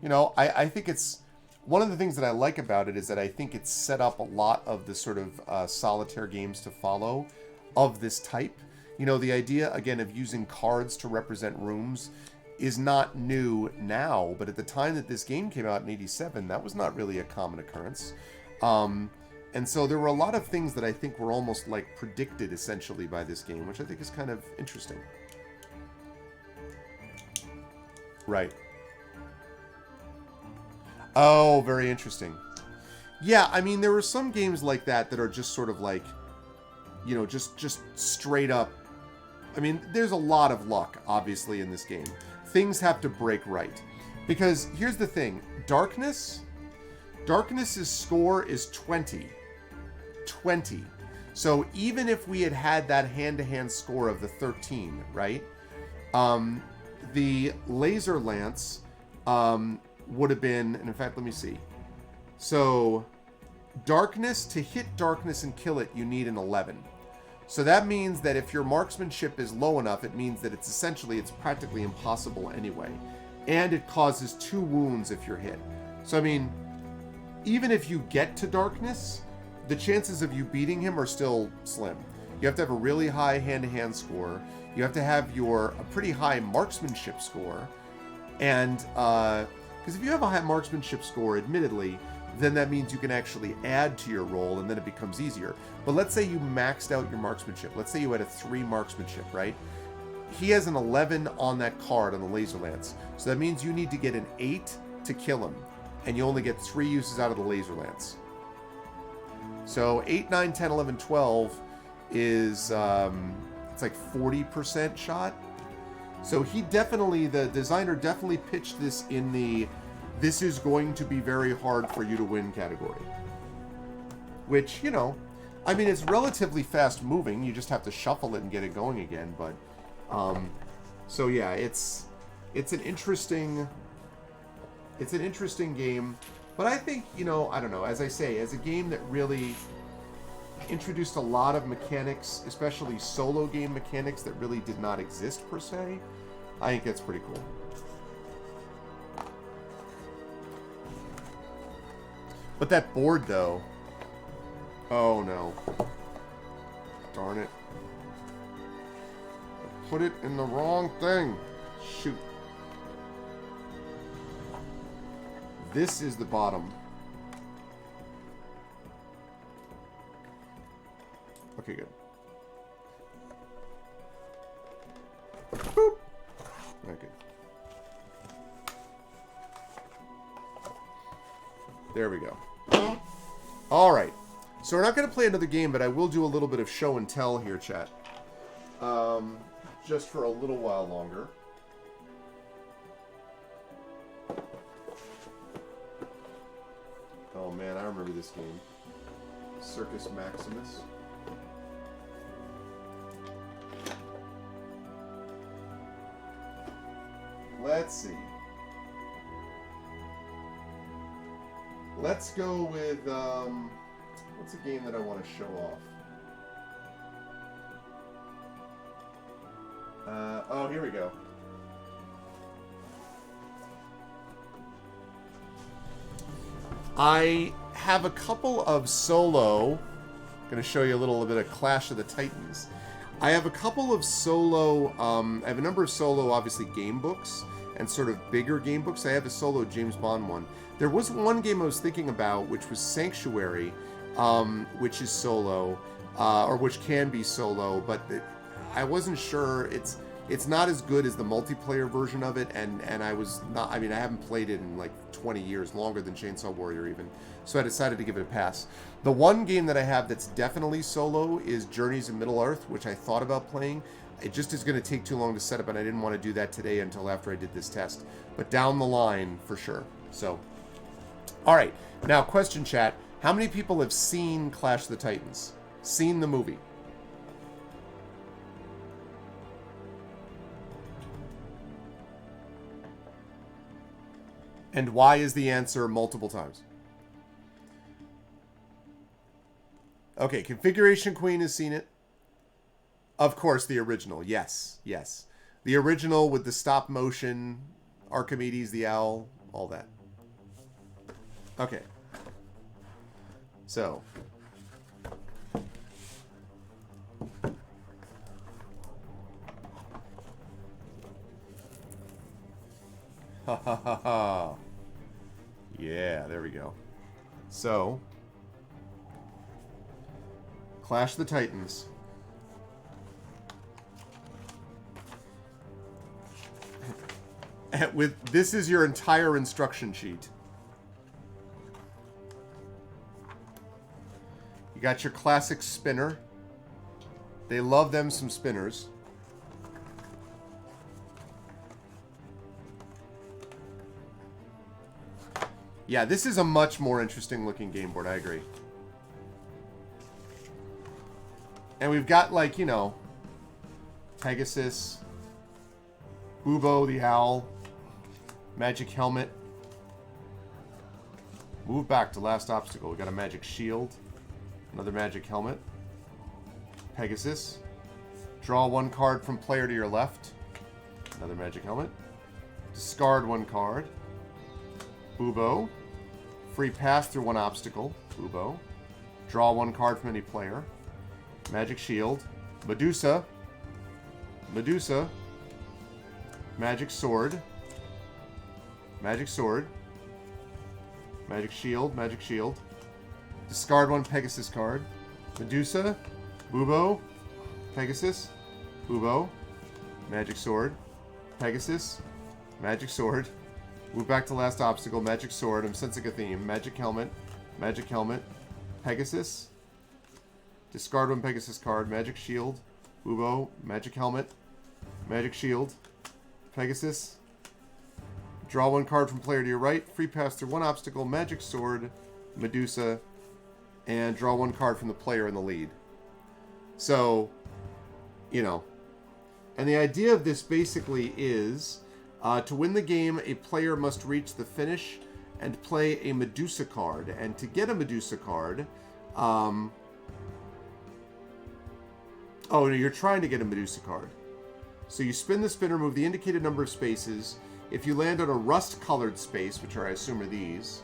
you know, I think it's one of the things that I like about it is that I think it's set up a lot of the sort of solitaire games to follow of this type. You know, the idea, again, of using cards to represent rooms is not new now, but at the time that this game came out in '87, that was not really a common occurrence. And so there were a lot of things that I think were almost like predicted essentially by this game, which I think is kind of interesting. Right. Oh, very interesting. Yeah, I mean, there were some games like that that are just sort of like, you know, just straight up. I mean, there's a lot of luck, obviously, in this game. Things have to break right. Because here's the thing. Darkness's score is 20. 20. So even if we had had that hand-to-hand score of the 13, right? The laser lance would have been, and in fact, let me see. So darkness, to hit darkness and kill it, you need an 11. So that means that if your marksmanship is low enough, it means that it's practically impossible anyway. And it causes 2 wounds if you're hit. So I mean, even if you get to darkness, the chances of you beating him are still slim. You have to have a really high hand-to-hand score. You have to have a pretty high marksmanship score. And, because if you have a high marksmanship score, admittedly, then that means you can actually add to your roll, and then it becomes easier. But let's say you maxed out your marksmanship. Let's say you had a 3 marksmanship, right? He has an 11 on that card on the laser lance. So that means you need to get an 8 to kill him. And you only get 3 uses out of the laser lance. So 8, 9, 10, 11, 12 is, it's like 40% shot. So the designer definitely pitched this in the, this is going to be very hard for you to win category. Which, you know, I mean, it's relatively fast moving. You just have to shuffle it and get it going again. But, so yeah, it's an interesting game. But I think, you know, I don't know, as I say, as a game that really introduced a lot of mechanics, especially solo game mechanics that really did not exist per se, I think that's pretty cool. But that board, though, oh no. Darn it. I put it in the wrong thing. Shoot. This is the bottom. Okay, good. Boop. Okay. There we go. All right. So we're not going to play another game, but I will do a little bit of show and tell here, chat. Just for a little while longer. Oh man, I remember this game. Circus Maximus. Let's see. Let's go with, what's a game that I want to show off? Oh, here we go. I have a couple of solo. I'm going to show you a little bit of Clash of the Titans. I have a couple of solo. I have a number of solo, obviously, game books and sort of bigger game books. I have a solo James Bond one. There was one game I was thinking about, which was Sanctuary, which is solo, or which can be solo, but I wasn't sure. It's not as good as the multiplayer version of it, and I was not. I mean, I haven't played it in like 20 years, longer than Chainsaw Warrior even. So I decided to give it a pass. The one game that I have that's definitely solo is Journeys in Middle-earth, which I thought about playing. It just is going to take too long to set up, and I didn't want to do that today until after I did this test. But down the line, for sure. So, all right. Now, question chat. How many people have seen Clash of the Titans? Seen the movie? And why is the answer multiple times? Okay, Configuration Queen has seen it. Of course, the original. Yes, yes. The original with the stop motion, Archimedes the Owl, all that. Okay. So. Ha ha ha ha. Yeah, there we go. So. Clash of the Titans. This is your entire instruction sheet. You got your classic spinner. They love them some spinners. Yeah, this is a much more interesting looking game board, I agree. And we've got, like, you know, Pegasus, Bubo the Owl, Magic Helmet. Move back to last obstacle. We got a Magic Shield, another Magic Helmet, Pegasus. Draw one card from player to your left, another Magic Helmet. Discard one card. Bubo. Free pass through one obstacle. Bubo. Draw one card from any player. Magic Shield. Medusa. Medusa. Magic Sword. Magic Sword. Magic Shield. Magic Shield. Discard one Pegasus card. Medusa. Bubo. Pegasus. Bubo. Magic Sword. Pegasus. Magic Sword. Move back to last obstacle. Magic Sword. I'm sensing a theme. Magic Helmet. Magic Helmet. Pegasus. Discard one Pegasus card. Magic Shield. Bubo. Magic Helmet. Magic Shield. Pegasus. Draw one card from player to your right. Free pass through one obstacle. Magic Sword. Medusa. And draw one card from the player in the lead. So, you know. And the idea of this basically is, to win the game, a player must reach the finish and play a Medusa card. And to get a Medusa card, oh, no, you're trying to get a Medusa card. So you spin the spinner, move the indicated number of spaces. If you land on a rust-colored space, which I assume are these,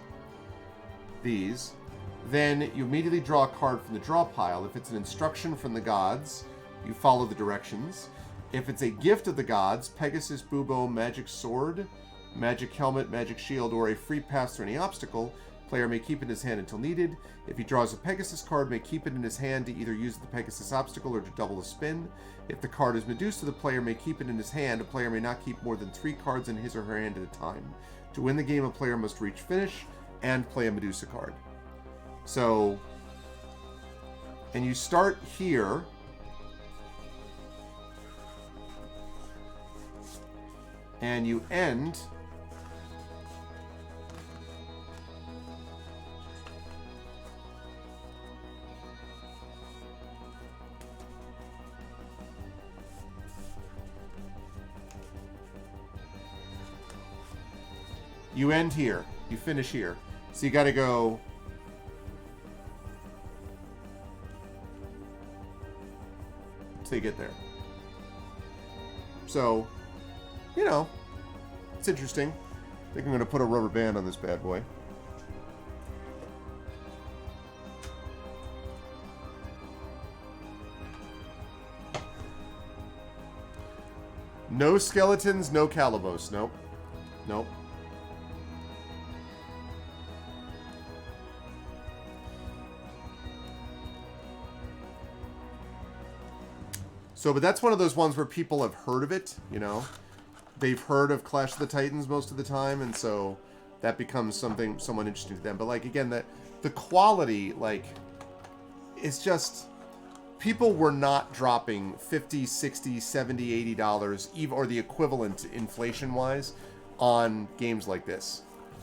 then you immediately draw a card from the draw pile. If it's an instruction from the gods, you follow the directions. If it's a gift of the gods, Pegasus, Bubo, Magic Sword, Magic Helmet, Magic Shield, or a free pass through any obstacle, player may keep it in his hand until needed. If he draws a Pegasus card, may keep it in his hand to either use the Pegasus obstacle or to double a spin. If the card is Medusa, the player may keep it in his hand. A player may not keep more than 3 cards in his or her hand at a time. To win the game, a player must reach finish and play a Medusa card. So, and you start here. And you end here. You finish here. So you got to go till you get there. So, you know, it's interesting. I think I'm going to put a rubber band on this bad boy. No skeletons, no Calibos. Nope. Nope. So, but that's one of those ones where people have heard of it, you know. They've heard of Clash of the Titans most of the time, and so that becomes something somewhat interesting to them. But, like, again, the quality, like, it's just... People were not dropping $50, $60, $70, $80, even, or the equivalent inflation-wise, on games like this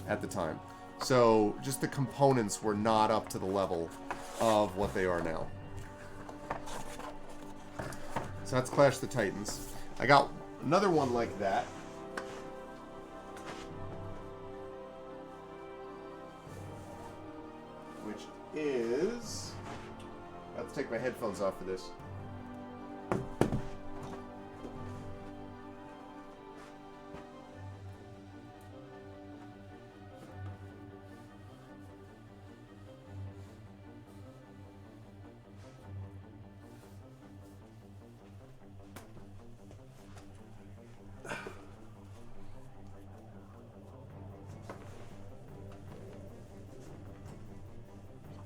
at the time. So, just the components were not up to the level of what they are now. So that's Clash of the Titans. I got another one like that. Which is... I have to take my headphones off for this.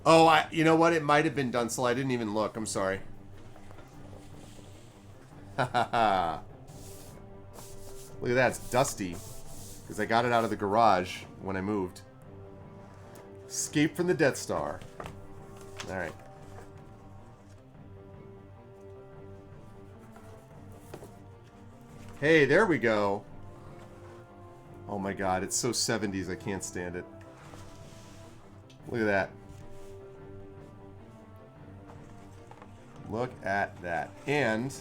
Oh, you know what? It might have been Dunsel. I didn't even look. I'm sorry. Ha ha ha. Look at that. It's dusty. Because I got it out of the garage when I moved. Escape from the Death Star. Alright. Hey, there we go. Oh my god, it's so 70s, I can't stand it. Look at that. Look at that. And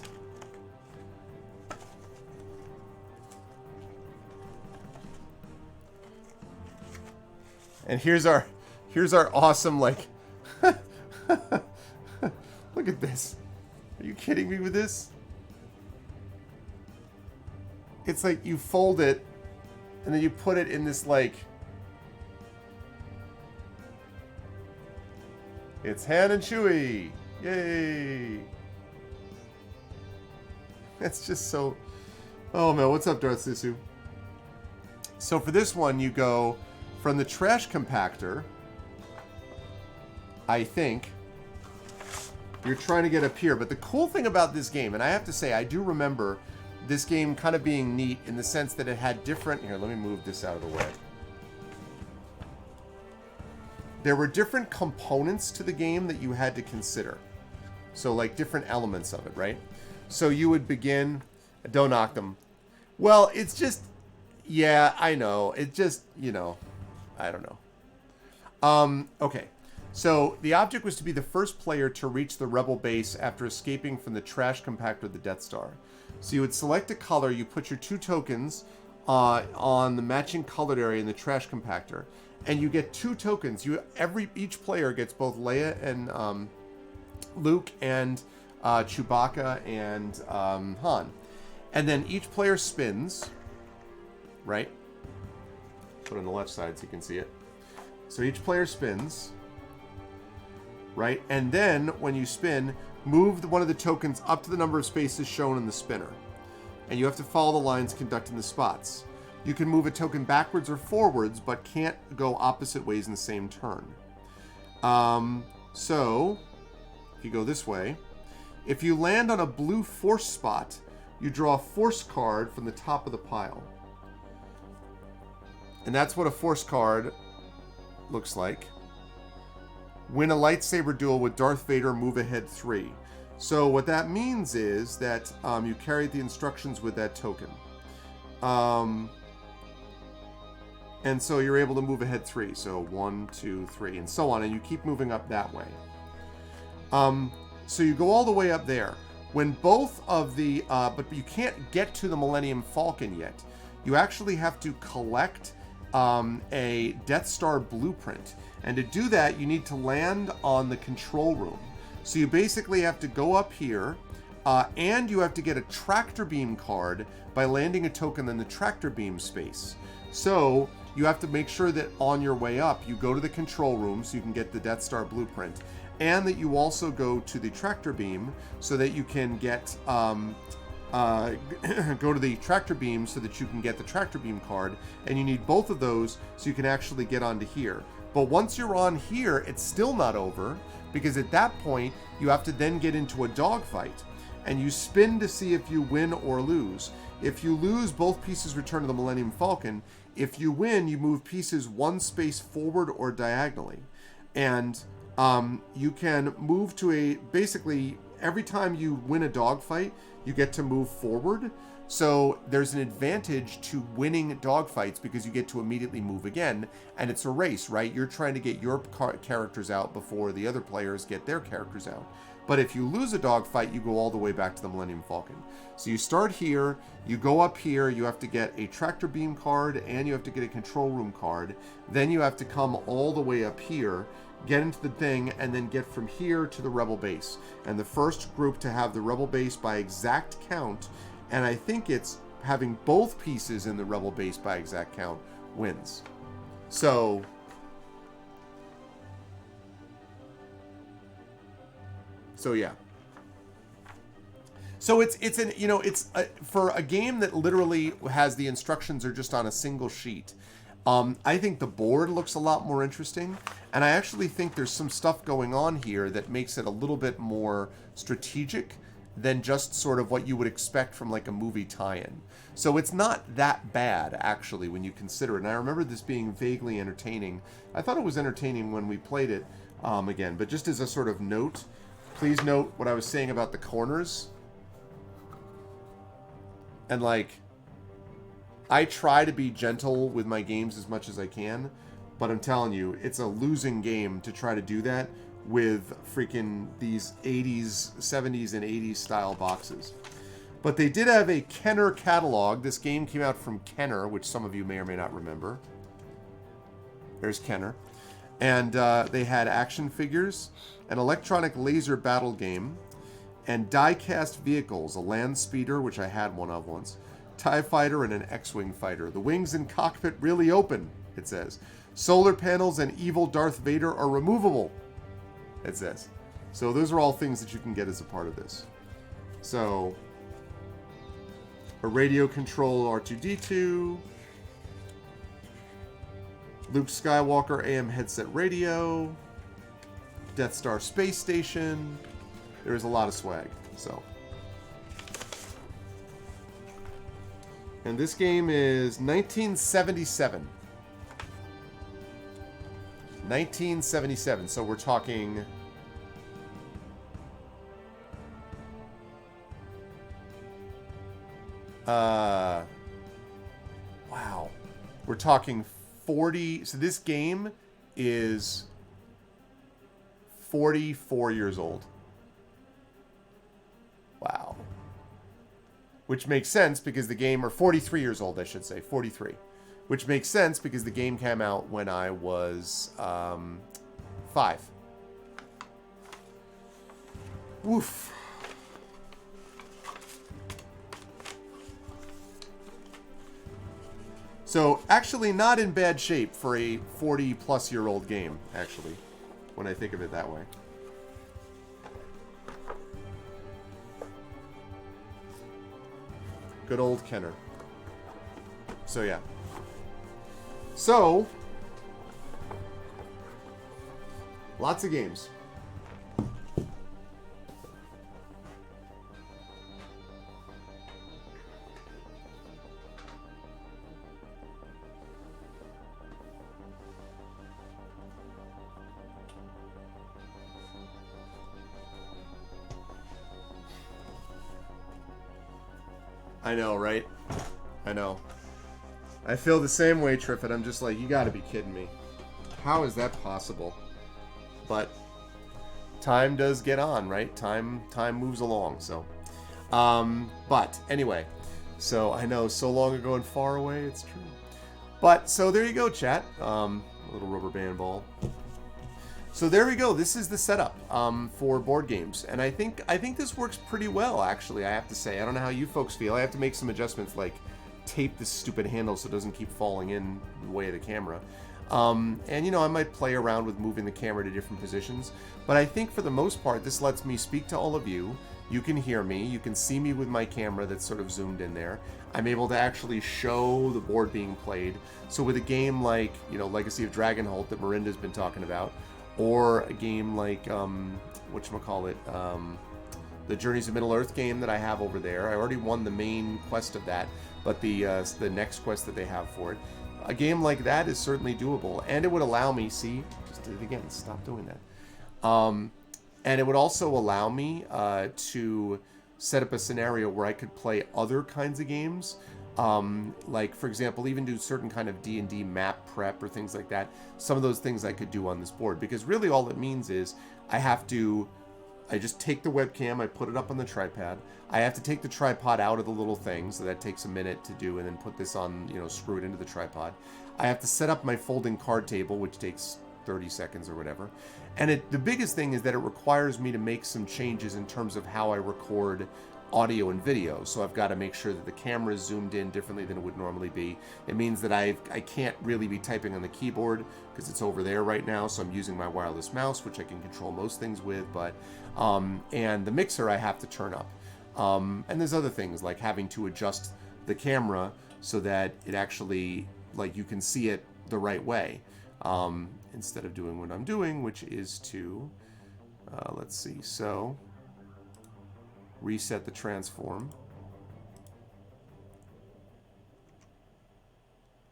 here's our awesome, like, look at this. Are you kidding me with this? It's like you fold it and then you put it in this, like, it's Han and Chewie. Yay. That's just so... Oh man, what's up, Darth Sisu? So for this one, you go from the trash compactor. I think you're trying to get up here. But the cool thing about this game, and I have to say, I do remember this game kind of being neat in the sense that it had different... Here, let me move this out of the way. There were different components to the game that you had to consider. So, like, different elements of it, right? So you would begin... Don't knock them. Well, it's just... Yeah, I know. It just, you know... I don't know. Okay. So, the object was to be the first player to reach the rebel base after escaping from the trash compactor of the Death Star. So you would select a color, you put your 2 tokens on the matching colored area in the trash compactor, and you get 2 tokens. Each player gets both Leia and Luke and Chewbacca and Han. And then each player spins, right? Put it on the left side so you can see it. So each player spins, right? And then when you spin, move one of the tokens up to the number of spaces shown in the spinner. And you have to follow the lines conducting the spots. You can move a token backwards or forwards, but can't go opposite ways in the same turn. So, if you go this way, if you land on a blue force spot, you draw a force card from the top of the pile. And that's what a force card looks like. Win a lightsaber duel with Darth Vader, move ahead 3. So what that means is that you carry the instructions with that token. And so you're able to move ahead 3. So 1, 2, 3, and so on. And you keep moving up that way. So you go all the way up there. When both of the... but you can't get to the Millennium Falcon yet. You actually have to collect a Death Star blueprint. And to do that, you need to land on the control room. So you basically have to go up here, and you have to get a tractor beam card by landing a token in the tractor beam space. So you have to make sure that on your way up, you go to the control room so you can get the Death Star blueprint, and that you also go to the tractor beam so that you can get... go to the tractor beam so that you can get the tractor beam card, and you need both of those so you can actually get onto here. But once you're on here, it's still not over, because at that point you have to then get into a dogfight, and you spin to see if you win or lose. If you lose, both pieces return to the Millennium Falcon. If you win, you move pieces 1 space forward or diagonally, and you can move to basically every time you win a dogfight, you get to move forward. So there's an advantage to winning dogfights because you get to immediately move again, and it's a race, right? You're trying to get your characters out before the other players get their characters out. But if you lose a dogfight, you go all the way back to the Millennium Falcon. So you start here, you go up here, you have to get a tractor beam card, and you have to get a control room card. Then you have to come all the way up here, get into the thing, and then get from here to the Rebel base. And the first group to have the Rebel base by exact count, and I think it's having both pieces in the Rebel base by exact count, wins. So yeah. So it's for a game that literally has the instructions are just on a single sheet. I think the board looks a lot more interesting, and I actually think there's some stuff going on here that makes it a little bit more strategic than just sort of what you would expect from like a movie tie-in. So it's not that bad, actually, when you consider it. And I remember this being vaguely entertaining. I thought it was entertaining when we played it again, but just as a sort of note, please note what I was saying about the corners. And like, I try to be gentle with my games as much as I can, but I'm telling you, it's a losing game to try to do that with freaking these 80s, 70s, and 80s style boxes. But they did have a Kenner catalog. This game came out from Kenner, which some of you may or may not remember. There's Kenner. And they had action figures, an electronic laser battle game, and die-cast vehicles, a land speeder, which I had one of once, TIE fighter, and an X-Wing fighter. The wings and cockpit really open, it says. Solar panels and evil Darth Vader are removable, it says. So those are all things that you can get as a part of this. So, a radio control R2-D2, Luke Skywalker AM headset radio, Death Star space station. There's a lot of swag, so. And this game is 1977. 1977, so we're talking... wow. We're talking 40... So this game is 44 years old. Wow. Which makes sense because the game... Or 43 years old, I should say. 43. Which makes sense because the game came out when I was 5. Woof. So, actually not in bad shape for a 40-plus-year-old game, actually, when I think of it that way. Good old Kenner. So, yeah. So, lots of games. I know, right? I know. I feel the same way, Triffid. I'm just like, you gotta be kidding me. How is that possible? But time does get on, right? Time moves along, so. But anyway, so I know, so long ago and far away, it's true. But, so there you go, chat. A little rubber band ball. So there we go. This is the setup for board games. And I think this works pretty well, actually, I have to say. I don't know how you folks feel. I have to make some adjustments, like tape this stupid handle so it doesn't keep falling in the way of the camera. And, you know, I might play around with moving the camera to different positions. But I think for the most part, this lets me speak to all of you. You can hear me. You can see me with my camera that's sort of zoomed in there. I'm able to actually show the board being played. So with a game like, you know, Legacy of Dragonholt that Miranda's been talking about, or a game like, whatchamacallit, the Journeys of Middle-earth game that I have over there. I already won the main quest of that, but the next quest that they have for it. A game like that is certainly doable, and it would allow me, see, just did it again, stop doing that. And it would also allow me to set up a scenario where I could play other kinds of games. Like, for example, even do certain kind of D&D map prep or things like that. Some of those things I could do on this board, because really all it means is I just take the webcam, I put it up on the tripod. I have to take the tripod out of the little thing, so that takes a minute to do, and then put this on, you know, screw it into the tripod. I have to set up my folding card table, which takes 30 seconds or whatever. And the biggest thing is that it requires me to make some changes in terms of how I record audio and video. So I've got to make sure that the camera is zoomed in differently than it would normally be. It means that I can't really be typing on the keyboard because it's over there right now. So I'm using my wireless mouse, which I can control most things with. But and the mixer I have to turn up. And there's other things like having to adjust the camera so that it actually, like, you can see it the right way, instead of doing what I'm doing, which is to, let's see, so reset the transform.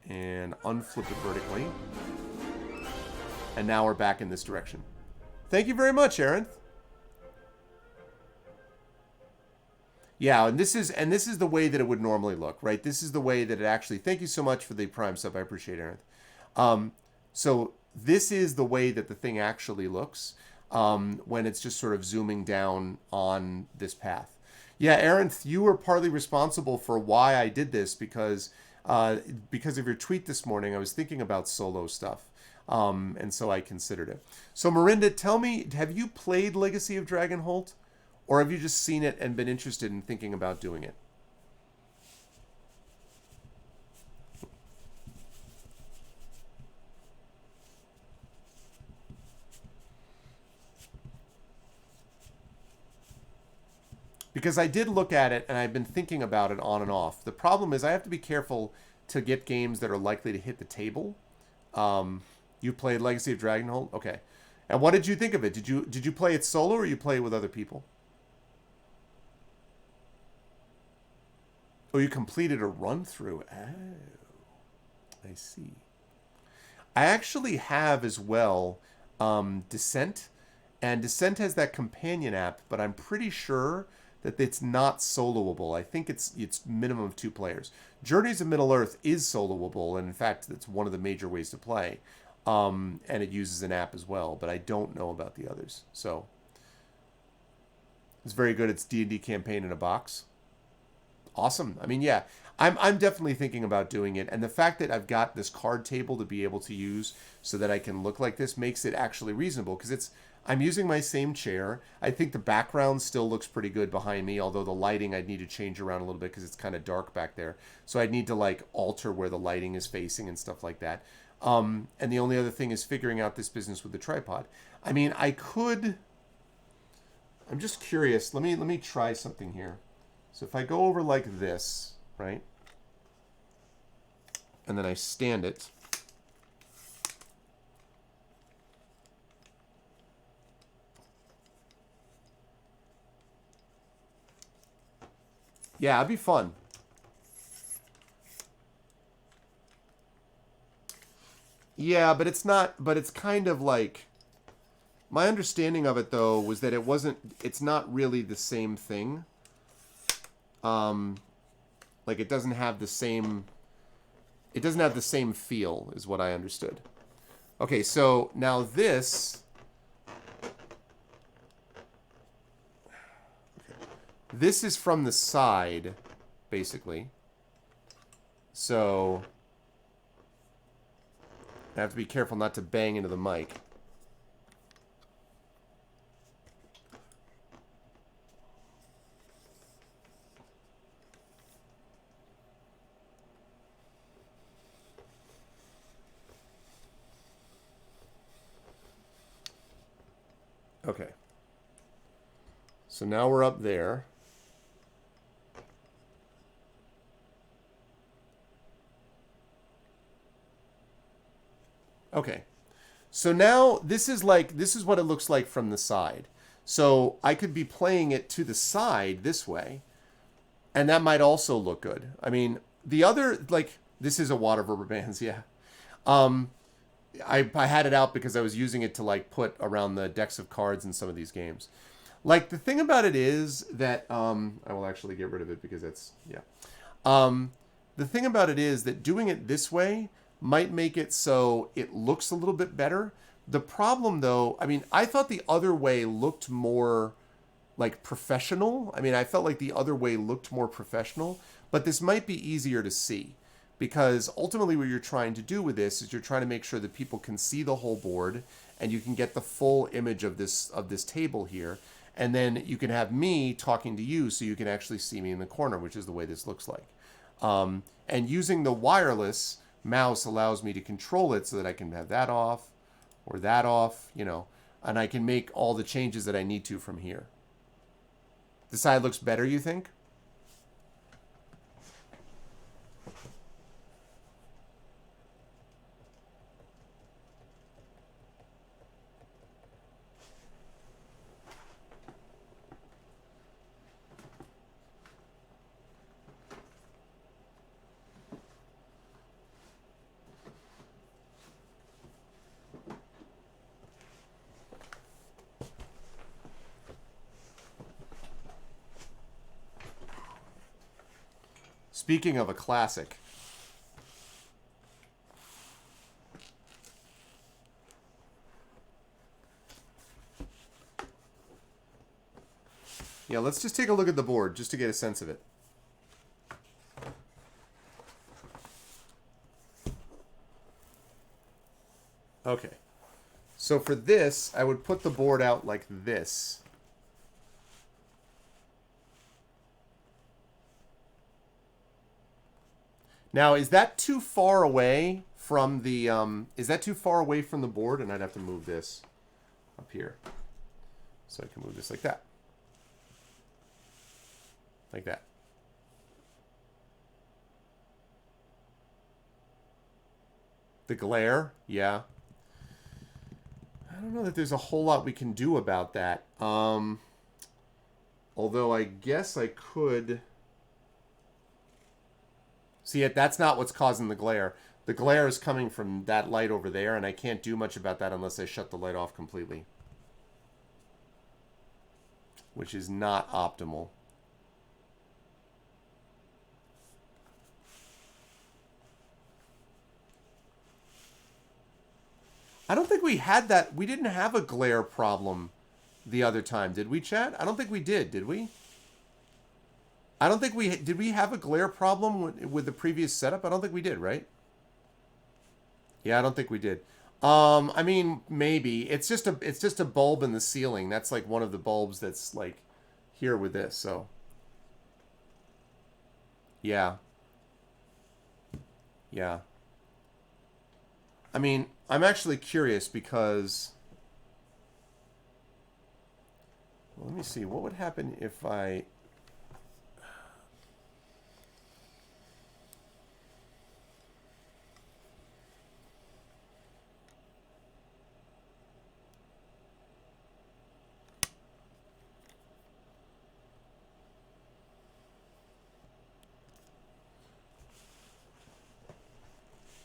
And unflip it vertically. And now we're back in this direction. Thank you very much, Aaron. Yeah, and this is the way that it would normally look, right? This is the way that it actually. Thank you so much for the Prime sub. I appreciate it, Aaron. So this is the way that the thing actually looks when it's just sort of zooming down on this path. Yeah, Aaron, you were partly responsible for why I did this because of your tweet this morning. I was thinking about solo stuff, and so I considered it. So Marinda, tell me, have you played Legacy of Dragonholt? Or have you just seen it and been interested in thinking about doing it? Because I did look at it and I've been thinking about it on and off. The problem is I have to be careful to get games that are likely to hit the table. You played Legacy of Dragonholt? Okay. And what did you think of it? Did you play it solo or you play it with other people? Oh, you completed a run-through. Oh, I see. I actually have as well Descent. And Descent has that companion app, but I'm pretty sure that it's not soloable. I think it's minimum of 2 players. Journeys of Middle-earth is soloable, and in fact, it's one of the major ways to play. And it uses an app as well, but I don't know about the others. So it's very good. It's D&D campaign in a box. Awesome. I mean, yeah, I'm definitely thinking about doing it. And the fact that I've got this card table to be able to use so that I can look like this makes it actually reasonable because I'm using my same chair. I think the background still looks pretty good behind me, although the lighting I'd need to change around a little bit because it's kind of dark back there. So I'd need to like alter where the lighting is facing and stuff like that. And the only other thing is figuring out this business with the tripod. I mean, I'm just curious. Let me try something here. So if I go over like this, right, and then I stand it, yeah, it'd be fun. Yeah, but it's not, but it's kind of like, my understanding of it though was that it's not really the same thing. Like it doesn't have the same feel is what I understood. Okay, so now this is from the side, basically. So I have to be careful not to bang into the mic. Okay. So now we're up there. Okay. So now this is what it looks like from the side. So I could be playing it to the side this way, and that might also look good. I mean, the other, like, this is a water rubber bands, yeah. I had it out because I was using it to like put around the decks of cards in some of these games. Like the thing about it is that I will actually get rid of it because it's the thing about it is that doing it this way might make it so it looks a little bit better. The problem though, I mean, I thought the other way looked more like professional. I mean, I felt like the other way looked more professional, but this might be easier to see. Because ultimately what you're trying to do with this is you're trying to make sure that people can see the whole board and you can get the full image of this table here. And then you can have me talking to you so you can actually see me in the corner, which is the way this looks like. And using the wireless mouse allows me to control it so that I can have that off or that off, you know, and I can make all the changes that I need to from here. The side looks better, you think? Speaking of a classic. Yeah, let's just take a look at the board just to get a sense of it. Okay. So for this, I would put the board out like this. Now, is that too far away from the board? And I'd have to move this up here. So I can move this like that. Like that. The glare, yeah. I don't know that there's a whole lot we can do about that. Although I guess I could... See, that's not what's causing the glare. The glare is coming from that light over there, and I can't do much about that unless I shut the light off completely. Which is not optimal. I don't think we had that. We didn't have a glare problem the other time, did we, chat? I don't think we did we? I don't think we... Did we have a glare problem with the previous setup? I don't think we did, right? Yeah, I don't think we did. I mean, maybe. It's just a bulb in the ceiling. That's like one of the bulbs that's like here with this, so. Yeah. Yeah. I mean, I'm actually curious because... Well, let me see. What would happen if I...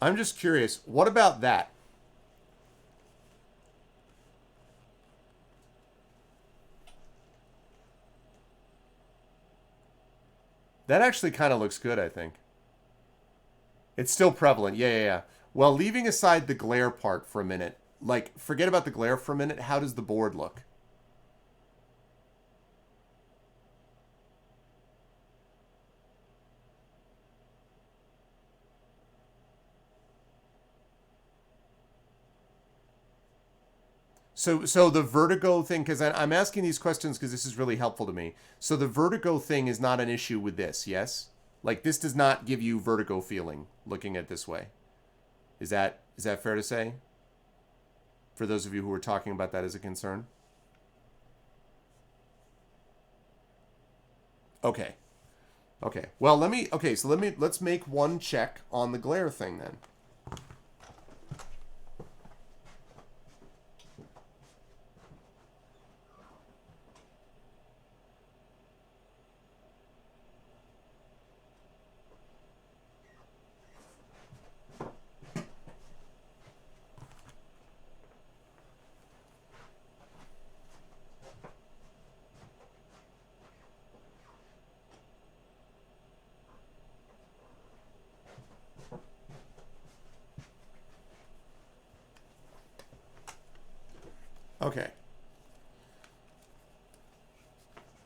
I'm just curious. What about that? That actually kind of looks good, I think. It's still prevalent. Yeah. Well, leaving aside the glare part for a minute, like, forget about the glare for a minute. How does the board look? So the vertigo thing, because I'm asking these questions because this is really helpful to me. So the vertigo thing is not an issue with this, yes? Like, this does not give you vertigo feeling looking at it this way. Is that fair to say? For those of you who were talking about that as a concern? Okay. Okay. Well, let's make one check on the glare thing then. Okay.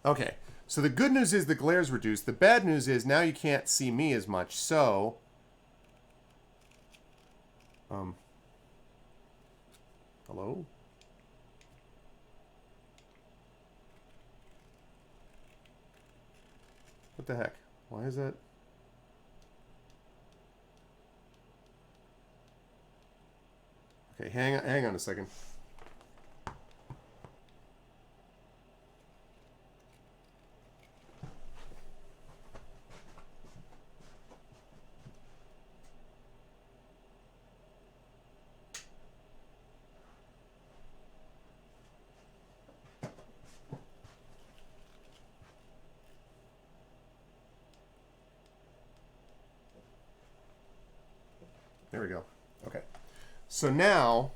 Okay. So the good news is the glare's reduced. The bad news is now you can't see me as much. So, hello? What the heck? Why is that? Okay, hang on a second. There we go. Okay. So now,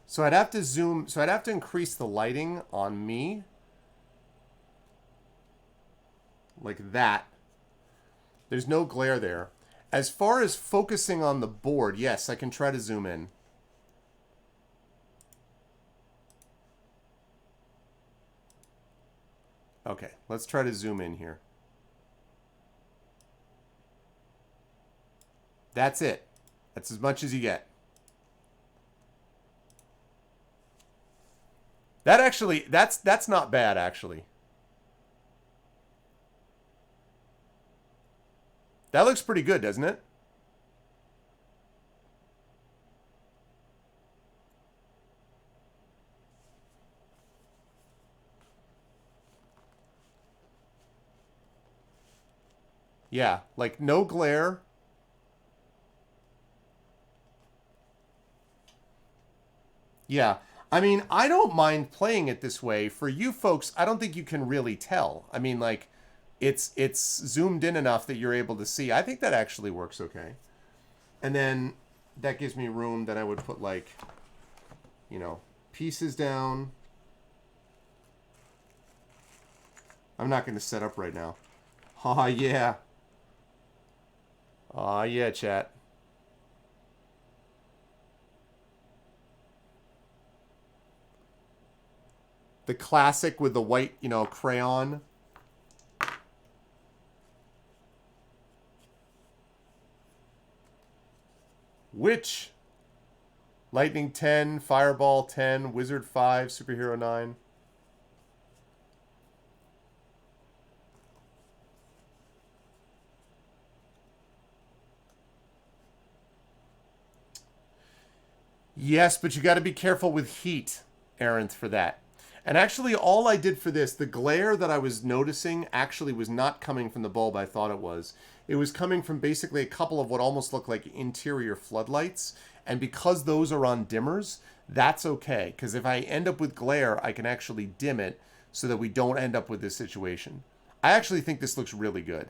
so I'd have to zoom, so I'd have to increase the lighting on me. like that. There's no glare there. As far as focusing on the board, yes, I can try to zoom in. Okay, let's try to zoom in here. That's it. That's as much as you get. That actually, that's not bad, actually. That looks pretty good, doesn't it? Yeah, like no glare. Yeah. I mean, I don't mind playing it this way. For you folks, I don't think you can really tell. I mean, like it's zoomed in enough that you're able to see. I think that actually works okay. And then that gives me room that I would put like, you know, pieces down. I'm not going to set up right now. Aw, yeah. Aw, yeah, chat. The classic with the white, you know, crayon. Which? Lightning 10, Fireball 10, Wizard 5, Superhero 9. Yes, but you got to be careful with heat, Arinth, for that. And actually, all I did for this, the glare that I was noticing actually was not coming from the bulb I thought it was. It was coming from basically a couple of what almost look like interior floodlights. And because those are on dimmers, that's okay. Because if I end up with glare, I can actually dim it so that we don't end up with this situation. I actually think this looks really good.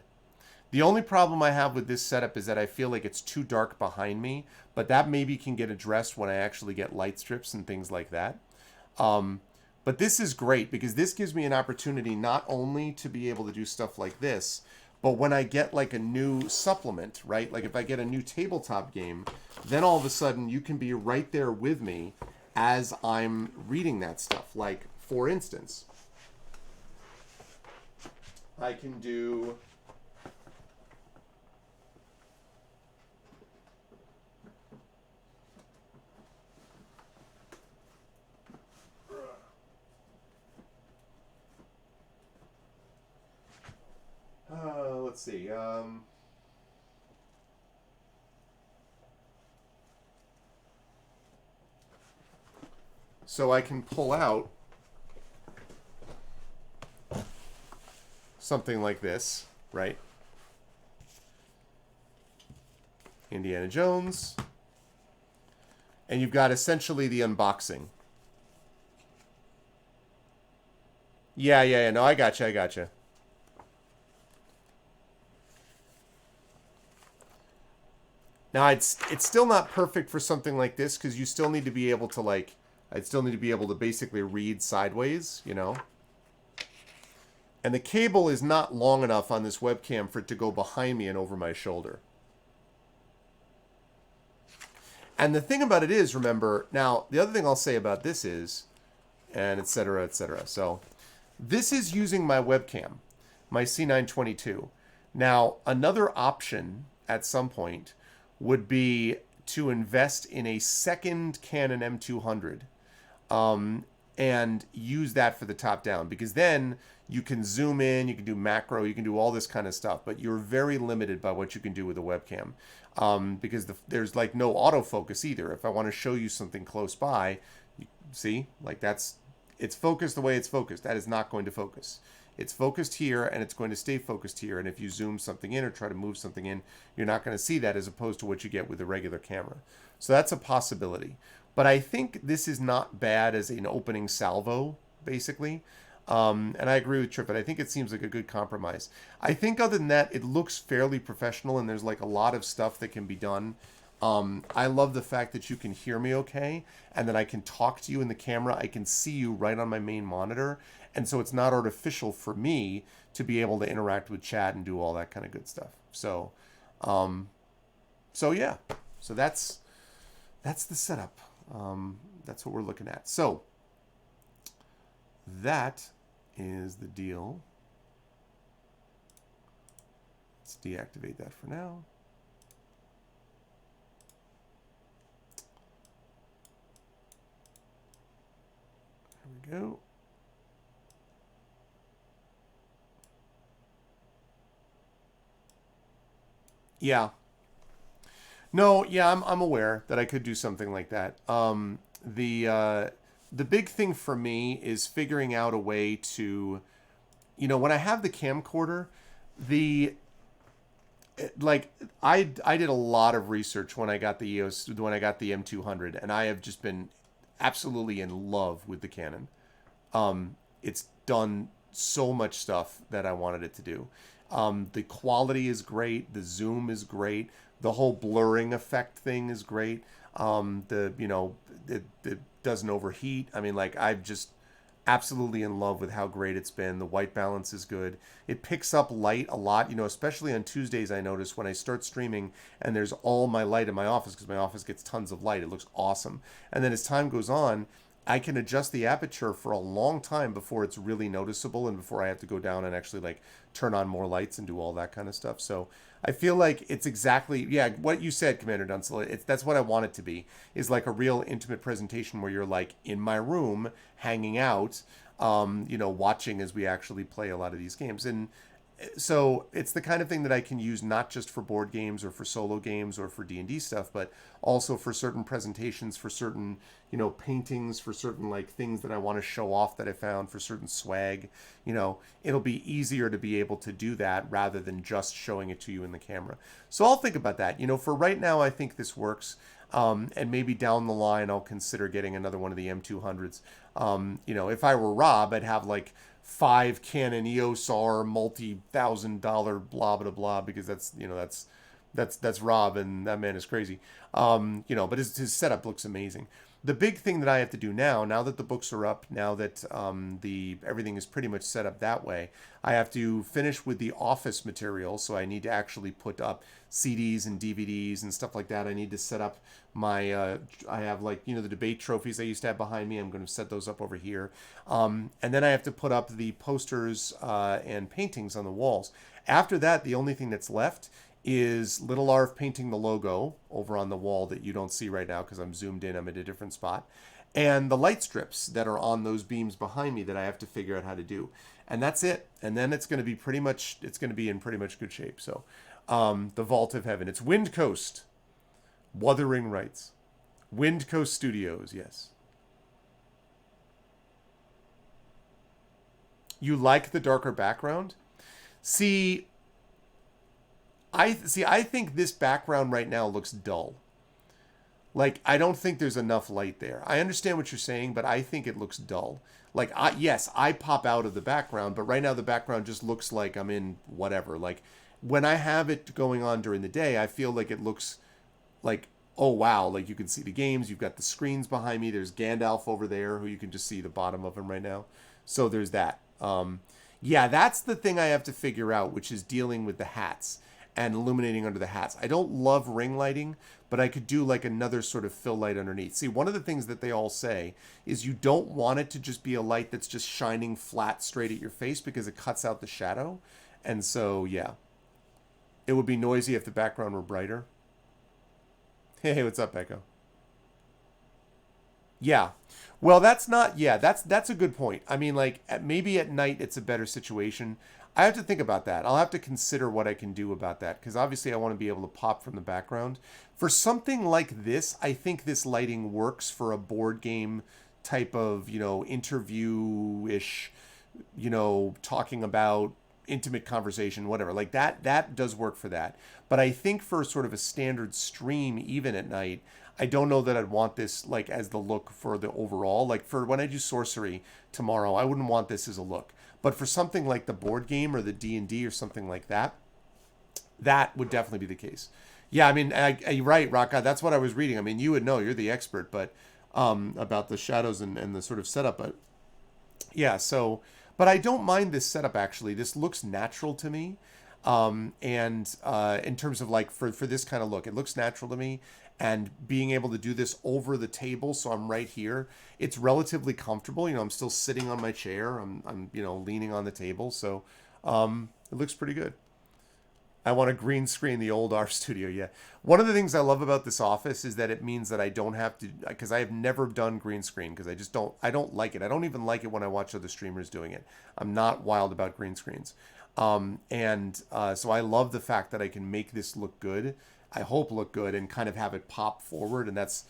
The only problem I have with this setup is that I feel like it's too dark behind me, but that maybe can get addressed when I actually get light strips and things like that. But this is great because this gives me an opportunity not only to be able to do stuff like this, but when I get like a new supplement, right? Like if I get a new tabletop game, then all of a sudden you can be right there with me as I'm reading that stuff. Like, for instance, I can do... let's see. So I can pull out something like this, right? Indiana Jones. And you've got essentially the unboxing. Yeah. No, I gotcha. Now, it's still not perfect for something like this because you still need to be able to, like, I'd still need to be able to basically read sideways, you know? And the cable is not long enough on this webcam for it to go behind me and over my shoulder. And the thing about it is, remember, now, the other thing I'll say about this is, and et cetera, et cetera. So, this is using my webcam, my C922. Now, another option at some point would be to invest in a second Canon M200 and use that for the top down, because then you can zoom in, you can do macro, you can do all this kind of stuff, but you're very limited by what you can do with a webcam because there's like no autofocus either. If I want to show you something close by, you see, like it's focused the way it's focused. That is not going to focus. It's focused here, and it's going to stay focused here. And if you zoom something in or try to move something in, you're not going to see that as opposed to what you get with a regular camera. So that's a possibility. But I think this is not bad as an opening salvo, basically. And I agree with Trippett. I think it seems like a good compromise. I think other than that, it looks fairly professional, and there's like a lot of stuff that can be done I love the fact that you can hear me okay, and that I can talk to you in the camera. I can see you right on my main monitor, and so it's not artificial for me to be able to interact with chat and do all that kind of good stuff. Um, so yeah, so that's the setup. That's what we're looking at. So that is the deal. Let's deactivate that for now. There we go. Yeah. No, yeah, I'm aware that I could do something like that. The big thing for me is figuring out a way to, when I have the camcorder, the like I did a lot of research when I got the M200, and I have just been absolutely in love with the Canon. It's done so much stuff that I wanted it to do. The quality is great. The zoom is great. The whole blurring effect thing is great. It doesn't overheat. I mean, like, I've just absolutely in love with how great it's been. The white balance is good. It picks up light a lot, especially on Tuesdays. I notice when I start streaming and there's all my light in my office, because my office gets tons of light. It looks awesome. And then as time goes on, I can adjust the aperture for a long time before it's really noticeable and before I have to go down and actually like turn on more lights and do all that kind of stuff. So I feel like it's exactly, yeah, what you said, Commander Dunsel. That's what I want it to be, is like a real intimate presentation where you're like in my room hanging out, watching as we actually play a lot of these games. And so it's the kind of thing that I can use not just for board games or for solo games or for D&D stuff, but also for certain presentations, for certain, paintings, for certain like things that I want to show off that I found, for certain swag. It'll be easier to be able to do that rather than just showing it to you in the camera. So I'll think about that. For right now, I think this works. And maybe down the line, I'll consider getting another one of the M200s. If I were Rob, I'd have like 5 Canon EOS R multi-$1,000 blah blah blah, because that's Rob, and that man is crazy. But his setup looks amazing. The big thing that I have to do now that the books are up, now that everything is pretty much set up that way, I have to finish with the office material. So I need to actually put up CDs and DVDs and stuff like that. I need to set up my I have the debate trophies I used to have behind me. I'm going to set those up over here, and then I have to put up the posters and paintings on the walls. After that, the only thing that's left is little Arv painting the logo over on the wall that you don't see right now because I'm zoomed in. I'm at a different spot. And the light strips that are on those beams behind me that I have to figure out how to do. And that's it. And then it's going to be in pretty much good shape. So the Vault of Heaven. It's Wind Coast. Wuthering Rights. Wind Coast Studios, yes. You like the darker background? I think this background right now looks dull. Like, I don't think there's enough light there. I understand what you're saying, but I think it looks dull. Like, yes, I pop out of the background, but right now the background just looks like I'm in whatever. Like, when I have it going on during the day, I feel like it looks like, oh, wow, like you can see the games. You've got the screens behind me. There's Gandalf over there, who you can just see the bottom of him right now. So there's that. Yeah, that's the thing I have to figure out, which is dealing with the hats and illuminating under the hats. I don't love ring lighting, but I could do like another sort of fill light underneath. See, one of the things that they all say is you don't want it to just be a light that's just shining flat straight at your face, because it cuts out the shadow. And so, yeah, it would be noisy if the background were brighter. Hey, what's up, Echo? Yeah. Well, that's a good point. I mean, like, maybe at night it's a better situation. I have to think about that. I'll have to consider what I can do about that, because obviously I want to be able to pop from the background. For something like this, I think this lighting works for a board game type of, interview-ish, talking about intimate conversation, whatever. Like that does work for that. But I think for sort of a standard stream, even at night, I don't know that I'd want this like as the look for the overall. Like for when I do sorcery tomorrow, I wouldn't want this as a look. But for something like the board game or the D&D or something like that, that would definitely be the case. Yeah, I mean, you're right, Raka. That's what I was reading. I mean, you would know. You're the expert, but about the shadows and the sort of setup. But yeah, so, but I don't mind this setup actually. This looks natural to me. And in terms of like for this kind of look, it looks natural to me. And being able to do this over the table, so I'm right here, it's relatively comfortable. You know, I'm still sitting on my chair. I'm leaning on the table, so it looks pretty good. I want to green screen the old R studio. Yeah. One of the things I love about this office is that it means that I don't have to, because I have never done green screen because I don't like it. I don't even like it when I watch other streamers doing it. I'm not wild about green screens. So I love the fact that I can make this look good. I hope look good and kind of have it pop forward. And that's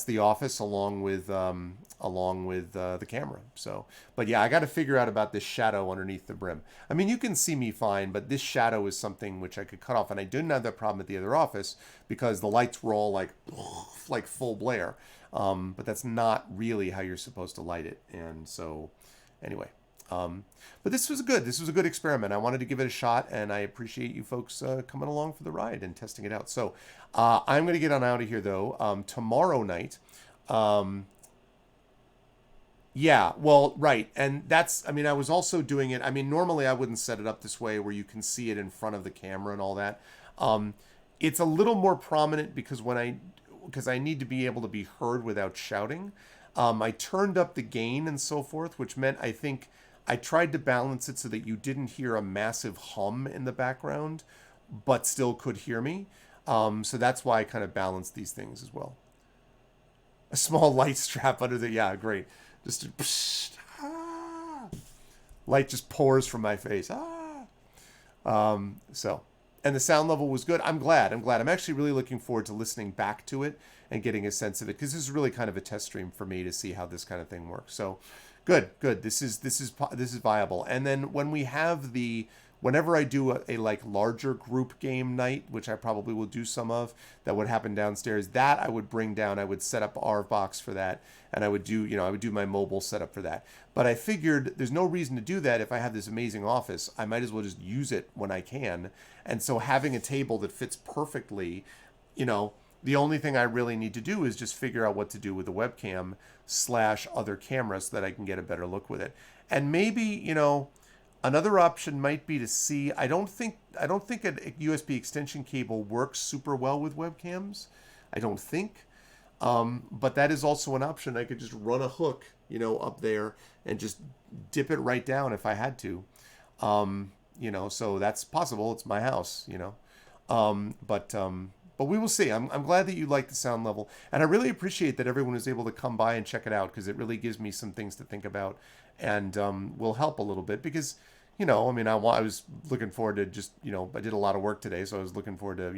the office along with the camera. So, but yeah, I got to figure out about this shadow underneath the brim. I mean, you can see me fine, but this shadow is something which I could cut off, and I didn't have that problem at the other office because the lights were all like full blare. But that's not really how you're supposed to light it, and so anyway. But this was good. This was a good experiment. I wanted to give it a shot, and I appreciate you folks coming along for the ride and testing it out. So I'm going to get on out of here, though. Tomorrow night, yeah, well, right. And I mean, I was also doing it. I mean, normally I wouldn't set it up this way where you can see it in front of the camera and all that. Um, it's a little more prominent because I need to be able to be heard without shouting. I turned up the gain and so forth, which meant I think I tried to balance it so that you didn't hear a massive hum in the background, but still could hear me. So that's why I kind of balanced these things as well. A small light strap under yeah, great. Just light just pours from my face. So, and the sound level was good. I'm glad. I'm actually really looking forward to listening back to it and getting a sense of it because this is really kind of a test stream for me to see how this kind of thing works. So, good. This is viable. And then whenever I do a like larger group game night, which I probably will do some of, that would happen downstairs, that I would bring down. I would set up our box for that, and I would do my mobile setup for that. But I figured there's no reason to do that if I have this amazing office. I might as well just use it when I can. And so having a table that fits perfectly, the only thing I really need to do is just figure out what to do with the webcam / other camera so that I can get a better look with it. And maybe, another option might be to see. I don't think a USB extension cable works super well with webcams. I don't think. But that is also an option. I could just run a hook, up there and just dip it right down if I had to. So that's possible. It's my house, But we will see. I'm glad that you like the sound level. And I really appreciate that everyone was able to come by and check it out because it really gives me some things to think about and will help a little bit because, I was looking forward to just, I did a lot of work today. So I was looking forward to,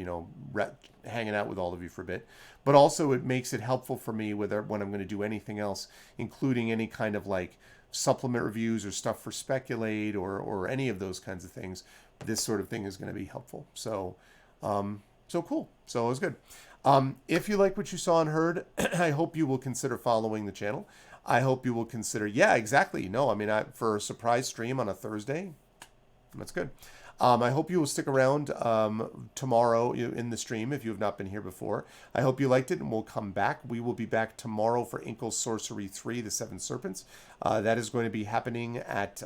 hanging out with all of you for a bit. But also it makes it helpful for me when I'm going to do anything else, including any kind of like supplement reviews or stuff for Speculate or any of those kinds of things. This sort of thing is going to be helpful. So cool. So it was good. If you like what you saw and heard, I hope you will consider following the channel. I hope you will consider, yeah, exactly. No, for a surprise stream on a Thursday, that's good. I hope you will stick around tomorrow in the stream if you have not been here before. I hope you liked it and we'll come back. We will be back tomorrow for Inkle's Sorcery 3, The Seven Serpents. That is going to be happening at,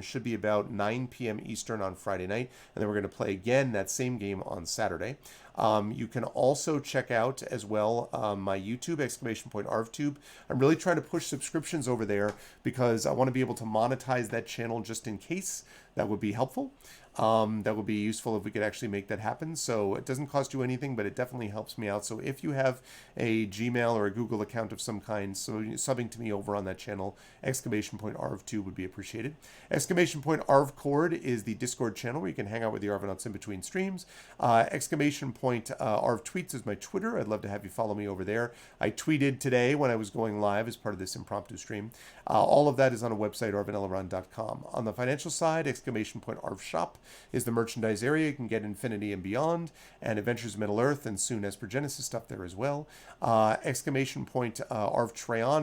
should be about 9 p.m. Eastern on Friday night. And then we're going to play again that same game on Saturday. You can also check out as well my YouTube, !ArvTube. I'm really trying to push subscriptions over there because I want to be able to monetize that channel just in case. That would be helpful. That would be useful if we could actually make that happen. So it doesn't cost you anything, but it definitely helps me out. So if you have a Gmail or a Google account of some kind, so subbing to me over on that channel, !ArvTube would be appreciated. !ArvCord is the Discord channel where you can hang out with the Arvanauts in between streams. !ArvTweets is my Twitter. I'd love to have you follow me over there. I tweeted today when I was going live as part of this impromptu stream. All of that is on a website, arvanelaron.com. On the financial side, !ArvShop is the merchandise area. You can get Infinity and Beyond and Adventures of Middle-earth and soon Esper Genesis stuff there as well. !ArvTrayon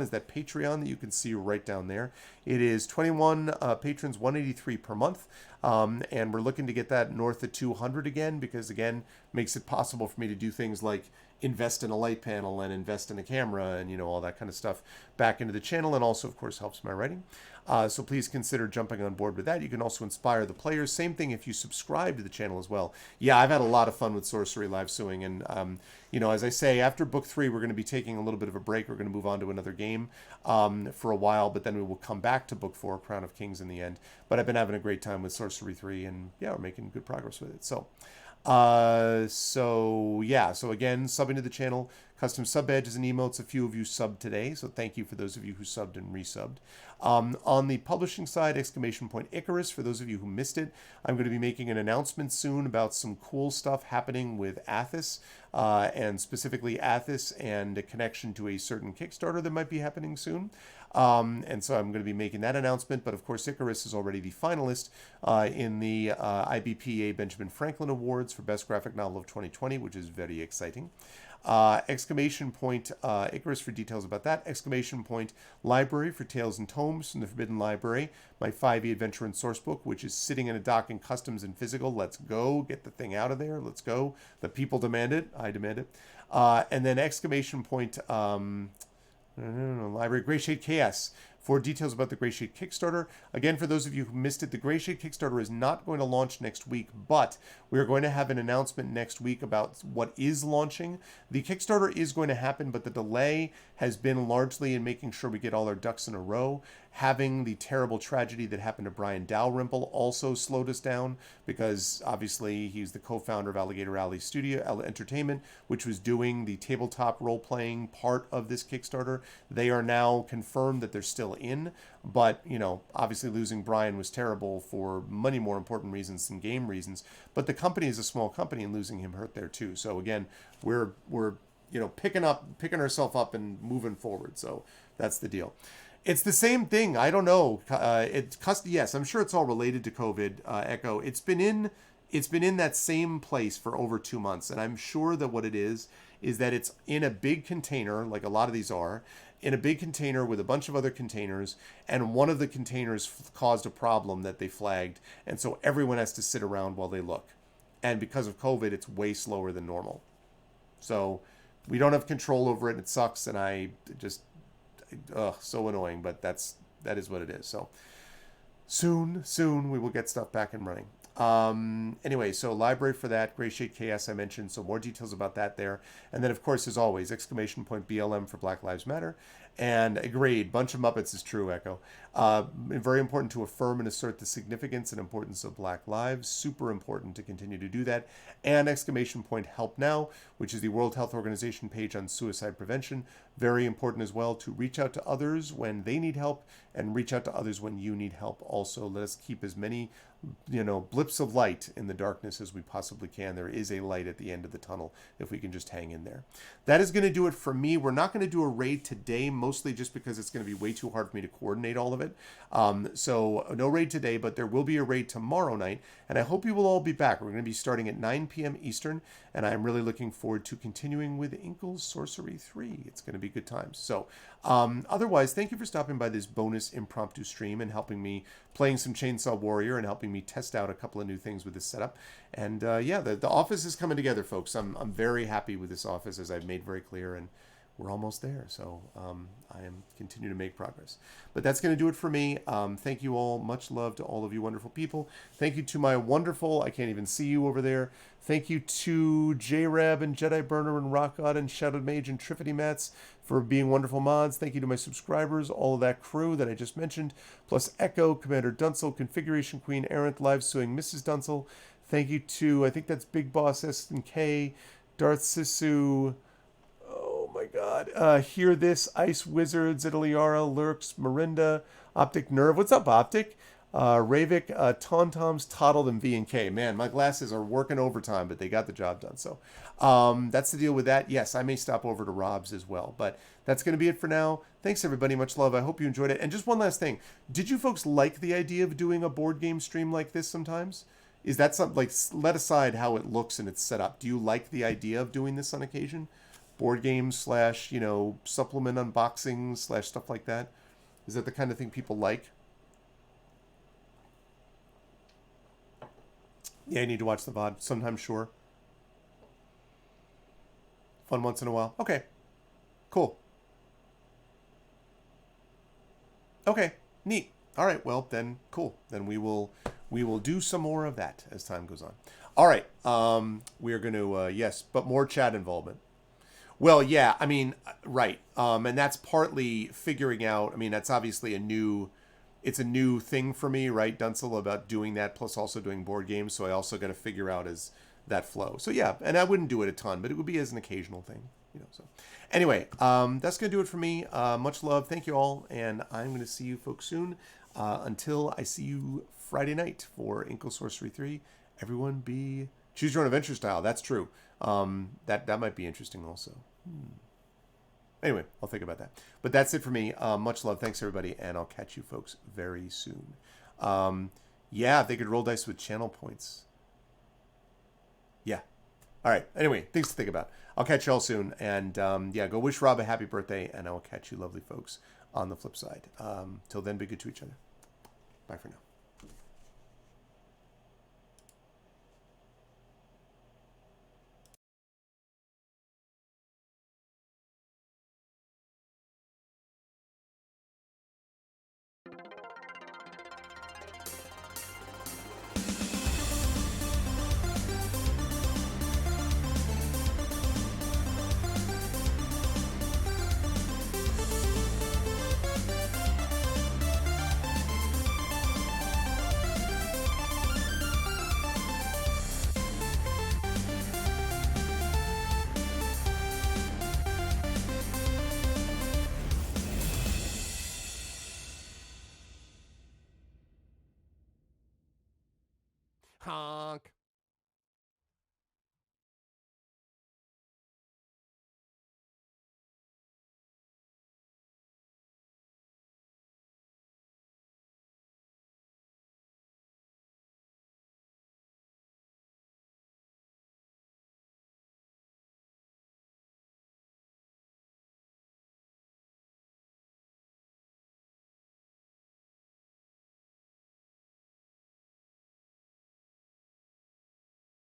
is that Patreon that you can see right down there. It is 21 patrons, $183 per month. And we're looking to get that north of 200 again, because again, makes it possible for me to do things like invest in a light panel and invest in a camera and, you know, all that kind of stuff back into the channel, and also of course helps my writing. So please consider jumping on board with that. You can also inspire the players. Same thing if you subscribe to the channel as well. Yeah, I've had a lot of fun with Sorcery Live Suing, and you know, as I say, after book 3, we're going to be taking a little bit of a break. We're going to move on to another game for a while, but then we will come back to book 4, Crown of Kings, in the end. But I've been having a great time with Sorcery 3, and yeah, we're making good progress with it. So yeah, so again, subbing to the channel, custom sub badges and emotes. A few of you subbed today, so thank you for those of you who subbed and resubbed. On the publishing side, exclamation point Icarus, for those of you who missed it, I'm going to be making an announcement soon about some cool stuff happening with Athos, and specifically Athos and a connection to a certain Kickstarter that might be happening soon. And so I'm going to be making that announcement. But of course, Icarus is already the finalist in the IBPA Benjamin Franklin Awards for Best Graphic Novel of 2020, which is very exciting. Exclamation point Icarus for details about that. Exclamation point Library for Tales and Tomes from the Forbidden Library, my 5e adventure and sourcebook, which is sitting in a dock in customs and physical. Let's go. Get the thing out of there. Let's go. The people demand it. I demand it. And then exclamation point Library Greyshade KS for details about the Greyshade Kickstarter. Again, for those of you who missed it, the Greyshade Kickstarter is not going to launch next week, but we are going to have an announcement next week about what is launching. The Kickstarter is going to happen, but the delay has been largely in making sure we get all our ducks in a row. Having the terrible tragedy that happened to Brian Dalrymple also slowed us down, because obviously he's the co-founder of Alligator Alley Studio Entertainment, which was doing the tabletop role-playing part of this Kickstarter. They are now confirmed that they're still in, but, you know, obviously losing Brian was terrible for many more important reasons than game reasons. But the company is a small company, and losing him hurt there too. So again, we're you know, picking ourselves up and moving forward. So that's the deal. It's the same thing. I don't know. Yes, I'm sure it's all related to COVID. Echo. It's been in that same place for over 2 months, and I'm sure that what it is that it's in a big container, like a lot of these are, in a big container with a bunch of other containers, and one of the containers caused a problem that they flagged, and so everyone has to sit around while they look. And because of COVID, it's way slower than normal. So we don't have control over it. It sucks, and I just. So annoying, but that is what it is. So soon we will get stuff back and running. Anyway, so library for that, Greyshade KS I mentioned, so more details about that there. And then, of course, as always, exclamation point BLM for Black Lives Matter. And agreed, bunch of Muppets is true, Echo. Very important to affirm and assert the significance and importance of Black lives. Super important to continue to do that. And exclamation point Help Now, which is the World Health Organization page on suicide prevention. Very important as well to reach out to others when they need help, and reach out to others when you need help also. Let us keep as many, you know, blips of light in the darkness as we possibly can. There is a light at the end of the tunnel if we can just hang in there. That is going to do it for me. We're not going to do a raid today, mostly just because it's going to be way too hard for me to coordinate all of it. So no raid today, but there will be a raid tomorrow night, and I hope you will all be back. We're going to be starting at 9 p.m. Eastern, and I'm really looking forward to continuing with Inkle's Sorcery 3. It's going to be good times. So otherwise, thank you for stopping by this bonus impromptu stream and helping me playing some Chainsaw Warrior and helping me test out a couple of new things with this setup. And yeah, the office is coming together, folks. I'm very happy with this office, as I've made very clear, and we're almost there. So I am continuing to make progress. But that's going to do it for me. Thank you all. Much love to all of you wonderful people. Thank you to my wonderful, I can't even see you over there. Thank you to J-Rab and Jedi Burner and Rock God and Shadowed Mage and Triffity Mats for being wonderful mods. Thank you to my subscribers, all of that crew that I just mentioned, plus Echo, Commander Dunsel, Configuration Queen, Errant, Live Suing Mrs. Dunsel. Thank you to, I think that's Big Boss S&K, Darth Sisu, oh my god, Hear This, Ice Wizards, Italiara, Lurks, Marinda, Optic Nerve. What's up, Optic? Ravik, Tauntoms, Toddled, and V&K. Man, my glasses are working overtime, but they got the job done. So that's the deal with that. Yes, I may stop over to Rob's as well, but that's going to be it for now. Thanks, everybody. Much love. I hope you enjoyed it. And just one last thing. Did you folks like the idea of doing a board game stream like this sometimes? Is that something, like, let aside how it looks and it's set up, do you like the idea of doing this on occasion? Board games / you know, supplement unboxings / stuff like that? Is that the kind of thing people like? Yeah, you need to watch the VOD sometime, sure. Fun once in a while. Okay, cool. Okay, neat. All right, well then, cool. Then we will do some more of that as time goes on. All right, we are going to yes, but more chat involvement. Well, yeah, I mean, right, and that's partly figuring out. I mean, that's obviously it's a new thing for me, right, Dunsel, about doing that, plus also doing board games. So I also got to figure out as that flow. So yeah, and I wouldn't do it a ton, but it would be as an occasional thing, you know. So anyway, that's gonna do it for me. Much love, thank you all, and I'm gonna see you folks soon. Until I see you Friday night for Inkle Sorcery 3. Everyone be choose your own adventure style. That's true. That might be interesting also. Anyway, I'll think about that. But that's it for me. Much love. Thanks, everybody. And I'll catch you folks very soon. Yeah, they could roll dice with channel points. Yeah. All right. Anyway, things to think about. I'll catch you all soon. And yeah, go wish Rob a happy birthday. And I will catch you lovely folks on the flip side. Till then, be good to each other. Bye for now. Huh?